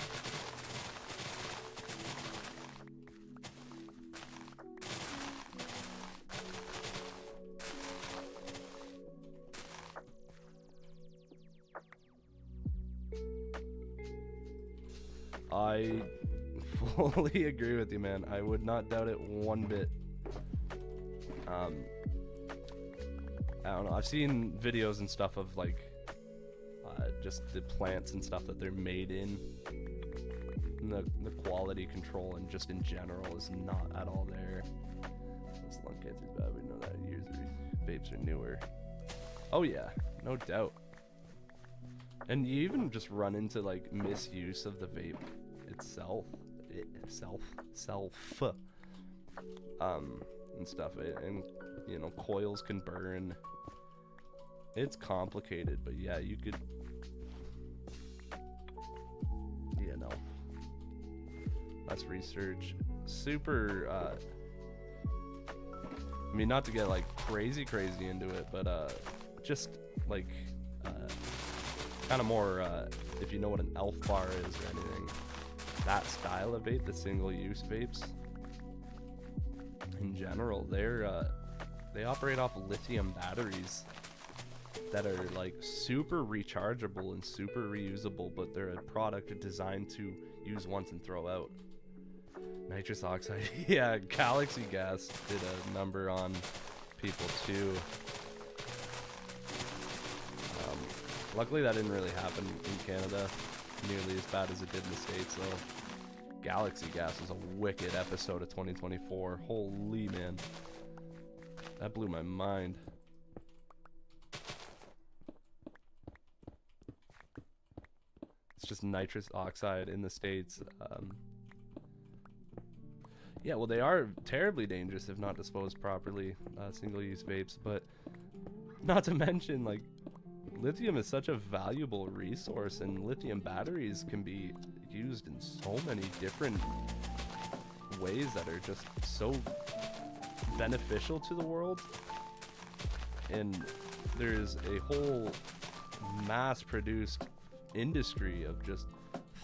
A: I fully agree with you, man. I would not doubt it one bit. I don't know. I've seen videos and stuff of like just the plants and stuff that they're made in. And the quality control and just in general is not at all there. Lung cancer's bad. We know that years of vapes are newer. Oh yeah, no doubt. And you even just run into like misuse of the vape itself, and stuff. And you know, coils can burn. It's complicated, but yeah, you could, you know, that's research. Super. I mean, not to get like crazy into it, but just like kind of more if you know what an elf bar is or anything, that style of vape, the single-use vapes in general, they operate off lithium batteries that are like super rechargeable and super reusable, but they're a product designed to use once and throw out. Nitrous oxide. Yeah, Galaxy Gas did a number on people too. Luckily that didn't really happen in Canada nearly as bad as it did in the States, though. Galaxy Gas was a wicked episode of 2024. Holy man. That blew my mind. It's just nitrous oxide in the States. Yeah, well, they are terribly dangerous if not disposed properly, single-use vapes, but not to mention, like, lithium is such a valuable resource, and lithium batteries can be used in so many different ways that are just so beneficial to the world. And there's a whole mass-produced industry of just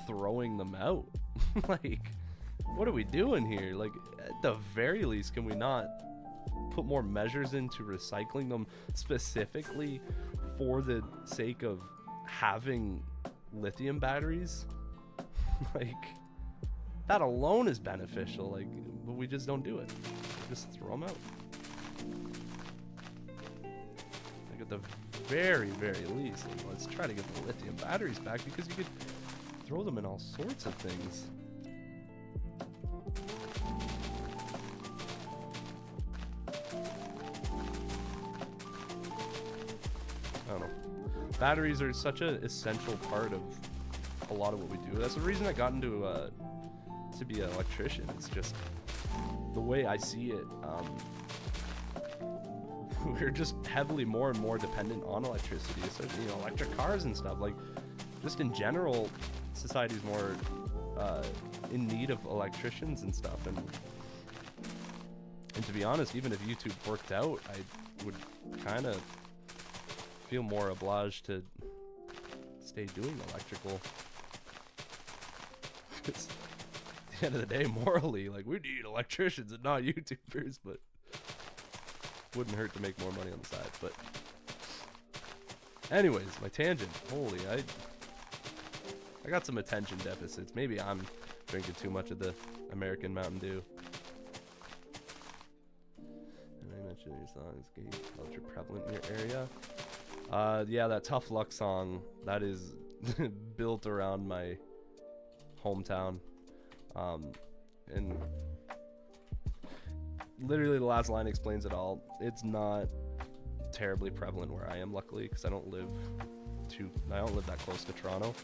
A: throwing them out. Like, what are we doing here? Like, at the very least, can we not put more measures into recycling them specifically for the sake of having lithium batteries? Like, that alone is beneficial, like, but we just don't do it. We just throw them out. Like, at the very, very least, let's try to get the lithium batteries back, because you could throw them in all sorts of things. I don't know. Batteries are such an essential part of a lot of what we do. That's the reason I got into to be an electrician. It's just the way I see it. We're just heavily more and more dependent on electricity, especially, you know, electric cars and stuff. Like, just in general, society's more in need of electricians and stuff. And to be honest, even if YouTube worked out, I would kind of feel more obliged to stay doing electrical. Because at the end of the day, morally, like, we need electricians and not YouTubers, but wouldn't hurt to make more money on the side. But anyways, my tangent. Holy, I got some attention deficits. Maybe I'm drinking too much of the American Mountain Dew. And I mentioned your songs, gay culture prevalent in your area. Yeah, that Tough Luck song, that is built around my hometown. And literally the last line explains it all. It's not terribly prevalent where I am, luckily, because I don't live that close to Toronto.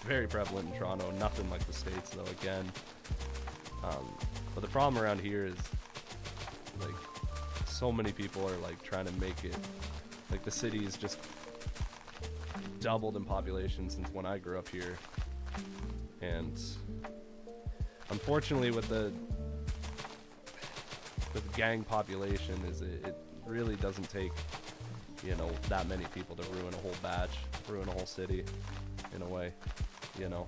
A: Very prevalent in Toronto, nothing like the States though, again. But the problem around here is, like, so many people are like trying to make it, like, the city is just doubled in population since when I grew up here. And unfortunately with the gang population, is it really doesn't take, you know, that many people to ruin a whole batch, ruin a whole city in a way, you know.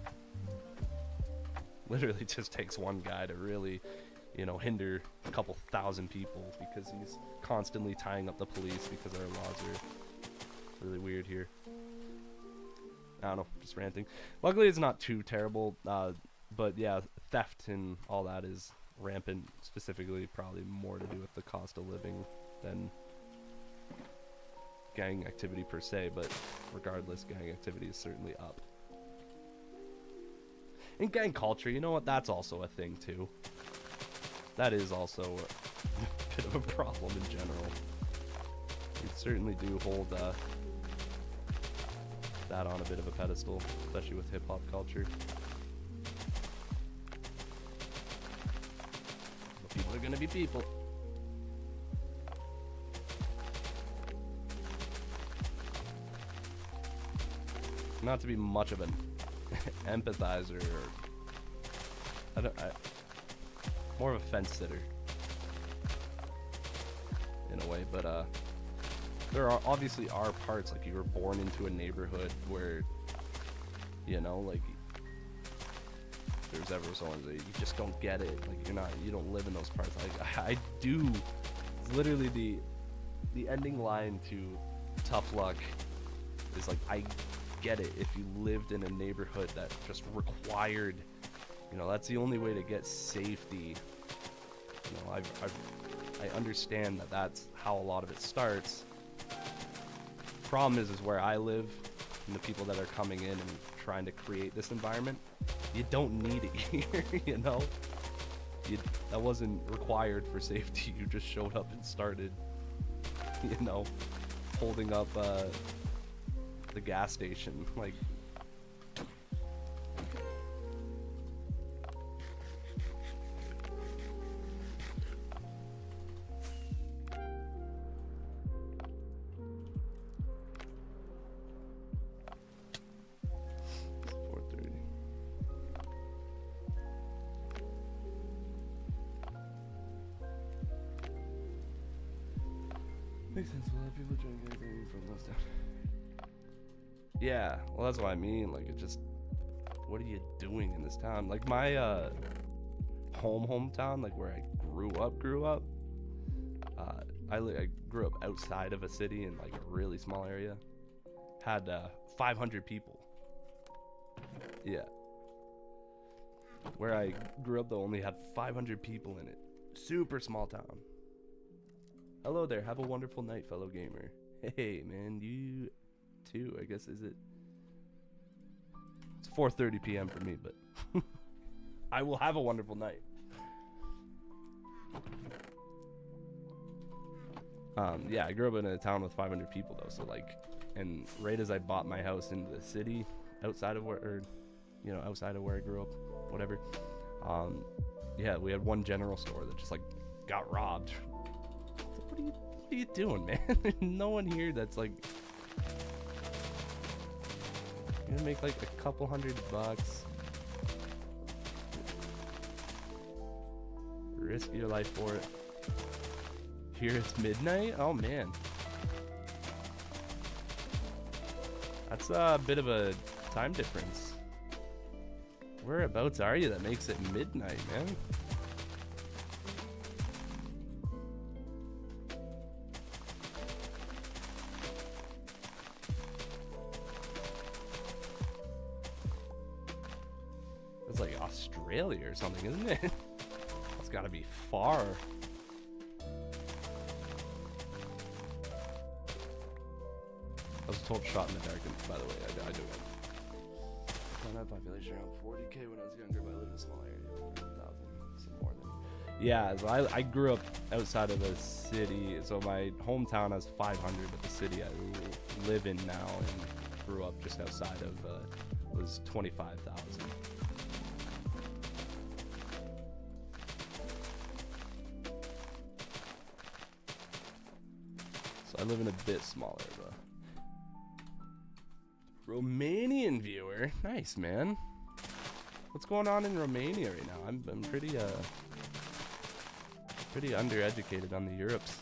A: Literally just takes one guy to really, you know, hinder a couple thousand people, because he's constantly tying up the police because our laws are really weird here. I don't know, just ranting. Luckily it's not too terrible, but yeah, theft and all that is rampant, specifically probably more to do with the cost of living than gang activity per se, but regardless, gang activity is certainly up. And gang culture, you know what, that's also a thing too. That is also a bit of a problem in general. We certainly do hold that on a bit of a pedestal, especially with hip-hop culture. But people are gonna be people. Not to be much of an empathizer, or more of a fence sitter in a way, but there are obviously parts, like, you were born into a neighborhood where, you know, like, if there's ever someone that you just don't get it, like, you don't live in those parts. I do. It's literally the ending line to Tough Luck is like, I get it if you lived in a neighborhood that just required, you know, that's the only way to get safety. You know, I understand that that's how a lot of it starts. Problem is where I live, and the people that are coming in and trying to create this environment, you don't need it here. You know, that wasn't required for safety. You just showed up and started, you know, holding up the gas station. Like, Makes sense. A lot of people try to get everything from those down. Yeah, well, that's what I mean. Like, it just, what are you doing in this town? Like, my hometown, like where I grew up. I grew up outside of a city in like a really small area. Had 500 people. Yeah. Where I grew up, though, only had 500 people in it. Super small town. Hello there. Have a wonderful night, fellow gamer. Hey, man, you too, I guess, is it? It's 4:30 p.m. for me, but I will have a wonderful night. Yeah, I grew up in a town with 500 people, though, so like, and right as I bought my house into the city, outside of where I grew up, whatever, yeah, we had one general store that just like got robbed. So what are you doing, man? There's no one here that's like gonna make like a couple $100. Risk your life for it. Here it's midnight? Oh man. That's a bit of a time difference. Whereabouts are you that makes it midnight, man? It's like Australia or something, isn't it? It's gotta be far. I was told shot in the dark, by the way, I do it. I had population around 40k when I was younger, but I lived in a small area, 1,000, some more than. Yeah, so I grew up outside of the city, so my hometown has 500, but the city I live in now and grew up just outside of was 25,000. So I live in a bit smaller, though. Romanian viewer, nice, man. What's going on in Romania right now? I'm pretty undereducated on the Europes.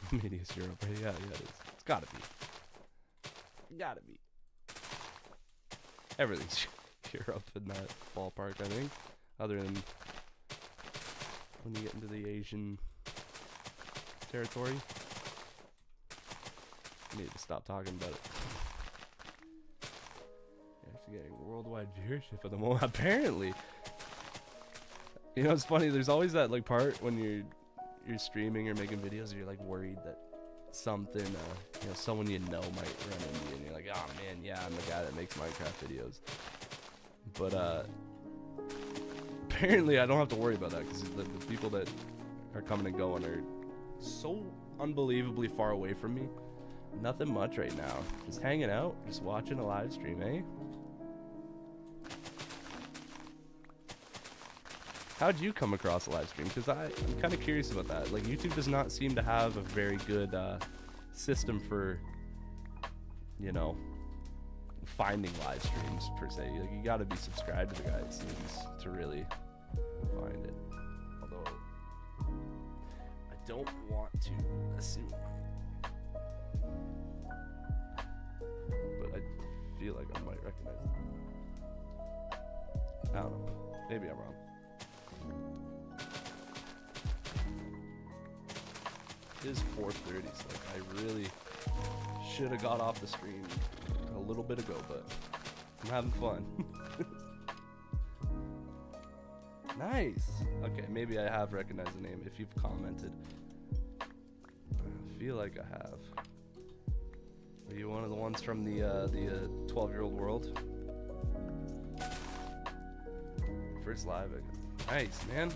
A: Romania's Europe, right? Yeah, it is. It's gotta be. Everything's Europe in that ballpark, I think. Other than when you get into the Asian territory. I need to stop talking about it. You're actually getting worldwide viewership at the moment, apparently. You know, it's funny, there's always that like part when you're streaming or making videos and you're like worried that something, someone you know might run into you and you're like, oh man, yeah, I'm the guy that makes Minecraft videos. But apparently I don't have to worry about that because the people that are coming and going are so unbelievably far away from me. Nothing much right now. Just hanging out, just watching a live stream, eh? How'd you come across a live stream? Because I'm kind of curious about that. Like, YouTube does not seem to have a very good system for, finding live streams, per se. Like, you gotta be subscribed to the guy, it seems, to really find it. Although, I don't want to assume. But I feel like I might recognize it. I don't know. Maybe I'm wrong. It is 4:30, so like, I really should have got off the stream a little bit ago, but I'm having fun. Nice. Okay, maybe I have recognized the name if you've commented. I feel like I have. Are you one of the ones from the 12-year-old world? First live. Nice, man.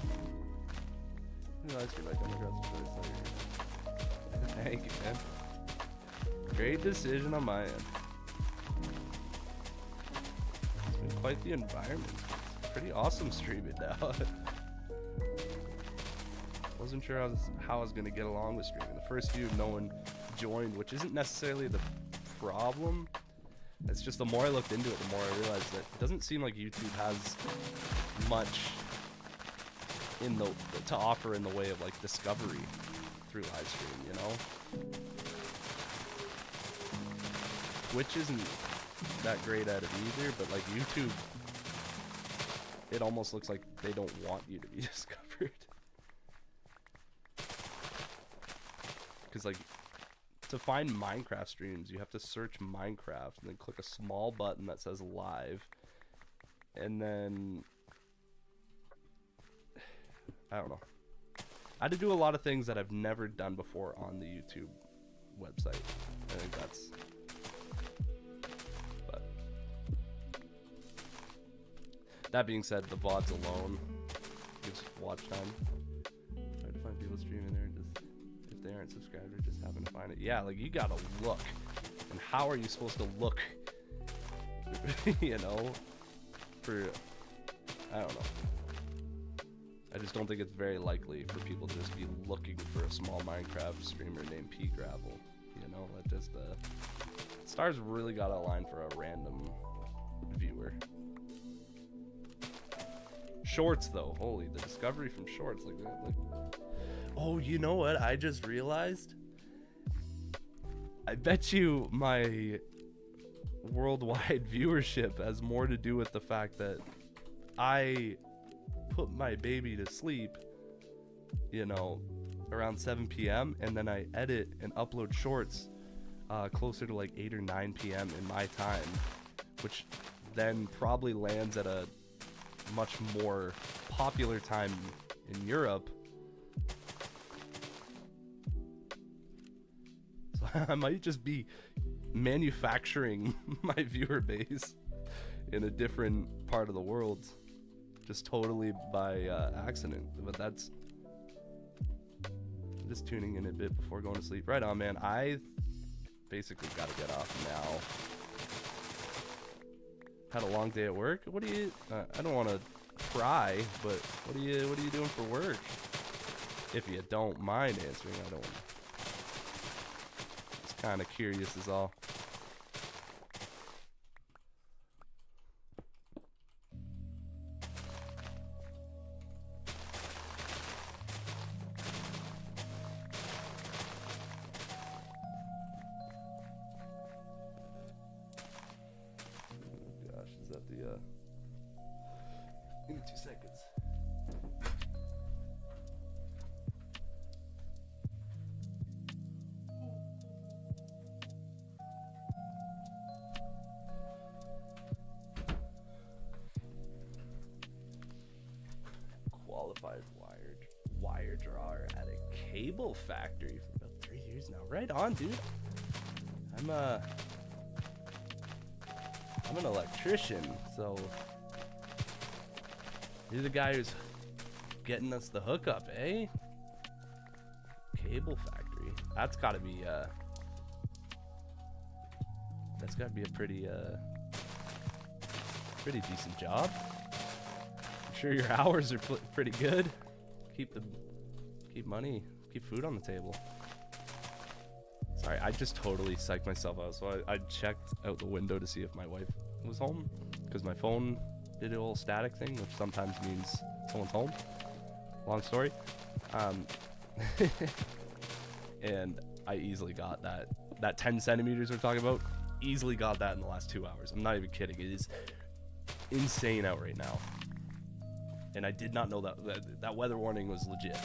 A: Thank you, man. Great decision on my end. It's been quite the environment. It's pretty awesome streaming now. Wasn't sure how I was gonna get along with streaming. The first few, no one joined, which isn't necessarily the problem. It's just the more I looked into it, the more I realized that it doesn't seem like YouTube has much in the to offer in the way of like discovery through live stream, you know? Twitch isn't that great at it either, but like YouTube, it almost looks like they don't want you to be discovered. Because like, to find Minecraft streams, you have to search Minecraft and then click a small button that says live. And then, I don't know. I had to do a lot of things that I've never done before on the YouTube website. I think that's, but that being said, the VODs alone gives watch time. Try to find people streaming there and just, if they aren't subscribed, or just happen to find it. Yeah, like you gotta look. And how are you supposed to look, you know, for, I don't know. I just don't think it's very likely for people to just be looking for a small Minecraft streamer named Pea Gravel. You know, that just, stars really gotta align for a random viewer. Shorts though, holy, the discovery from shorts, like, oh, you know what I just realized? I bet you my worldwide viewership has more to do with the fact that I put my baby to sleep, you know, around 7 p.m. and then I edit and upload shorts closer to like 8 or 9 p.m. in my time, which then probably lands at a much more popular time in Europe. So I might just be manufacturing my viewer base in a different part of the world, just totally by accident. But that's just tuning in a bit before going to sleep. Right on, man. I basically got to get off now. Had a long day at work. What do you? I don't want to pry, but what are you doing for work? If you don't mind answering, I don't. Just kind of curious is all. Give me 2 seconds. Qualified wire drawer at a cable factory for about 3 years now. Right on, dude. I'm an electrician, so you're the guy who's getting us the hookup, eh? Cable factory. That's gotta be a pretty decent job. I'm sure your hours are pretty good. Keep money, keep food on the table. Sorry, I just totally psyched myself out. So I checked out the window to see if my wife was home, because my phone did a little static thing, which sometimes means someone's home. Long story. And I easily got that 10 centimeters we're talking about, easily got that in the last 2 hours. I'm not even kidding. It is insane out right now. And I did not know that weather warning was legit.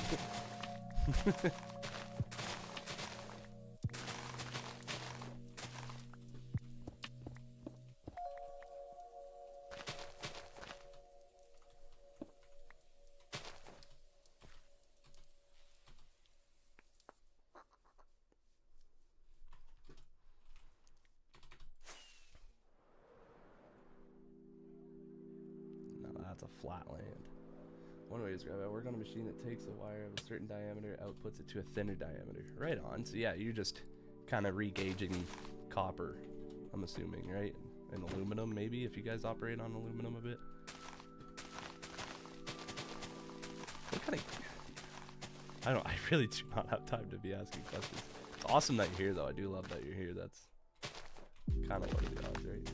A: That's a flat land. One way is grab it. Work on a machine that takes a wire of a certain diameter, outputs it to a thinner diameter. Right on. So yeah, you're just kind of re-gauging copper, I'm assuming, right? And aluminum, maybe, if you guys operate on aluminum a bit. What kind of... I don't know. I really do not have time to be asking questions. It's awesome that you're here, though. I do love that you're here. That's kind of what are the odds, right?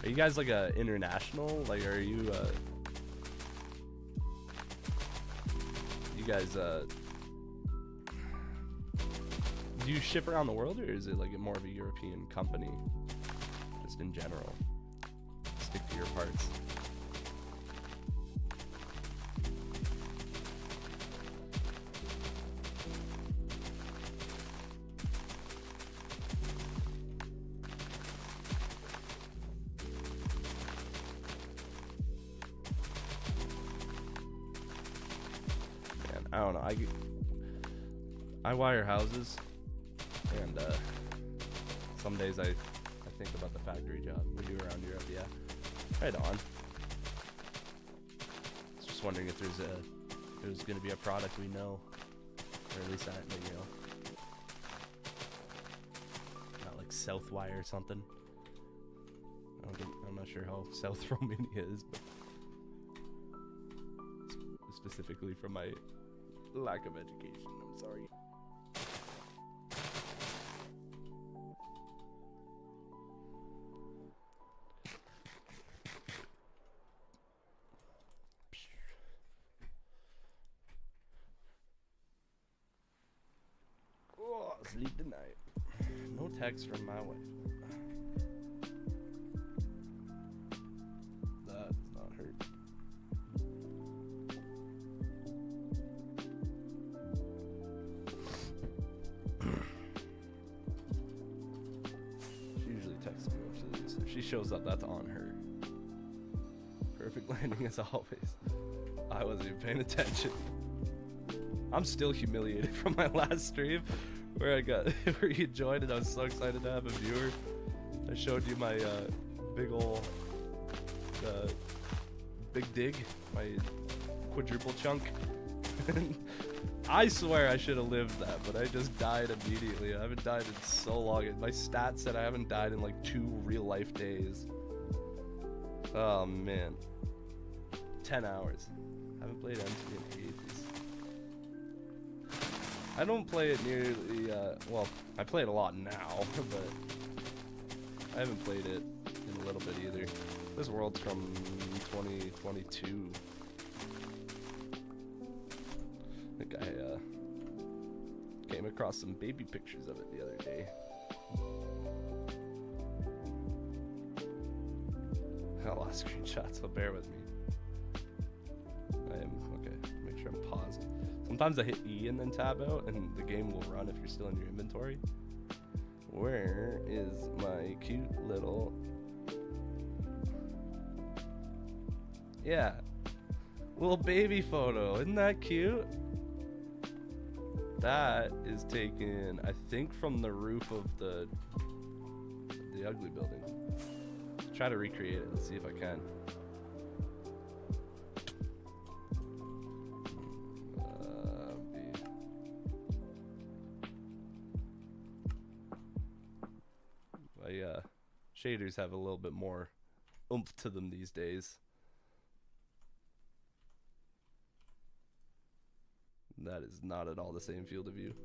A: Are you guys like a international? Like, are you you guys do you ship around the world, or is it like more of a European company? Just in general, stick to your parts. Man, I don't know. I wire houses, and some days I think about the factory job we do around Europe. Yeah, right on. Just wondering if there's going to be a product we know, or at least I, you know, not like Southwire or something. I'm not sure how South Romania is, but specifically from my lack of education, I'm sorry. Oh, sleep tonight. No text from my wife. That's not her. She usually texts me after these. If she shows up, that's on her. Perfect landing as always. I wasn't even paying attention. I'm still humiliated from my last stream where where you joined and I was so excited to have a viewer. I showed you my big ol' big dig, my quadruple chunk. I swear I should have lived that, but I just died immediately. I haven't died in so long. My stats said I haven't died in like 2 real life days. Oh man. 10 hours. I haven't played MTV in ages. I don't play it nearly, well, I play it a lot now, but I haven't played it in a little bit either. This world's from 2022. I think I came across some baby pictures of it the other day. I lost screenshots, so bear with me. Okay, make sure I'm paused. Sometimes I hit E and then tab out, and the game will run if you're still in your inventory. Where is my cute little... Yeah, little baby photo. Isn't that cute? That is taken, I think, from the roof of the ugly building. Let's try to recreate it. Let's see if I can. Shaders have a little bit more oomph to them these days. That is not at all the same field of view.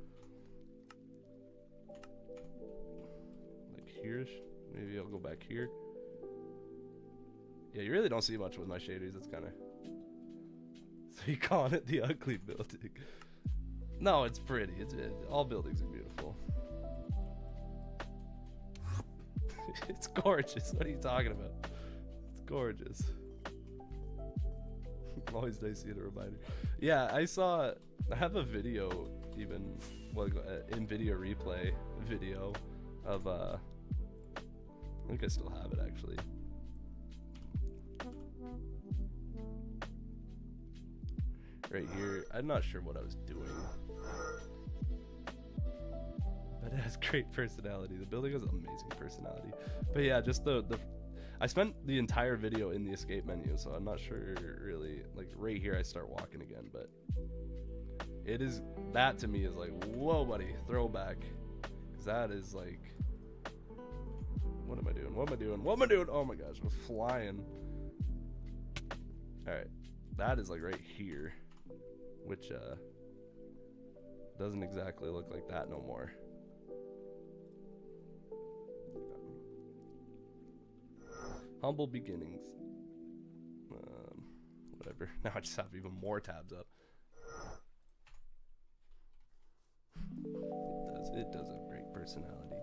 A: Like here-ish? Maybe I'll go back here. Yeah, you really don't see much with my shaders. That's kind of... So you calling it the ugly building? No, it's pretty. All buildings are beautiful. It's gorgeous. What are you talking about? It's gorgeous. Always nice seeing a reminder. Yeah, I have a video, even, well, in video replay video of, I think I still have it actually. Right here. I'm not sure what I was doing. But it has great personality. The building has amazing personality. But yeah, just I spent the entire video in the escape menu, so I'm not sure really, like right here I start walking again, but it is, that to me is like, whoa buddy, throwback. Cause that is like, what am I doing? What am I doing? What am I doing? Oh my gosh, I'm flying. Alright, that is like right here, which doesn't exactly look like that no more. Humble beginnings. Whatever. Now I just have even more tabs up. It does have great personality.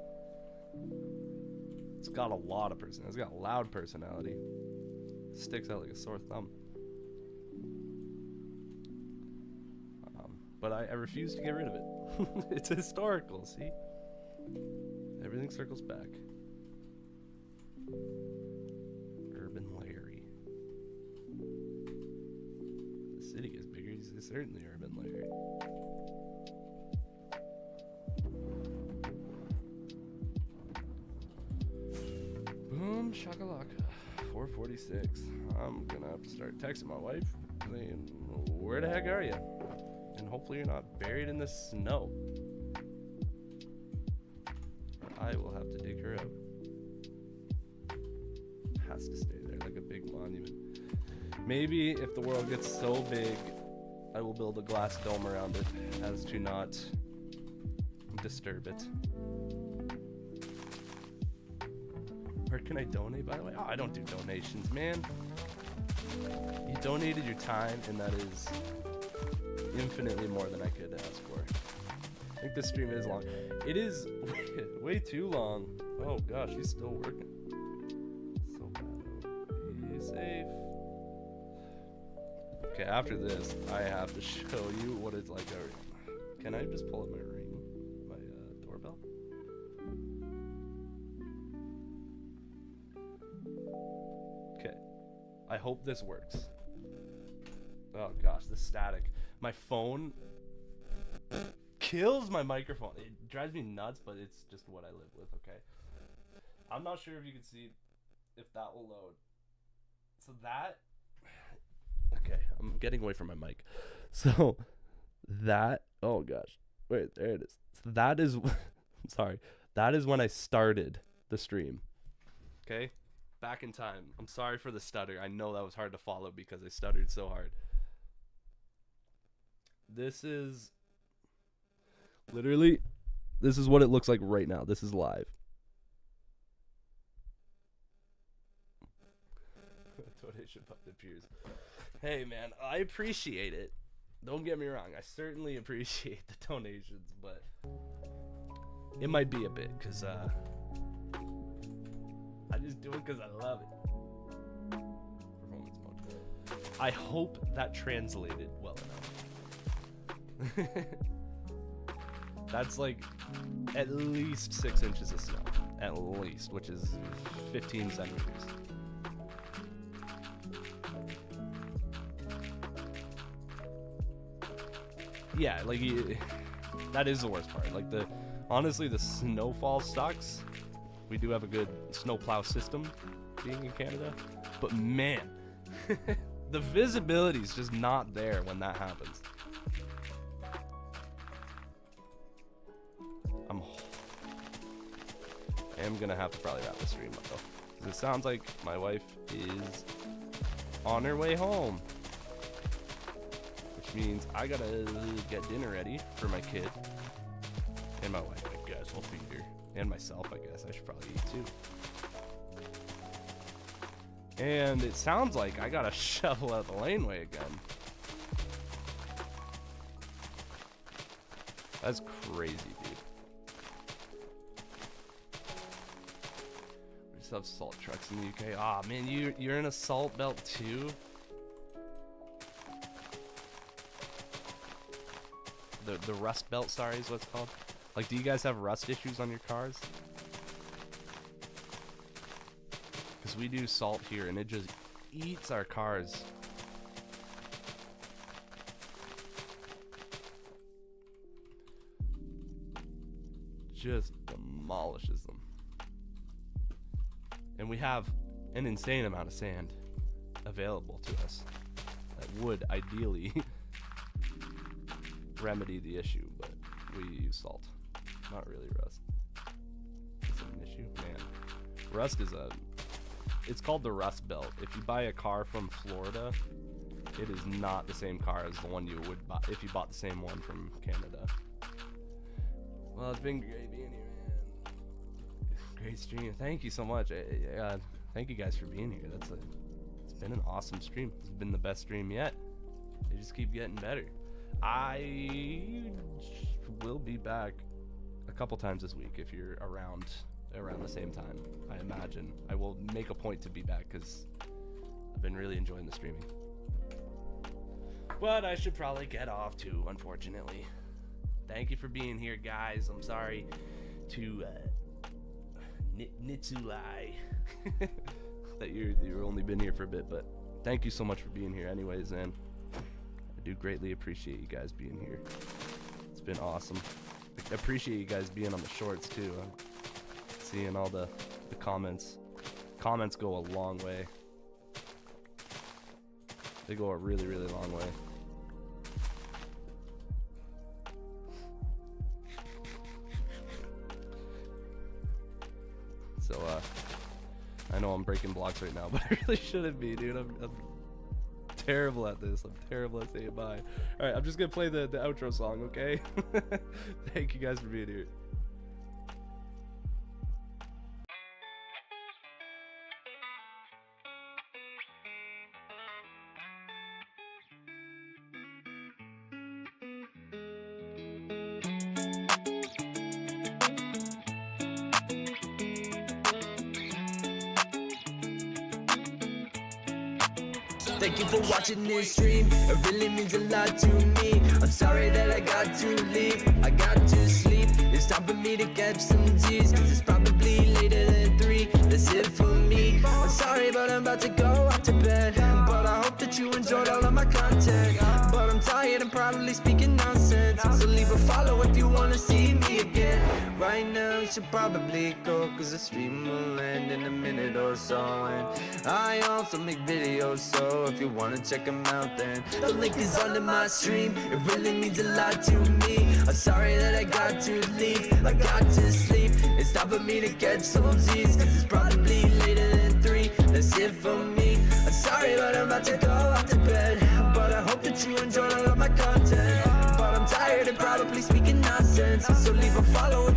A: It's got a lot of personality. It's got a loud personality. Sticks out like a sore thumb. But I refuse to get rid of it. It's historical, see? Everything circles back. Urban Larry. The city gets bigger, he's certainly Urban Larry. Boom shakalaka. 4:46. I'm gonna have to start texting my wife saying, where the heck are you? And hopefully you're not buried in the snow. I will have to dig her out. Has to stay there like a big monument. Maybe if the world gets so big, I will build a glass dome around it as to not disturb it. Where can I donate, by the way? Oh, I don't do donations, man. You donated your time, and that is infinitely more than I could ask for. I think this stream is long. It is way too long. Oh gosh, he's still working. So bad. Be safe. Okay, after this, I have to show you what it's like. Can I just pull up my ring? My doorbell? Okay. I hope this works. Oh gosh, the static. My phone kills my microphone. It drives me nuts, but it's just what I live with, okay? I'm not sure if you can see if that will load. So that... Okay, I'm getting away from my mic. So that... Oh gosh. Wait, there it is. So that is... Sorry. That is when I started the stream. Okay? Back in time. I'm sorry for the stutter. I know that was hard to follow because I stuttered so hard. This is literally, this is what it looks like right now. This is live. Donation button appears. Hey man, I appreciate it. Don't get me wrong. I certainly appreciate the donations, but it might be a bit because I just do it because I love it. Performance mode. I hope that translated well enough. That's like at least 6 inches of snow, at least, which is 15 centimeters. Yeah, like that is the worst part. Like honestly, the snowfall sucks. We do have a good snowplow system being in Canada, but man, the visibility is just not there when that happens. I am gonna have to probably wrap the stream up though, because it sounds like my wife is on her way home, which means I gotta get dinner ready for my kid and my wife. I guess we'll feed her, and myself. I guess I should probably eat too. And it sounds like I gotta shovel out the laneway again. That's crazy, dude. We just have salt trucks in the UK. Ah, man, you're in a salt belt too? The rust belt, sorry, is what it's called. Like, do you guys have rust issues on your cars? Because we do salt here, and it just eats our cars. Just demolishes them. And we have an insane amount of sand available to us that would ideally remedy the issue, but we use salt, not really rust. Is it an issue? Man, rust is it's called the rust belt. If you buy a car from Florida, it is not the same car as the one you would buy if you bought the same one from Canada. Well, it's been great being here, man. Great stream. Thank you so much. thank you guys for being here. It's been an awesome stream. It's been the best stream yet. They just keep getting better. I will be back a couple times this week if you're around the same time. I imagine I will make a point to be back because I've been really enjoying the streaming. But I should probably get off too, unfortunately. Thank you for being here, guys. I'm sorry to Nitsulai that you've only been here for a bit, but thank you so much for being here anyways, and I do greatly appreciate you guys being here. It's been awesome. I appreciate you guys being on the shorts too. I'm seeing all the comments. Comments go a long way. They go a really, really long way. So, I know I'm breaking blocks right now, but I really shouldn't be, dude. I'm terrible at this. I'm terrible at saying bye. Alright, I'm just gonna play the outro song, okay? Thank you guys for being here.
B: Thank you for watching this stream, it really means a lot to me. I'm sorry that I got to leave, I got to sleep. It's time for me to catch some G's, cause it's probably later than 3. That's it for me. I'm sorry but I'm about to go out to bed, but I hope that you enjoyed all of my content. But I'm tired and probably speaking nonsense, so leave a follow if you wanna see me again. Right now you should probably go, cause the stream will end in a minute or so. And I also make videos, so if you wanna check them out then the link is under my stream. It really means a lot to me. I'm sorry that I got to leave, I got to sleep. It's time for me to catch some Z's, cause it's probably later than 3. That's it for me. I'm sorry but I'm about to go out to bed, but I hope that you enjoyed all of my content. But I'm tired and probably speaking nonsense, so leave a follow